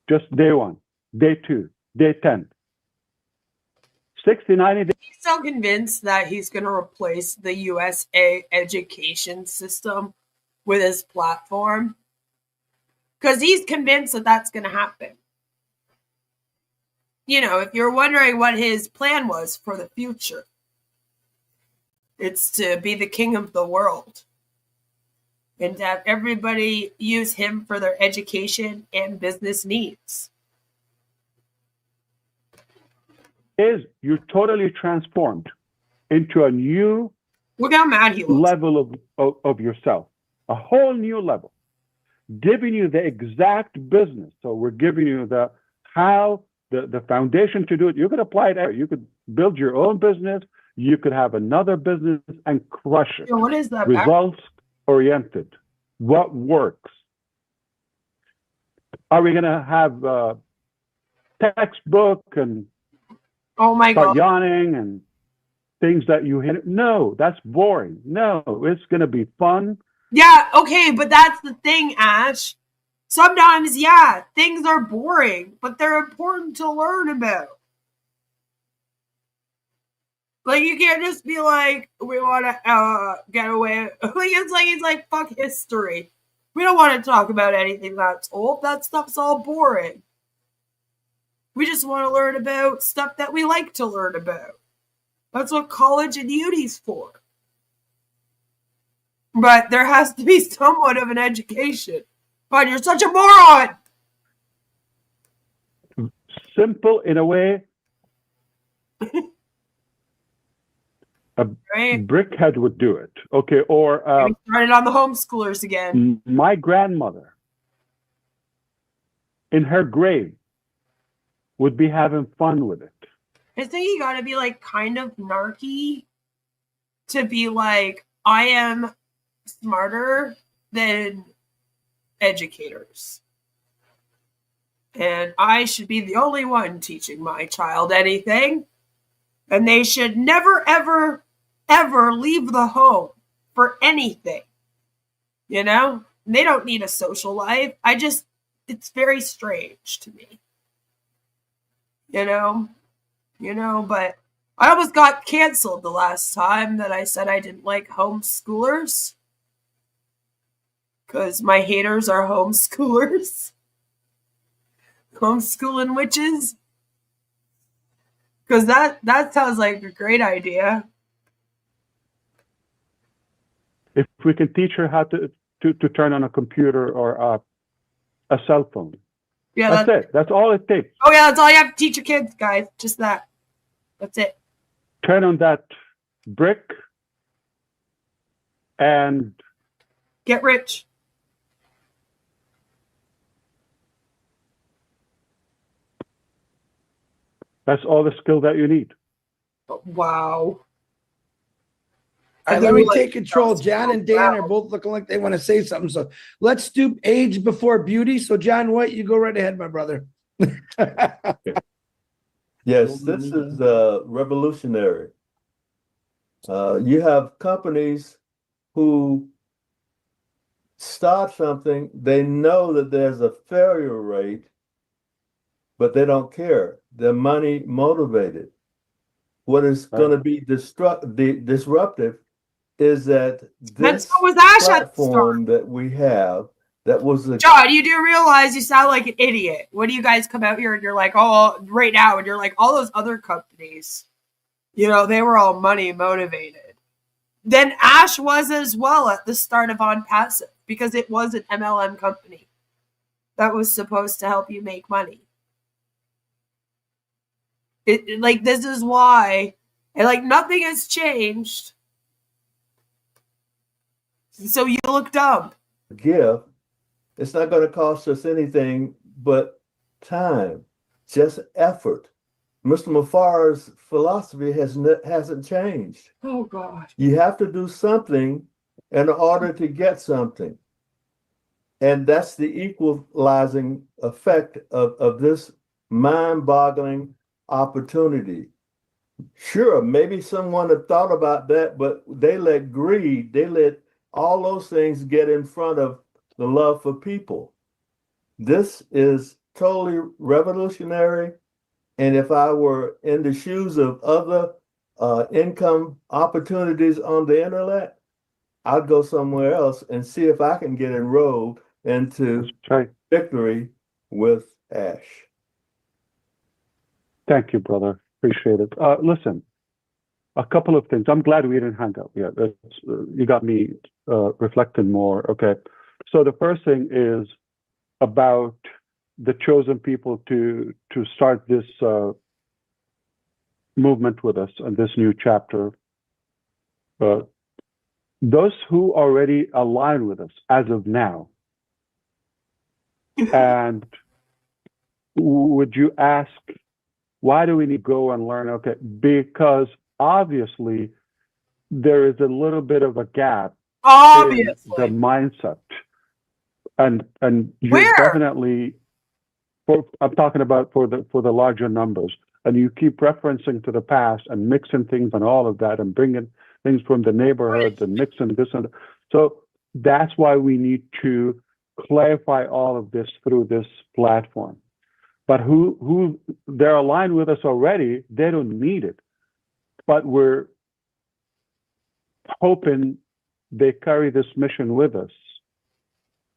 Just day 1, day 2, day 10. 60, 90 days. He's so convinced that he's going to replace the USA education system with his platform because he's convinced that that's going to happen. You know, if you're wondering what his plan was for the future, it's to be the king of the world and to have everybody use him for their education and business needs. You're totally transformed into a new Look how mad he looks. level of yourself, a whole new level, giving you the exact business. So we're giving you the foundation to do it. You could apply it there. You could build your own business. You could have another business and crush it. So what is that? Results oriented. What works? Are we going to have a textbook and oh my start God, yawning and things that you hit? No, that's boring. No, it's going to be fun. Yeah, okay, but that's the thing, Ash. Sometimes, yeah, things are boring, but they're important to learn about. Like, you can't just be like, we want to get away. It's like, fuck history. We don't want to talk about anything that's old. That stuff's all boring. We just want to learn about stuff that we like to learn about. That's what college and uni's for. But there has to be somewhat of an education. God, you're such a moron! Simple in a way. A brickhead would do it. Okay, or we started on the homeschoolers again. My grandmother, in her grave, would be having fun with it. I think you gotta be like kind of narky to be like, I am smarter than educators. And I should be the only one teaching my child anything. And they should never, ever, ever leave the home for anything. You know? And they don't need a social life. It's very strange to me. You know, but I almost got canceled the last time that I said I didn't like homeschoolers. Because my haters are homeschoolers. Homeschooling witches. Because that sounds like a great idea. If we can teach her how to turn on a computer or a cell phone. Yeah, that's it. That's all it takes. Oh yeah, that's all you have to teach your kids, guys. Just that. That's it. Turn on that brick and get rich. That's all the skill that you need. Wow. All right, let me take control. John and Dan are both looking like they want to say something. So let's do age before beauty. So John White, you go right ahead, my brother. Yes, this is revolutionary. You have companies who start something, they know that there's a failure rate, but they don't care. They're money motivated. What is going to be disruptive is that this platform that we have, that was the John, you do realize you sound like an idiot. When you guys come out here and you're like, oh, right now, and you're like, all those other companies, you know, they were all money motivated. Then Ash was as well at the start of On Passive, because it was an MLM company that was supposed to help you make money. Like, this is why, and like, nothing has changed. So you look dumb. Give. It's not going to cost us anything but time, just effort. Mr. Mufareh's philosophy hasn't changed. Oh, God. You have to do something in order to get something. And that's the equalizing effect of this mind-boggling opportunity. Sure, maybe someone had thought about that, but they let greed, they let all those things get in front of the love for people. This is totally revolutionary. And if I were in the shoes of other income opportunities on the internet, I'd go somewhere else and see if I can get enrolled into Victory with Ash. Thank you, brother. Appreciate it. Listen, a couple of things. I'm glad we didn't hang up yet. You got me reflecting more. Okay. So the first thing is about the chosen people to start this movement with us and this new chapter. Those who already align with us as of now, and would you ask, why do we need to go and learn? Okay, because obviously there is a little bit of a gap in the mindset, and you're definitely. I'm talking about for the larger numbers, and you keep referencing to the past and mixing things and all of that, and bringing things from the neighborhoods and mixing this and so that's why we need to clarify all of this through this platform. But who they're aligned with us already, they don't need it, but we're hoping they carry this mission with us.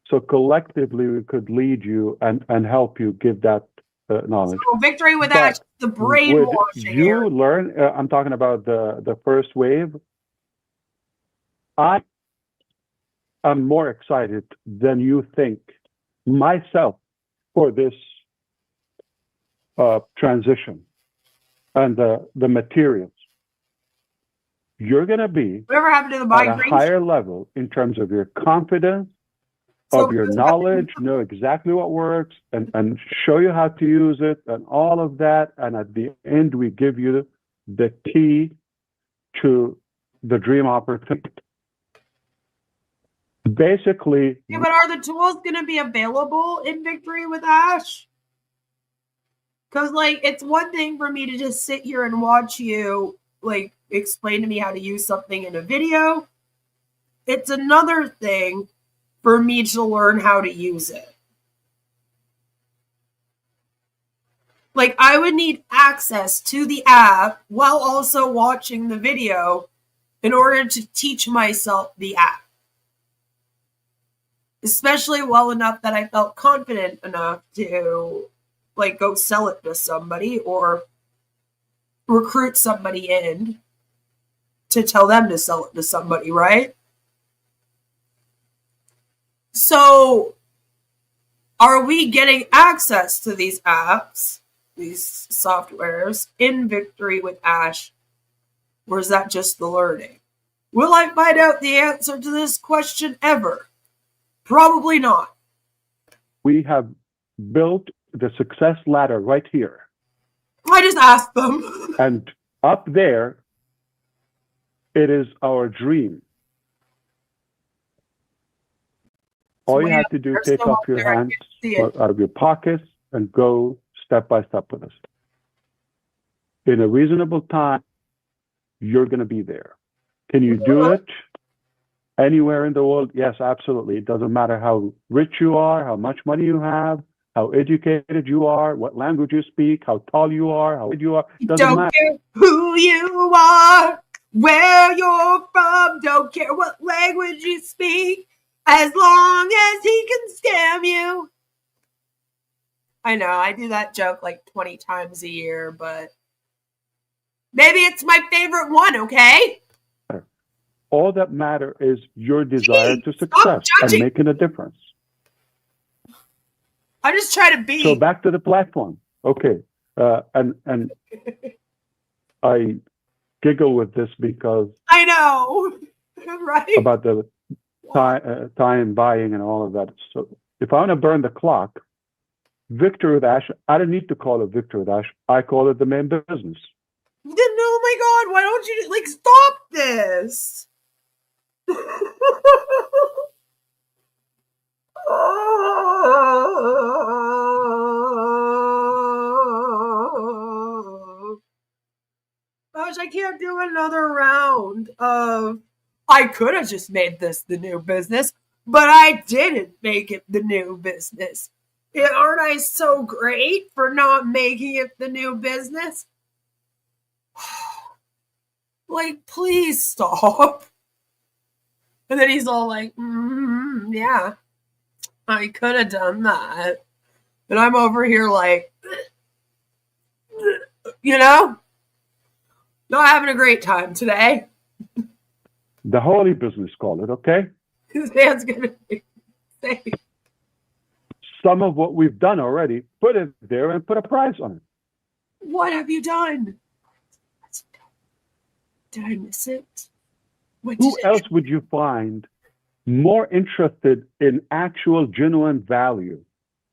So collectively, we could lead you and help you give that knowledge. So Victory with Ash, the brainwashing. You learn. I'm talking about the first wave. I am more excited than you think myself for this transition and the materials. You're going to be whatever happened to the at a higher level in terms of your confidence, of your knowledge, know exactly what works, and show you how to use it and all of that. And at the end, we give you the key to the dream opportunity. Basically. Yeah, but are the tools going to be available in Victory with Ash? Because, like, it's one thing for me to just sit here and watch you, like, explain to me how to use something in a video. It's another thing for me to learn how to use it. Like, I would need access to the app while also watching the video in order to teach myself the app. Especially well enough that I felt confident enough to, like, go sell it to somebody or recruit somebody in to tell them to sell it to somebody, right? So are we getting access to these apps, these softwares in Victory with Ash, or is that just the learning? Will I find out the answer to this question ever? Probably not. We have built the success ladder right here. I just asked them. And up there, it is our dream. All you have to do is take up your hands out of your pockets and go step by step with us. In a reasonable time, you're going to be there. Can you do it anywhere in the world? Yes, absolutely. It doesn't matter how rich you are, how much money you have, how educated you are, what language you speak, how tall you are, how big you are. Doesn't matter. Care who you are, where you're from, don't care what language you speak, as long as he can scam you. I know, I do that joke like 20 times a year, but maybe it's my favorite one, okay? All that matters is your desire to success and making a difference. I just try to be. So back to the platform. Okay. And I giggle with this because I know, right? About the time buying and all of that. So if I want to burn the clock, Victory with Ash, I don't need to call it Victory with Ash. I call it the main business. Then, oh my God, why don't you like stop this? Gosh, I can't do another round of. I could have just made this the new business, but I didn't make it the new business. Aren't I so great for not making it the new business? Like, please stop. And then he's all like, yeah, I could have done that. And I'm over here like, you know, not having a great time today. The holy business, call it, okay? His hand's going to be safe. Some of what we've done already, put it there and put a price on it. What have you done? Did I miss it? Who else would you find more interested in actual genuine value?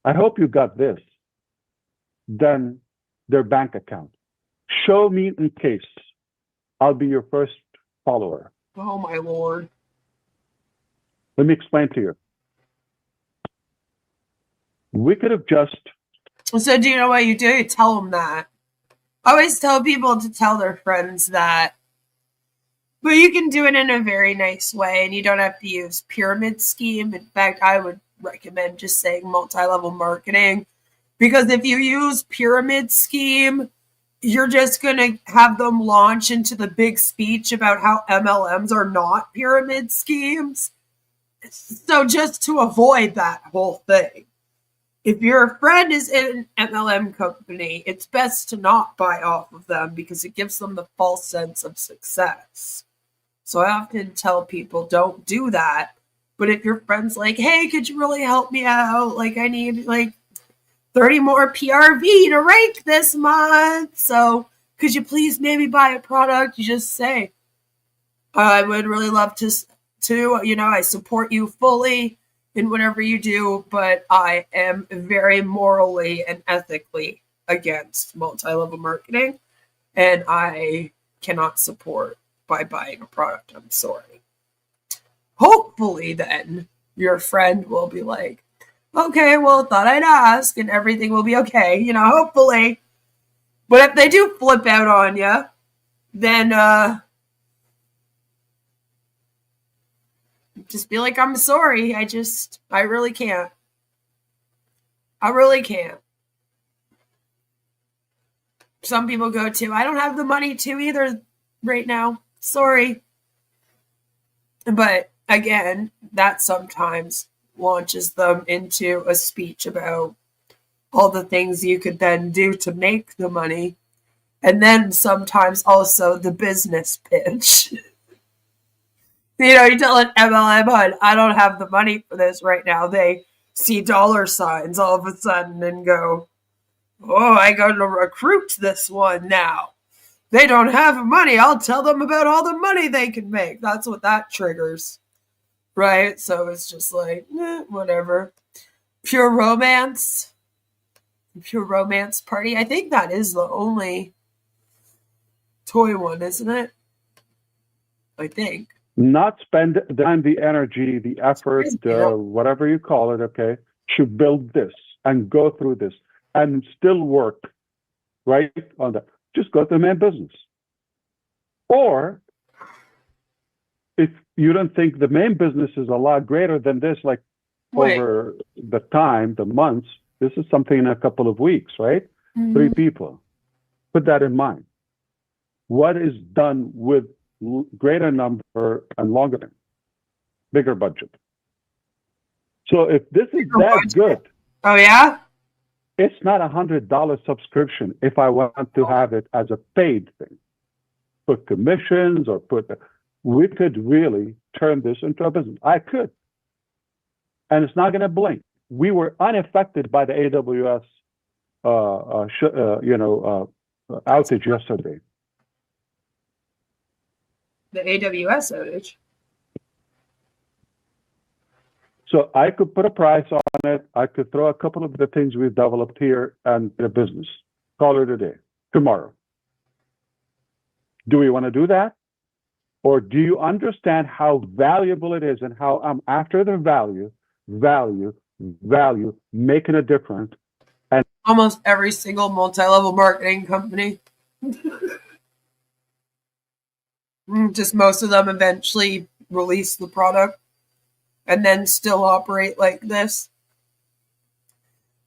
I hope you got this. Than their bank account. Show me in case. I'll be your first follower. Oh my Lord. Let me explain to you. We could have just. So do you know what you do? You tell them that. I always tell people to tell their friends that. But you can do it in a very nice way, and you don't have to use pyramid scheme. In fact, I would recommend just saying multi-level marketing, because if you use pyramid scheme, you're just going to have them launch into the big speech about how MLMs are not pyramid schemes. So just to avoid that whole thing, if your friend is in an MLM company, it's best to not buy off of them because it gives them the false sense of success. So I often tell people, don't do that. But if your friend's like, hey, could you really help me out? Like, I need like 30 more PRV to rank this month. So could you please maybe buy a product? You just say, I would really love to, I support you fully in whatever you do, but I am very morally and ethically against multi-level marketing, and I cannot support by buying a product. I'm sorry. Hopefully then your friend will be like, okay, well, thought I'd ask and everything will be okay, hopefully. But if they do flip out on you, then just be like, I'm sorry. I really can't. I really can't. Some people go to, I don't have the money to either right now. Sorry. But again, that sometimes launches them into a speech about all the things you could then do to make the money. And then sometimes also the business pitch. You tell an MLM, I don't have the money for this right now. They see dollar signs all of a sudden and go, oh, I got to recruit this one now. They don't have money. I'll tell them about all the money they can make. That's what that triggers. Right? So it's just like, whatever. Pure romance party. I think that is the only toy one, isn't it? I think. Not spend the time, the energy, the effort, whatever you call it, okay, to build this and go through this and still work right on that. Just go to the main business. Or if you don't think the main business is a lot greater than this, like over the time, the months, this is something in a couple of weeks, right? 3 people. Put that in mind. What is done with greater number and longer, bigger budget? So if this is that good, oh yeah, it's not $100 subscription if I want to have it as a paid thing. Put commissions or we could really turn this into a business. I could. And it's not going to blink. We were unaffected by the AWS outage yesterday. The AWS outage. So I could put a price on it. I could throw a couple of the things we've developed here and the business. Call it a day. Tomorrow. Do we want to do that? Or do you understand how valuable it is and how I'm after the value, making a difference? And almost every single multi-level marketing company. Just most of them eventually release the product and then still operate like this.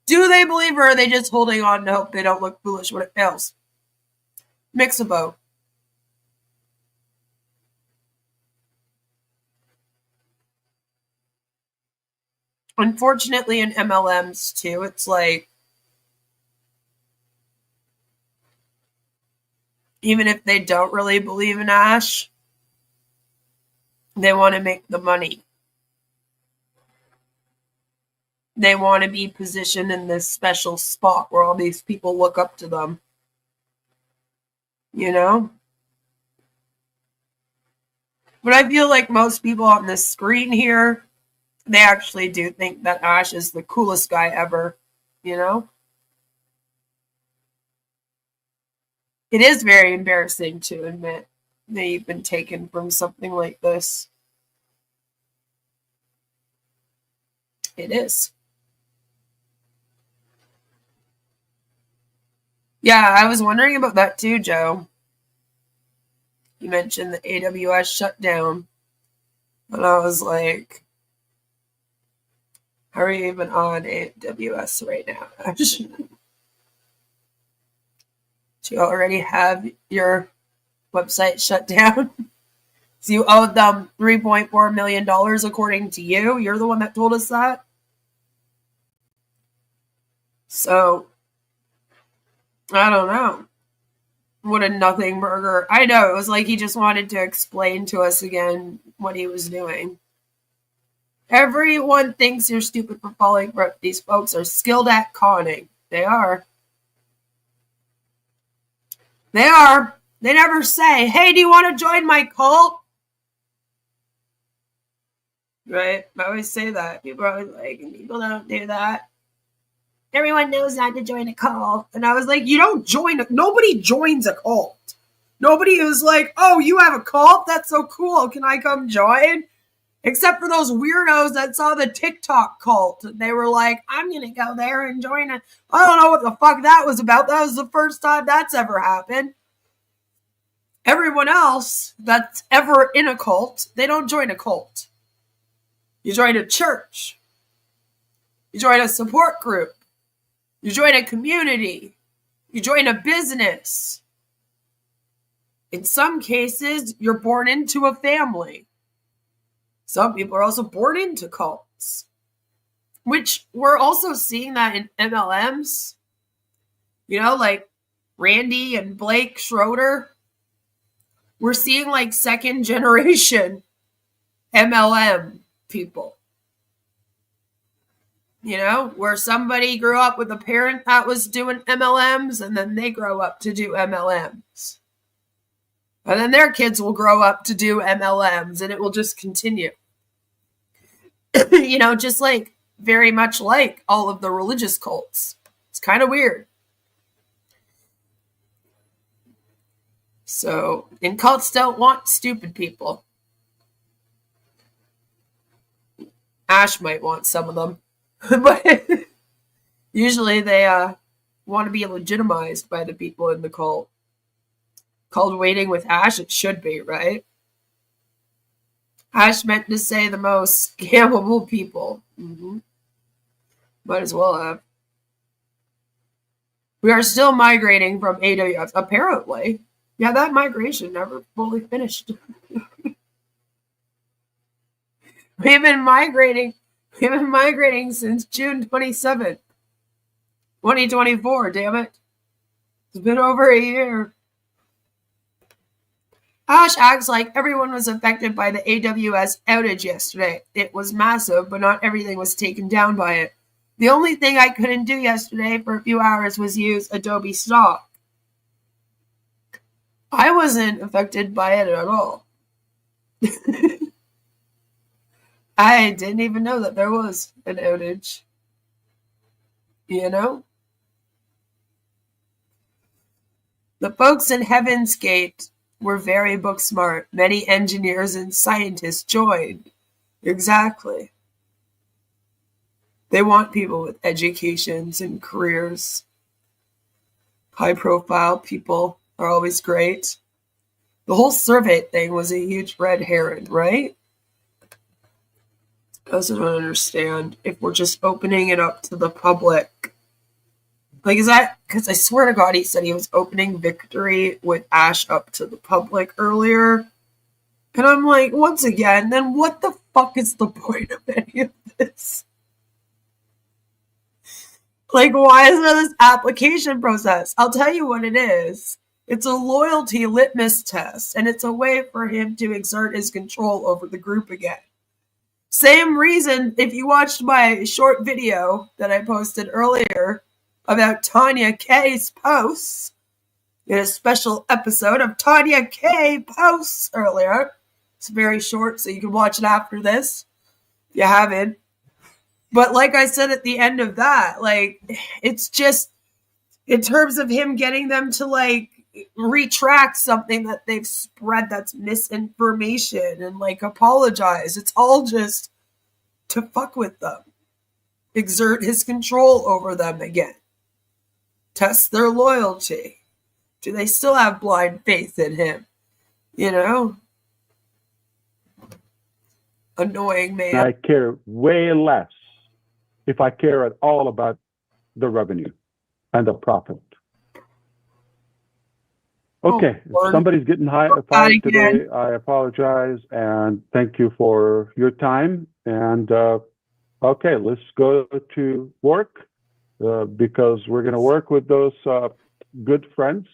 Do they believe, or are they just holding on to hope they don't look foolish when it fails? Mix of both. Unfortunately, in MLMs too, it's like, even if they don't really believe in Ash, they want to make the money. They want to be positioned in this special spot where all these people look up to them. But I feel like most people on this screen here, they actually do think that Ash is the coolest guy ever, It is very embarrassing to admit that you've been taken from something like this. It is. Yeah, I was wondering about that too, Joe. You mentioned the AWS shutdown. And I was like, how are you even on AWS right now, Ash? Do you already have your website shut down? So you owe them $3.4 million according to you. You're the one that told us that. So, I don't know. What a nothing burger. I know, it was like he just wanted to explain to us again what he was doing. Everyone thinks you're stupid for falling for it. These folks are skilled at conning. They are. They are. They never say, hey, do you want to join my cult? Right? I always say that. People are always like, people don't do that. Everyone knows not to join a cult. And I was like, you don't join. Nobody joins a cult. Nobody is like, oh, you have a cult? That's so cool. Can I come join? Except for those weirdos that saw the TikTok cult. They were like, I'm going to go there and join it. I don't know what the fuck that was about. That was the first time that's ever happened. Everyone else that's ever in a cult, they don't join a cult. You join a church. You join a support group. You join a community. You join a business. In some cases, you're born into a family. Some people are also born into cults, which we're also seeing that in MLMs. Like Randy and Blake Schroeder. We're seeing like second generation MLM people. You know, where somebody grew up with a parent that was doing MLMs and then they grow up to do MLMs. And then their kids will grow up to do MLMs and it will just continue. You know, just like very much like all of the religious cults. It's kind of weird. So, and cults don't want stupid people. Ash might want some of them. But usually they want to be legitimized by the people in the cult. Called Waiting with Ash, it should be, right? Ash meant to say the most scammable people. Might as well have. We are still migrating from AWS, apparently. Yeah, that migration never fully finished. We've been migrating since June 27th, 2024, damn it. It's been over a year. Ash acts like everyone was affected by the AWS outage yesterday. It was massive, but not everything was taken down by it. The only thing I couldn't do yesterday for a few hours was use Adobe Stock. I wasn't affected by it at all. I didn't even know that there was an outage. You know? The folks in Heaven's Gate were very book smart. Many engineers and scientists joined. Exactly. They want people with educations and careers. High profile people are always great. The whole survey thing was a huge red herring, right? I also don't understand if we're just opening it up to the public. Like, is that, because I swear to God he said he was opening Victory with Ash up to the public earlier. And I'm like, once again, then what the fuck is the point of any of this? Like, why is there this application process? I'll tell you what it is. It's a loyalty litmus test, and it's a way for him to exert his control over the group again. Same reason, if you watched my short video that I posted earlier about Tanya K's posts, in a special episode of Tanya K posts earlier. It's very short, so you can watch it after this if you haven't. But like I said at the end of that, like, it's just in terms of him getting them to like retract something that they've spread that's misinformation and like apologize. It's all just to fuck with them. Exert his control over them again. Test their loyalty. Do they still have blind faith in him? You know? Annoying, man. I care way less if I care at all about the revenue and the profit. Okay, if somebody's getting fired today, I apologize and thank you for your time. And okay, let's go to work because we're going to work with those good friends.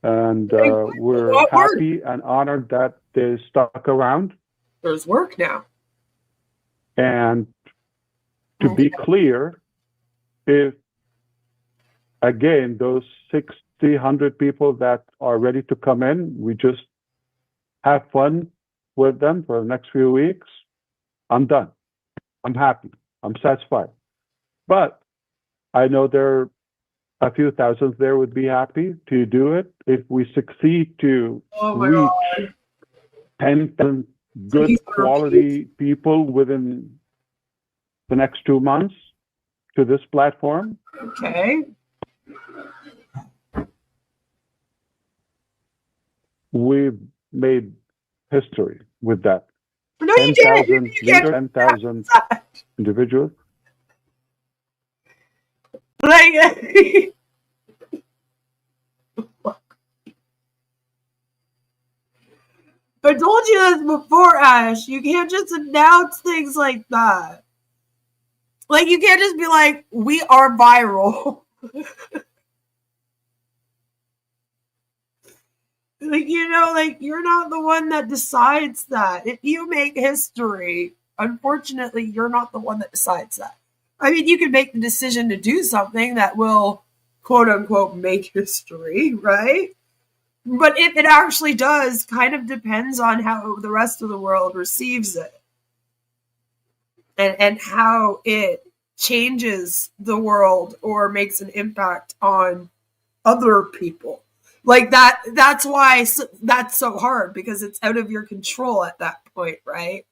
And we're happy and honored that they stuck around. There's work now. And to be clear, if, again, those 100 people that are ready to come in, we just have fun with them for the next few weeks, I'm done. I'm happy. I'm satisfied. But I know there are a few thousands there would be happy to do it. If we succeed to reach 10,000 good quality people within the next 2 months to this platform. Okay. We've made history with that. No, you didn't. 10,000 individuals. Like, I told you this before, Ash. You can't just announce things like that. Like, you can't just be like, we are viral. Like, like, you're not the one that decides that. If you make history, unfortunately, you're not the one that decides that. I mean, you can make the decision to do something that will, quote unquote, make history, right? But if it actually does, kind of depends on how the rest of the world receives it. And how it changes the world or makes an impact on other people. Like that's why that's so hard, because it's out of your control at that point, right?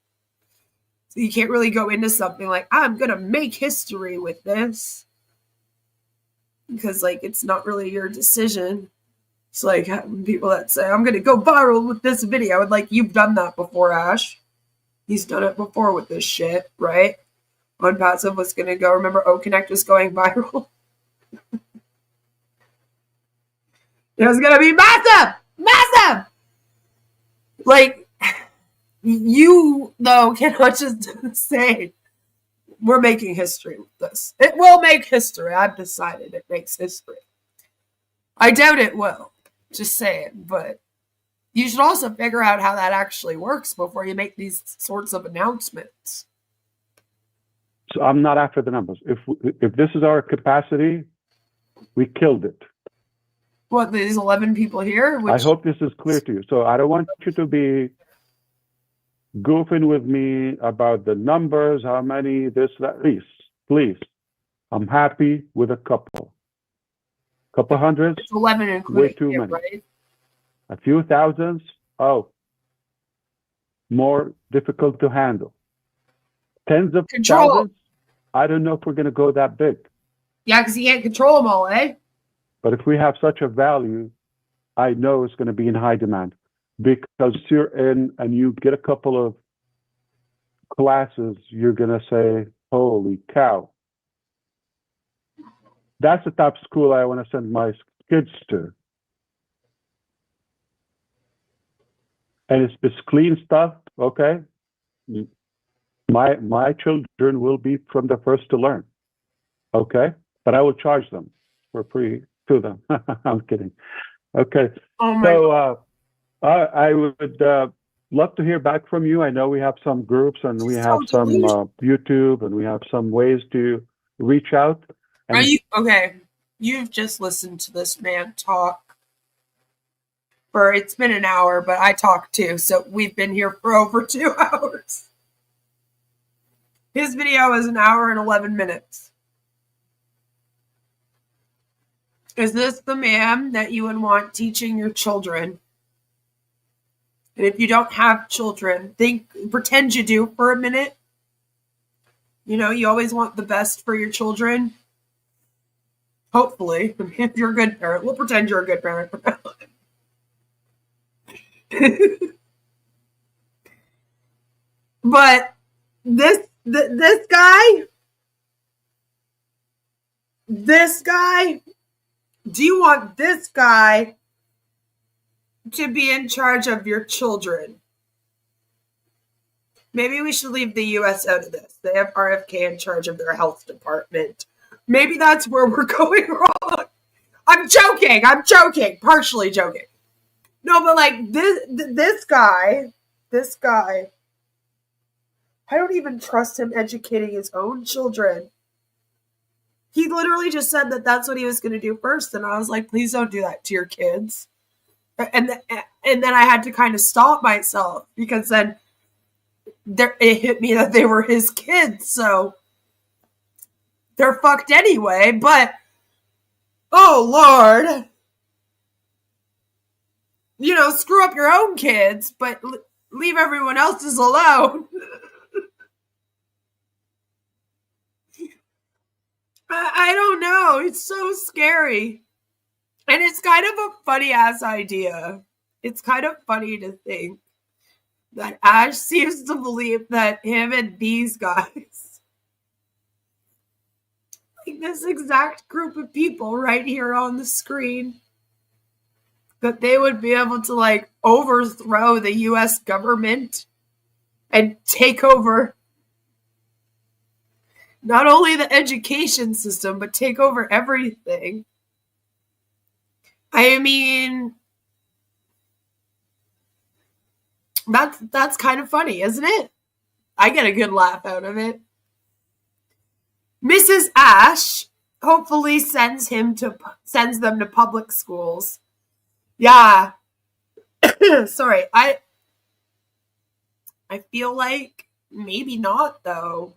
So you can't really go into something like, I'm gonna make history with this, because like it's not really your decision. It's like people that say, I'm gonna go viral with this video, and like, you've done that before, Ash. He's done it before with this shit, right? On Passive was gonna go, remember O-Connect was going viral? It was gonna be massive! Massive! Like, you, though, cannot just say, we're making history with this. It will make history. I've decided it makes history. I doubt it will. Just saying. But you should also figure out how that actually works before you make these sorts of announcements. So I'm not after the numbers. If this is our capacity, we killed it. What, these 11 people here? I hope this is clear to you. So I don't want you to be goofing with me about the numbers, how many, this, that. Please. I'm happy with a couple. Couple hundreds, it's 11 including way too many. Right? A few thousands, more difficult to handle. Tens of thousands, I don't know if we're going to go that big. Yeah, because you can't control them all, eh? But if we have such a value, I know it's going to be in high demand, because you're in and you get a couple of classes, you're going to say, holy cow. That's the type of school I want to send my kids to. And it's clean stuff, okay? My children will be from the first to learn, okay? But I will charge them for free to them. I'm kidding. Okay. So I would love to hear back from you. I know we have some groups and we have some YouTube and we have some ways to reach out. Are you okay? You've just listened to this man talk for, it's been an hour, but I talked too. So we've been here for over 2 hours. His video is 1 hour and 11 minutes. Is this the man that you would want teaching your children? And if you don't have children, pretend you do for a minute. You always want the best for your children. Hopefully, if you're a good parent, we'll pretend you're a good parent. But this guy, do you want this guy to be in charge of your children? Maybe we should leave the U.S. out of this. They have RFK in charge of their health department. Maybe that's where we're going wrong. I'm joking, partially joking. No, but like this guy, I don't even trust him educating his own children. He literally just said that that's what he was going to do first. And I was like, please don't do that to your kids. And then I had to kind of stop myself, because then it hit me that they were his kids. So they're fucked anyway. But, oh, Lord. Screw up your own kids, but leave everyone else's alone. I don't know. It's so scary. And it's kind of a funny-ass idea. It's kind of funny to think that Ash seems to believe that him and these guys, like this exact group of people right here on the screen, that they would be able to like overthrow the US government and take over not only the education system, but take over everything. I mean, That's kind of funny, isn't it? I get a good laugh out of it. Mrs. Ash hopefully sends them to public schools. Yeah. Sorry. I feel like maybe not, though.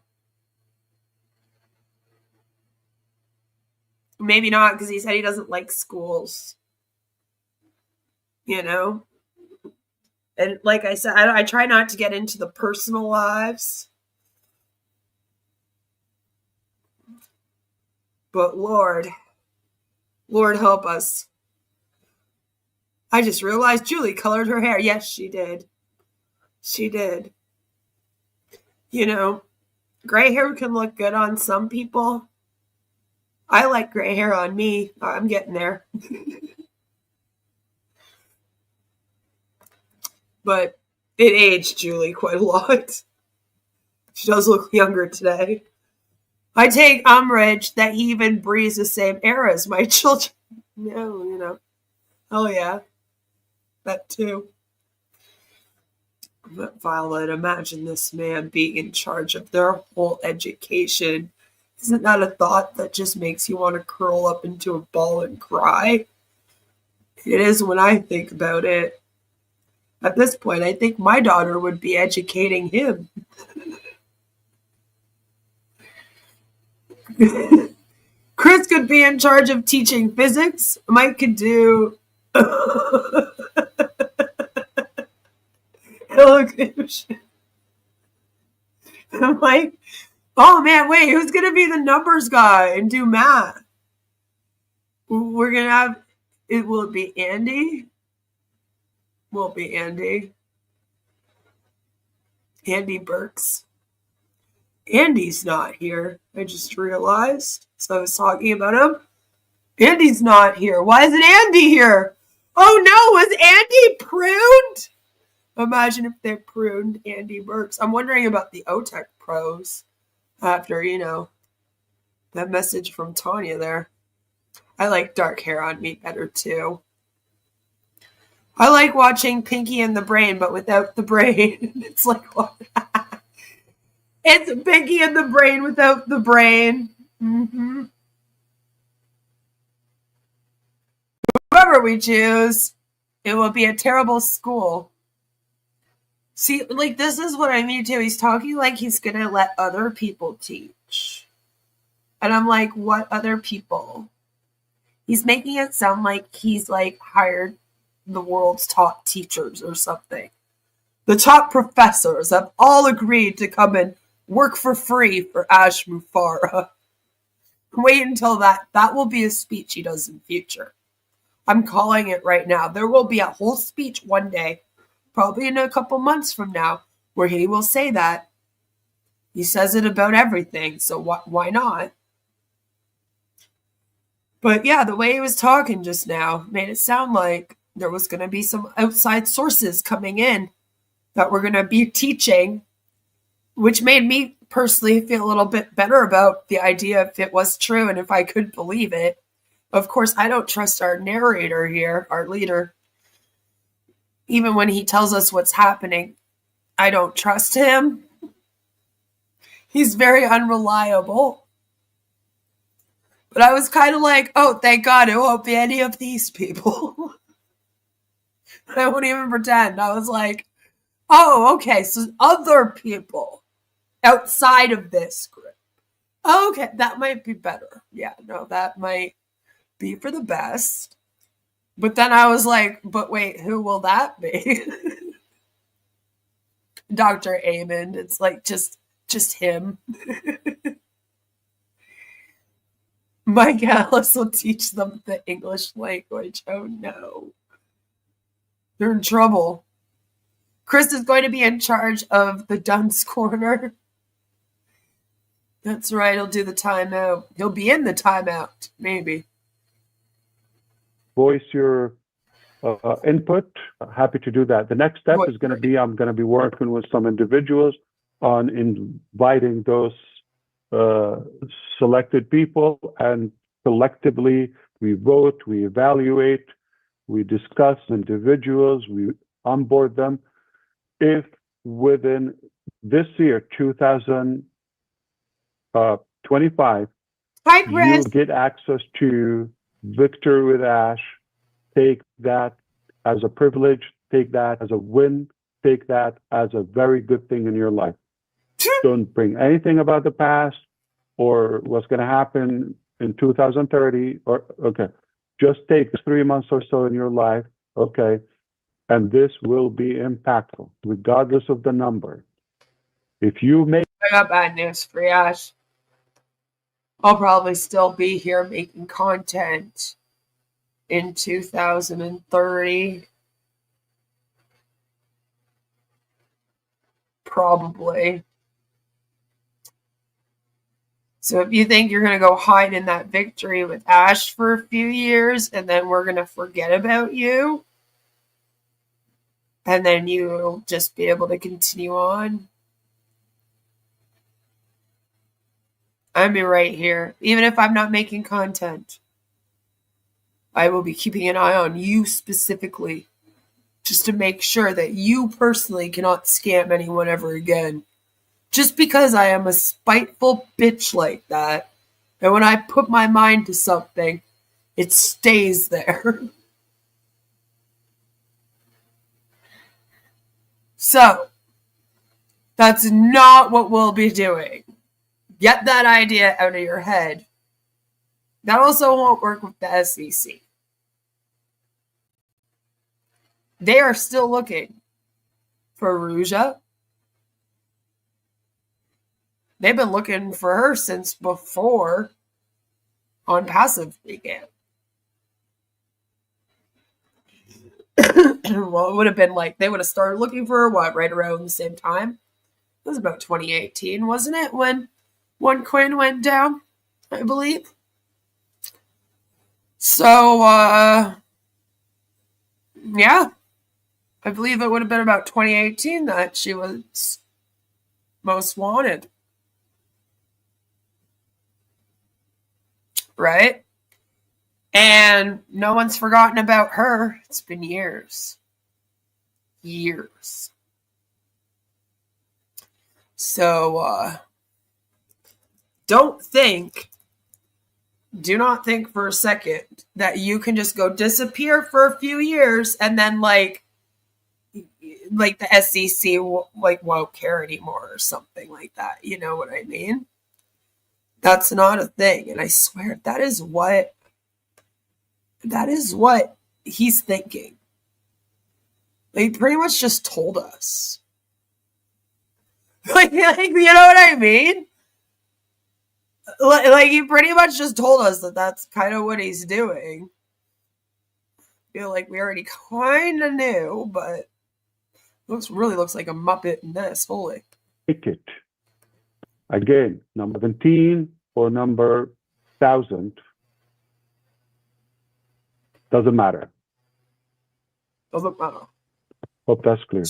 Maybe not, because he said he doesn't like schools. You know? And like I said, I try not to get into the personal lives. But Lord help us. I just realized Julie colored her hair. Yes, she did. She did. You know, gray hair can look good on some people. I like gray hair on me. I'm getting there. But it aged Julie quite a lot. She does look younger today. I take umbrage that he even breathes the same air as my children. No, you know. Oh, yeah. That too. But Violet, imagine this man being in charge of their whole education. Isn't that a thought that just makes you want to curl up into a ball and cry? It is when I think about it. At this point, I think my daughter would be educating him. Chris could be in charge of teaching physics. Mike could do elocution. Mike, oh man, wait, who's gonna be the numbers guy and do math? We're gonna have it. Will it be Andy? Will it be Andy? Andy Burks. Andy's not here. I just realized. So I was talking about him. Andy's not here. Why isn't Andy here? Oh no, was Andy pruned? Imagine if they pruned Andy Burks. I'm wondering about the OTEC pros after, you know, that message from Tanya there. I like dark hair on me better too. I like watching Pinky and the Brain, but without the brain. It's like, what? It's Pinky and the Brain without the brain. Mm-hmm. Whoever we choose, it will be a terrible school. See, like, this is what I mean too. He's talking like he's going to let other people teach. And I'm like, what other people? He's making it sound like he's, like, hired the world's top teachers or something. The top professors have all agreed to come and work for free for Ash Mufareh. Wait until that will be a speech he does in future. I'm calling it right now. There will be a whole speech one day, probably in a couple months from now, where he will say that. He says it about everything, so why not? But yeah, the way he was talking just now made it sound like there was going to be some outside sources coming in that were going to be teaching, which made me personally feel a little bit better about the idea if it was true and if I could believe it. Of course, I don't trust our narrator here, our leader. Even when he tells us what's happening, I don't trust him. He's very unreliable. But I was kind of like, oh, thank God it won't be any of these people. I won't even pretend. I was like, oh, okay, so other people outside of this group. Okay, that might be better. Yeah, no, that might be for the best. But then I was like, but wait, who will that be? Dr. Amond. It's like just him. Mike Alice will teach them the English language. Oh no. They're in trouble. Chris is going to be in charge of the dunce corner. That's right, he'll do the timeout. He'll be in the timeout, maybe. Voice your input. Happy to do that. The next step is going to be, I'm going to be working with some individuals on inviting those selected people, and collectively we vote, we evaluate, we discuss individuals, we onboard them. if within this year, 2025, Hi, you Chris. get access to Victory with Ash, take that as a privilege, take that as a win, take that as a very good thing in your life. Don't bring anything about the past or what's going to happen in 2030 or okay. Just take 3 months or so in your life, okay? And this will be impactful, regardless of the number. If you make I got bad news for you, Ash. I'll probably still be here making content in 2030. Probably. So if you think you're going to go hide in that Victory with Ash for a few years and then we're going to forget about you, and then you'll just be able to continue on, I'll be right here. Even if I'm not making content, I will be keeping an eye on you specifically, just to make sure that you personally cannot scam anyone ever again. Just because I am a spiteful bitch like that, and when I put my mind to something, it stays there. So, that's not what we'll be doing. Get that idea out of your head. That also won't work with the SEC. They are still looking for Ruja. They've been looking for her since before On Passive began. Well, it would have been like, they would have started looking for her, right around the same time? It was about 2018, wasn't it, when OneCoin went down, I believe? So, yeah. I believe it would have been about 2018 that she was most wanted. Right? And no one's forgotten about her. It's been years. Years. So, do not think for a second that you can just go disappear for a few years and then like the SEC won't care anymore or something like that. You know what I mean? That's not a thing. And I swear that is what he's thinking. He pretty much just told us. Like, you know what I mean? Like, he pretty much just told us that that's kind of what he's doing. I feel like we already kind of knew, but really looks like a Muppet in this. Holy. make it, again, number 17 or number 1,000, doesn't matter. Doesn't matter. Hope that's clear.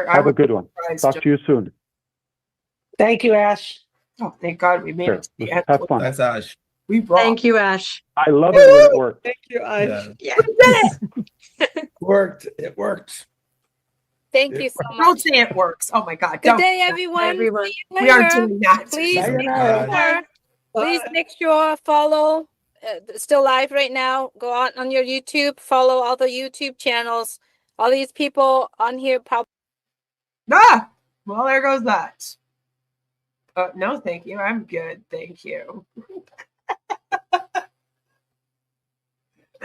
Have a good one. Talk to you soon. Thank you, Ash. Oh, thank God we made it to the end. Have fun. That's Ash. We brought. Thank you, Ash. I love it when it works. Thank you, Ash. Yeah. We did it. Worked. It worked. Thank you so Don't much. say it works. Oh my God. Good Don't. day, everyone. Everyone. See you We are later. doing that. Please Bye, make guys. sure. Please make sure follow. Still live right now. Go on your YouTube. Follow all the YouTube channels. All these people on here probably. Ah! Well, there goes that. No, thank you. I'm good. Thank you.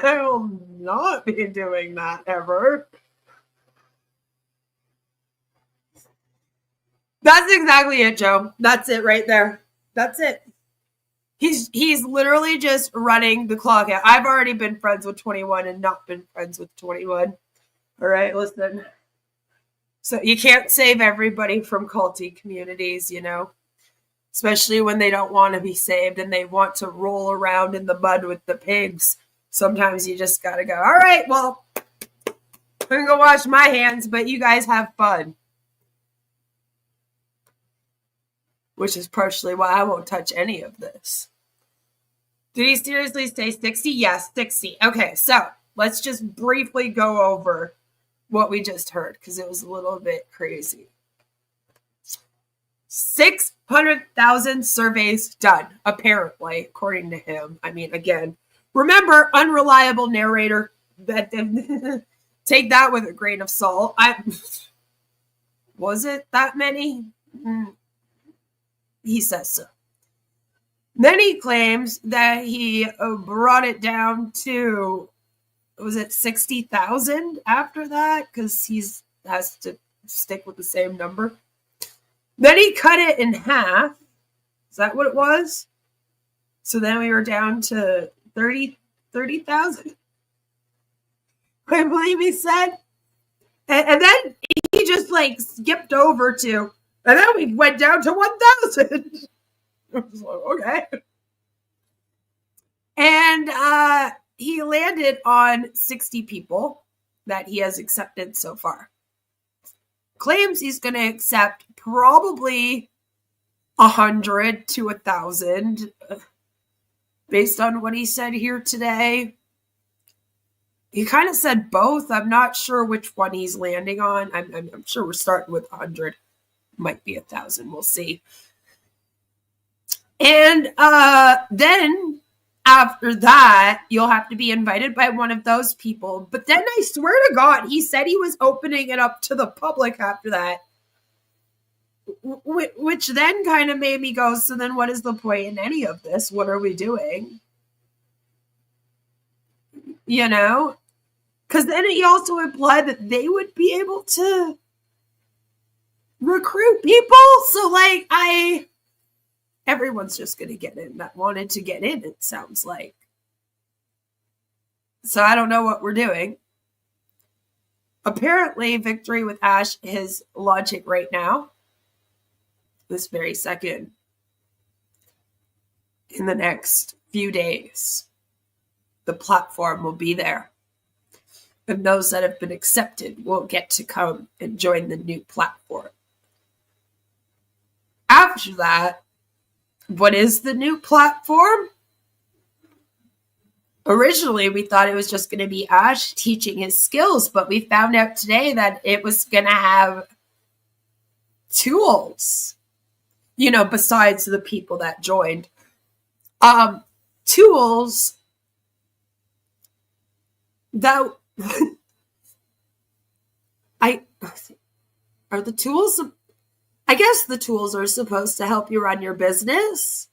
I will not be doing that ever. That's exactly it, Joe. That's it right there. That's it. He's literally just running the clock out. I've already been friends with 21 and not been friends with 21. All right, listen. So you can't save everybody from culty communities, you know, especially when they don't want to be saved and they want to roll around in the mud with the pigs. Sometimes you just got to go, all right, well, I'm going to go wash my hands, but you guys have fun. Which is partially why I won't touch any of this. Did he seriously say 60? Yes, 60. Okay, so let's just briefly go over what we just heard because it was a little bit crazy. 600,000 surveys done, apparently, according to him. I mean, again, remember, unreliable narrator. That take that with a grain of salt. Was it that many? He says so. Then he claims that he brought it down to, was it 60,000 after that? Because he has to stick with the same number. Then he cut it in half. Is that what it was? So then we were down to 30,000. I believe he said. And then he just like skipped over to, and then we went down to 1,000. I was like, okay. And he landed on 60 people that he has accepted so far. Claims he's going to accept probably 100 to 1,000 based on what he said here today. He kind of said both. I'm not sure which one he's landing on. I'm sure we're starting with 100. Might be 1,000. We'll see. And then after that, you'll have to be invited by one of those people. But then I swear to God, he said he was opening it up to the public after that. Which then kind of made me go, so then what is the point in any of this? What are we doing? You know? Because then he also implied that they would be able to recruit people. So, like, everyone's just going to get in that wanted to get in, it sounds like. So I don't know what we're doing. Apparently, Victory with Ash is launching right now. This very second. In the next few days. The platform will be there. And those that have been accepted will get to come and join the new platform. After that, what is the new platform? Originally, we thought it was just going to be Ash teaching his skills, but we found out today that it was going to have tools, you know, besides the people that joined. Tools that are the tools. I guess the tools are supposed to help you run your business.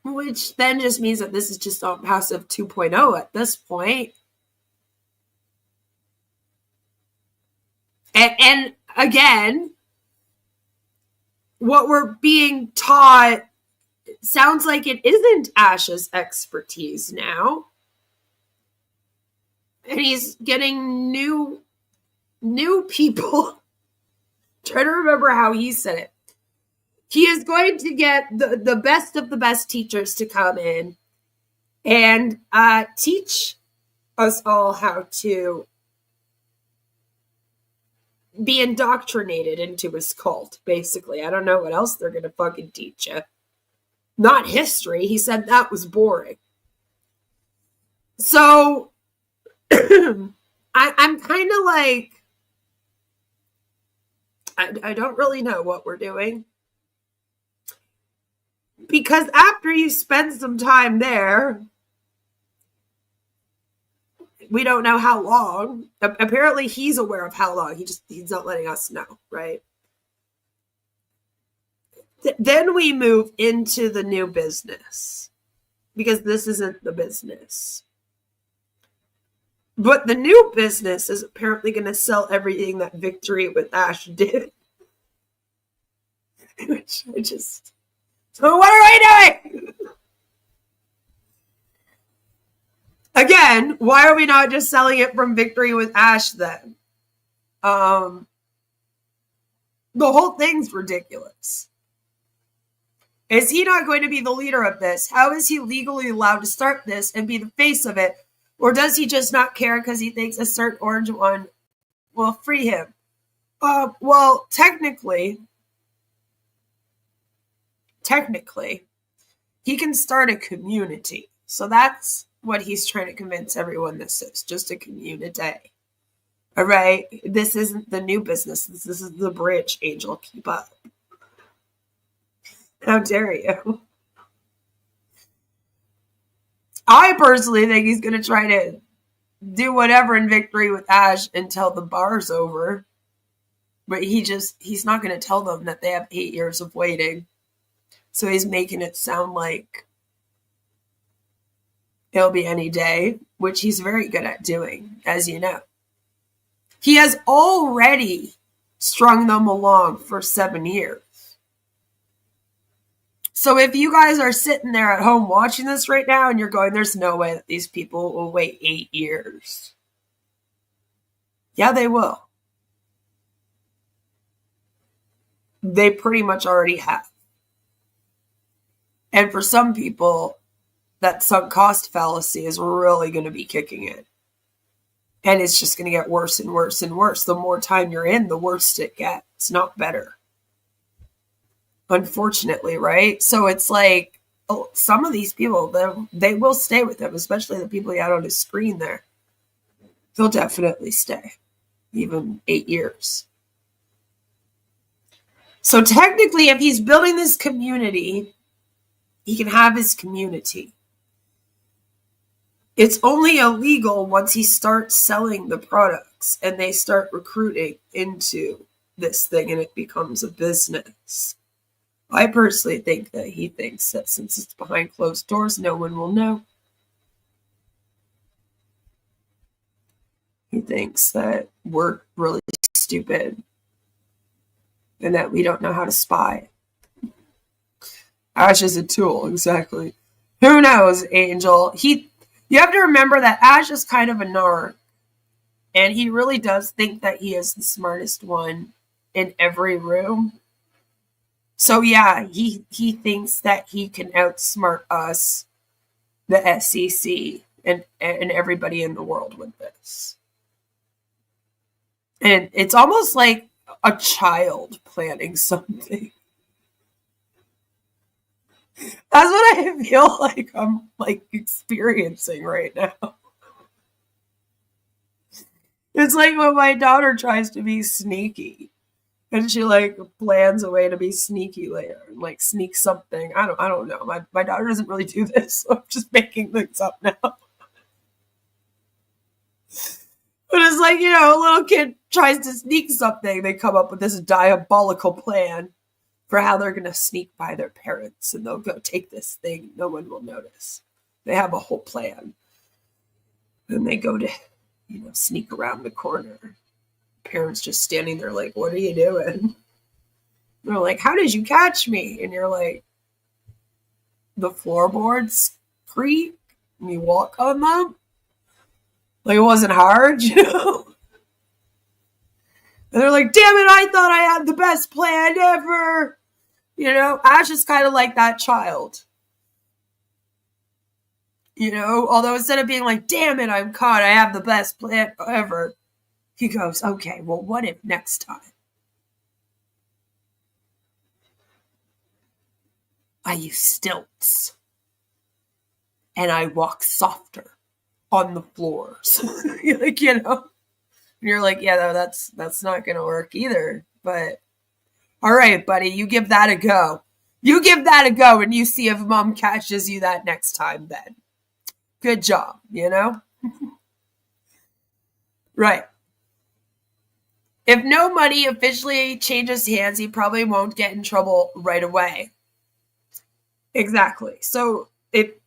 Which then just means that this is just a passive 2.0 at this point. And again, what we're being taught sounds like it isn't Ash's expertise now. And he's getting new people. Trying to remember how he said it. He is going to get the best of the best teachers to come in and teach us all how to be indoctrinated into his cult, basically. I don't know what else they're going to fucking teach you. Not history. He said that was boring. So, I'm kind of like, I don't really know what we're doing. Because after you spend some time there, we don't know how long. Apparently, he's aware of how long. He's not letting us know, right? Then we move into the new business. Because this isn't the business. But the new business is apparently going to sell everything that Victory with Ash did. Which I just... So what are we doing? Again, why are we not just selling it from Victory with Ash then? The whole thing's ridiculous. Is he not going to be the leader of this? How is he legally allowed to start this and be the face of it? Or does he just not care because he thinks a certain orange one will free him? Well, technically, he can start a community. So that's what he's trying to convince everyone this is. Just a community. All right? This isn't the new business. This is the bridge, Angel. Keep up. How dare you? I personally think he's going to try to do whatever in victory with Ash until the bar's over. But he's not going to tell them that they have 8 years of waiting. So he's making it sound like it'll be any day, which he's very good at doing, as you know. He has already strung them along for 7 years. So if you guys are sitting there at home watching this right now and you're going, there's no way that these people will wait 8 years. Yeah, they will. They pretty much already have. And for some people, that sunk cost fallacy is really going to be kicking in. And it's just going to get worse and worse and worse. The more time you're in, the worse it gets, not better. Unfortunately, right? So it's like some of these people, they will stay with him, especially the people he had on his screen there. They'll definitely stay, even 8 years. So technically, if he's building this community, he can have his community. It's only illegal once he starts selling the products and they start recruiting into this thing and it becomes a business. I personally think that he thinks that since it's behind closed doors, no one will know. He thinks that we're really stupid and that we don't know how to spy. Ash is a tool, exactly. Who knows, Angel? You have to remember that Ash is kind of a narc, and he really does think that he is the smartest one in every room. So yeah, he thinks that he can outsmart us, the SEC, and everybody in the world with this. And it's almost like a child planning something. That's what I feel like I'm like experiencing right now. It's like when my daughter tries to be sneaky. And she like plans a way to be sneaky later, and like sneak something. I don't know. My daughter doesn't really do this, so I'm just making things up now. But it's like, you know, a little kid tries to sneak something, they come up with this diabolical plan for how they're gonna sneak by their parents, and they'll go take this thing, no one will notice. They have a whole plan. Then they go to, you know, sneak around the corner. Parents just standing there like, what are you doing? They're like, how did you catch me? And you're like, the floorboards creak and you walk on them. Like, it wasn't hard, you know? And they're like, damn it, I thought I had the best plan ever. You know, Ash is kind of like that child. You know, although instead of being like, damn it, I'm caught, I have the best plan ever, he goes, okay, well, what if next time I use stilts and I walk softer on the floors? Like, you know? And you're like, yeah, no, that's not going to work either. But all right, buddy, you give that a go. You give that a go and you see if mom catches you that next time then. Good job, you know? Right. If no money officially changes hands, he probably won't get in trouble right away. Exactly. So it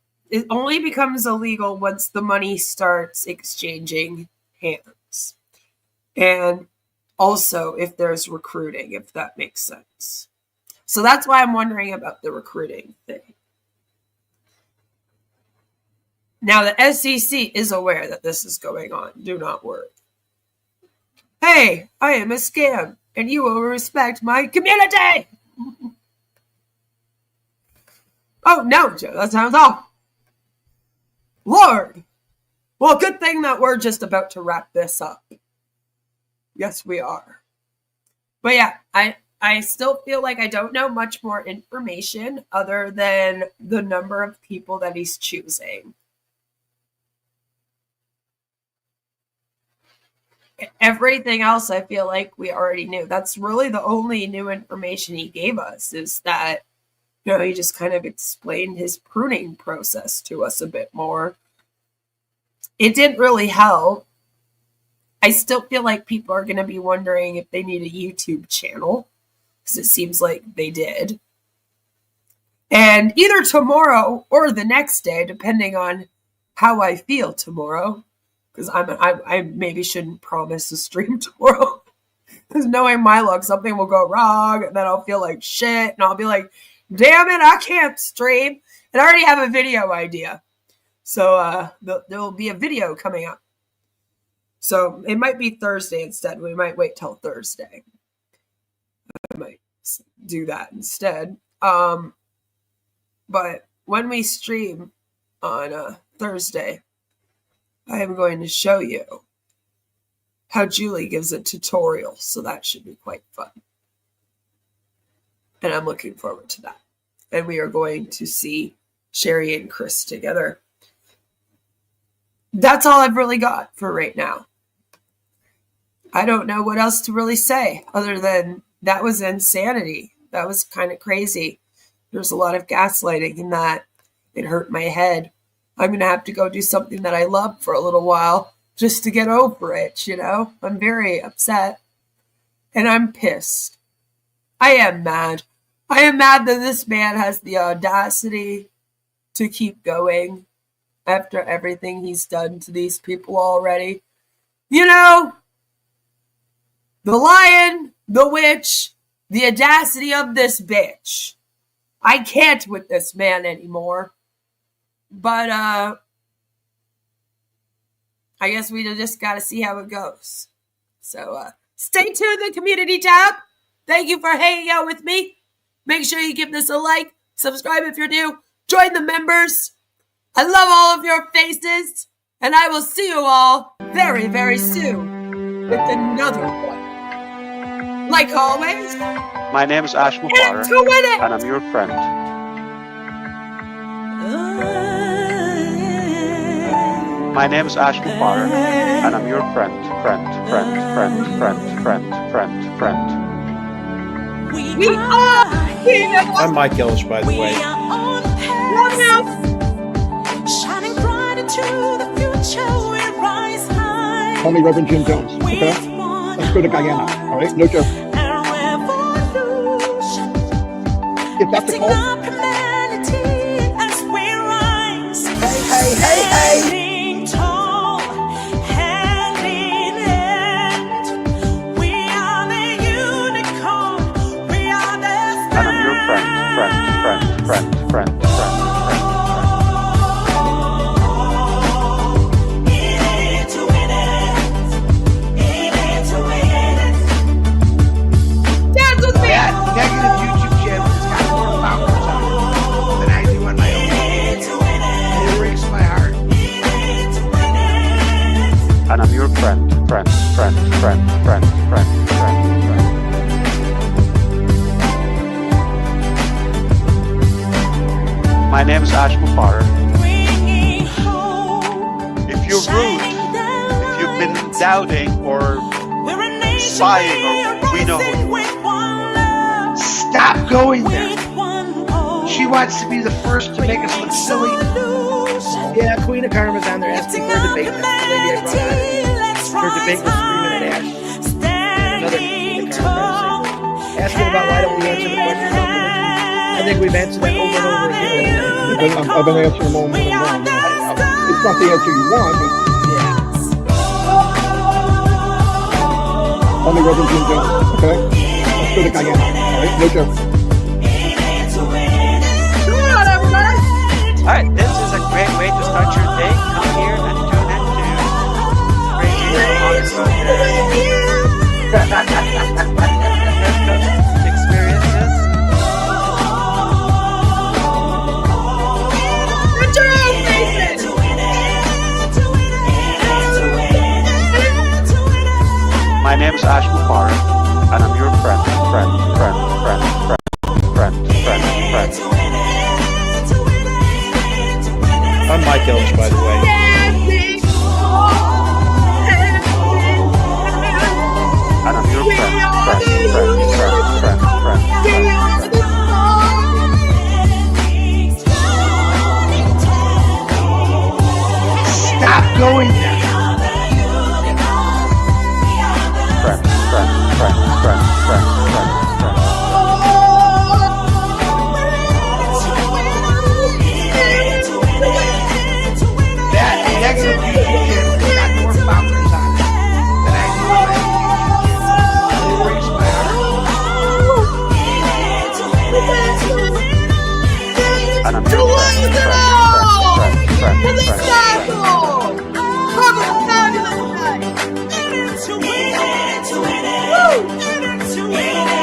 only becomes illegal once the money starts exchanging hands. And also if there's recruiting, if that makes sense. So that's why I'm wondering about the recruiting thing. Now, the SEC is aware that this is going on. Do not worry. Hey, I am a scam, and you will respect my community. Oh, no, Joe, that sounds awful. Lord. Well, good thing that we're just about to wrap this up. Yes, we are. But yeah, I still feel like I don't know much more information other than the number of people that he's choosing. Everything else I feel like we already knew. That's really the only new information he gave us, is that, he just kind of explained his pruning process to us a bit more. It didn't really help. I still feel like people are going to be wondering if they need a YouTube channel, because it seems like they did. And either tomorrow or the next day, depending on how I feel tomorrow, because I maybe shouldn't promise a stream tomorrow, because knowing my luck, something will go wrong, and then I'll feel like shit, and I'll be like, damn it, I can't stream. And I already have a video idea. So there will be a video coming up. So it might be Thursday instead. We might wait till Thursday. I might do that instead. But when we stream on Thursday, I am going to show you how Julie gives a tutorial. So that should be quite fun. And I'm looking forward to that. And we are going to see Sherry and Chris together. That's all I've really got for right now. I don't know what else to really say other than that was insanity. That was kind of crazy. There's a lot of gaslighting in that. It hurt my head. I'm going to have to go do something that I love for a little while just to get over it, I'm very upset. And I'm pissed. I am mad. I am mad that this man has the audacity to keep going after everything he's done to these people already. The lion, the witch, the audacity of this bitch. I can't with this man anymore. But, I guess we just got to see how it goes. So, stay tuned to the community tab. Thank you for hanging out with me. Make sure you give this a like, subscribe if you're new, join the members. I love all of your faces, and I will see you all very, very soon with another one. Like always, My name is Ash Mufareh, to win it. and I'm your friend. My name is Ash Mufareh, and I'm your friend. We are here. I'm Mike Ellis, by the way. Love you. Shining bright into the future, we rise high. Call me Reverend Jim Jones, okay? Let's go to Guyana, all right? No joke. If that's a call. Hey. And I'm your friend. Dance with me. That negative YouTube channel has got more followers on it than I do on my own. It breaks my heart. And I'm your friend. My name is Ash Mufareh. If you're rude, if you've been doubting or sighing, or we know who you are. Stop going there. She wants to be the first to make us look silly. Yeah, Queen of Karma's on there asking for a debate. That's the lady I brought on. Her debate was 3-minute Ash. And another Queen of Karma asking about why don't we answer the question about religion. I think we've answered that over and over again. I've been answering them over and over. It's not the answer you want, but call me Reverend Jim Jones, okay? Let's go to Guyana, all right? No joke. All right, this is a great way to start your day. Come here and tune into crazy experiences. My name is Ash Mufareh, and I'm your friend. I'm Mike Ellis, by the way. Stop going there. That negative music kid got more boundaries on it than I knew in my education. It breaks my heart. And I'm your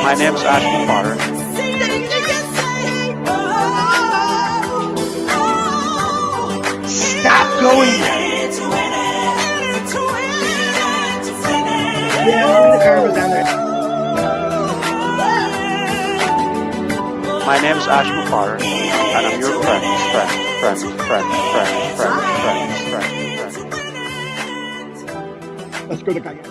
My name is Mufareh. Stop going there. Yeah, Queen of Karma's down there. My name is Mufareh, and I'm your friend. Let's go to Guyana.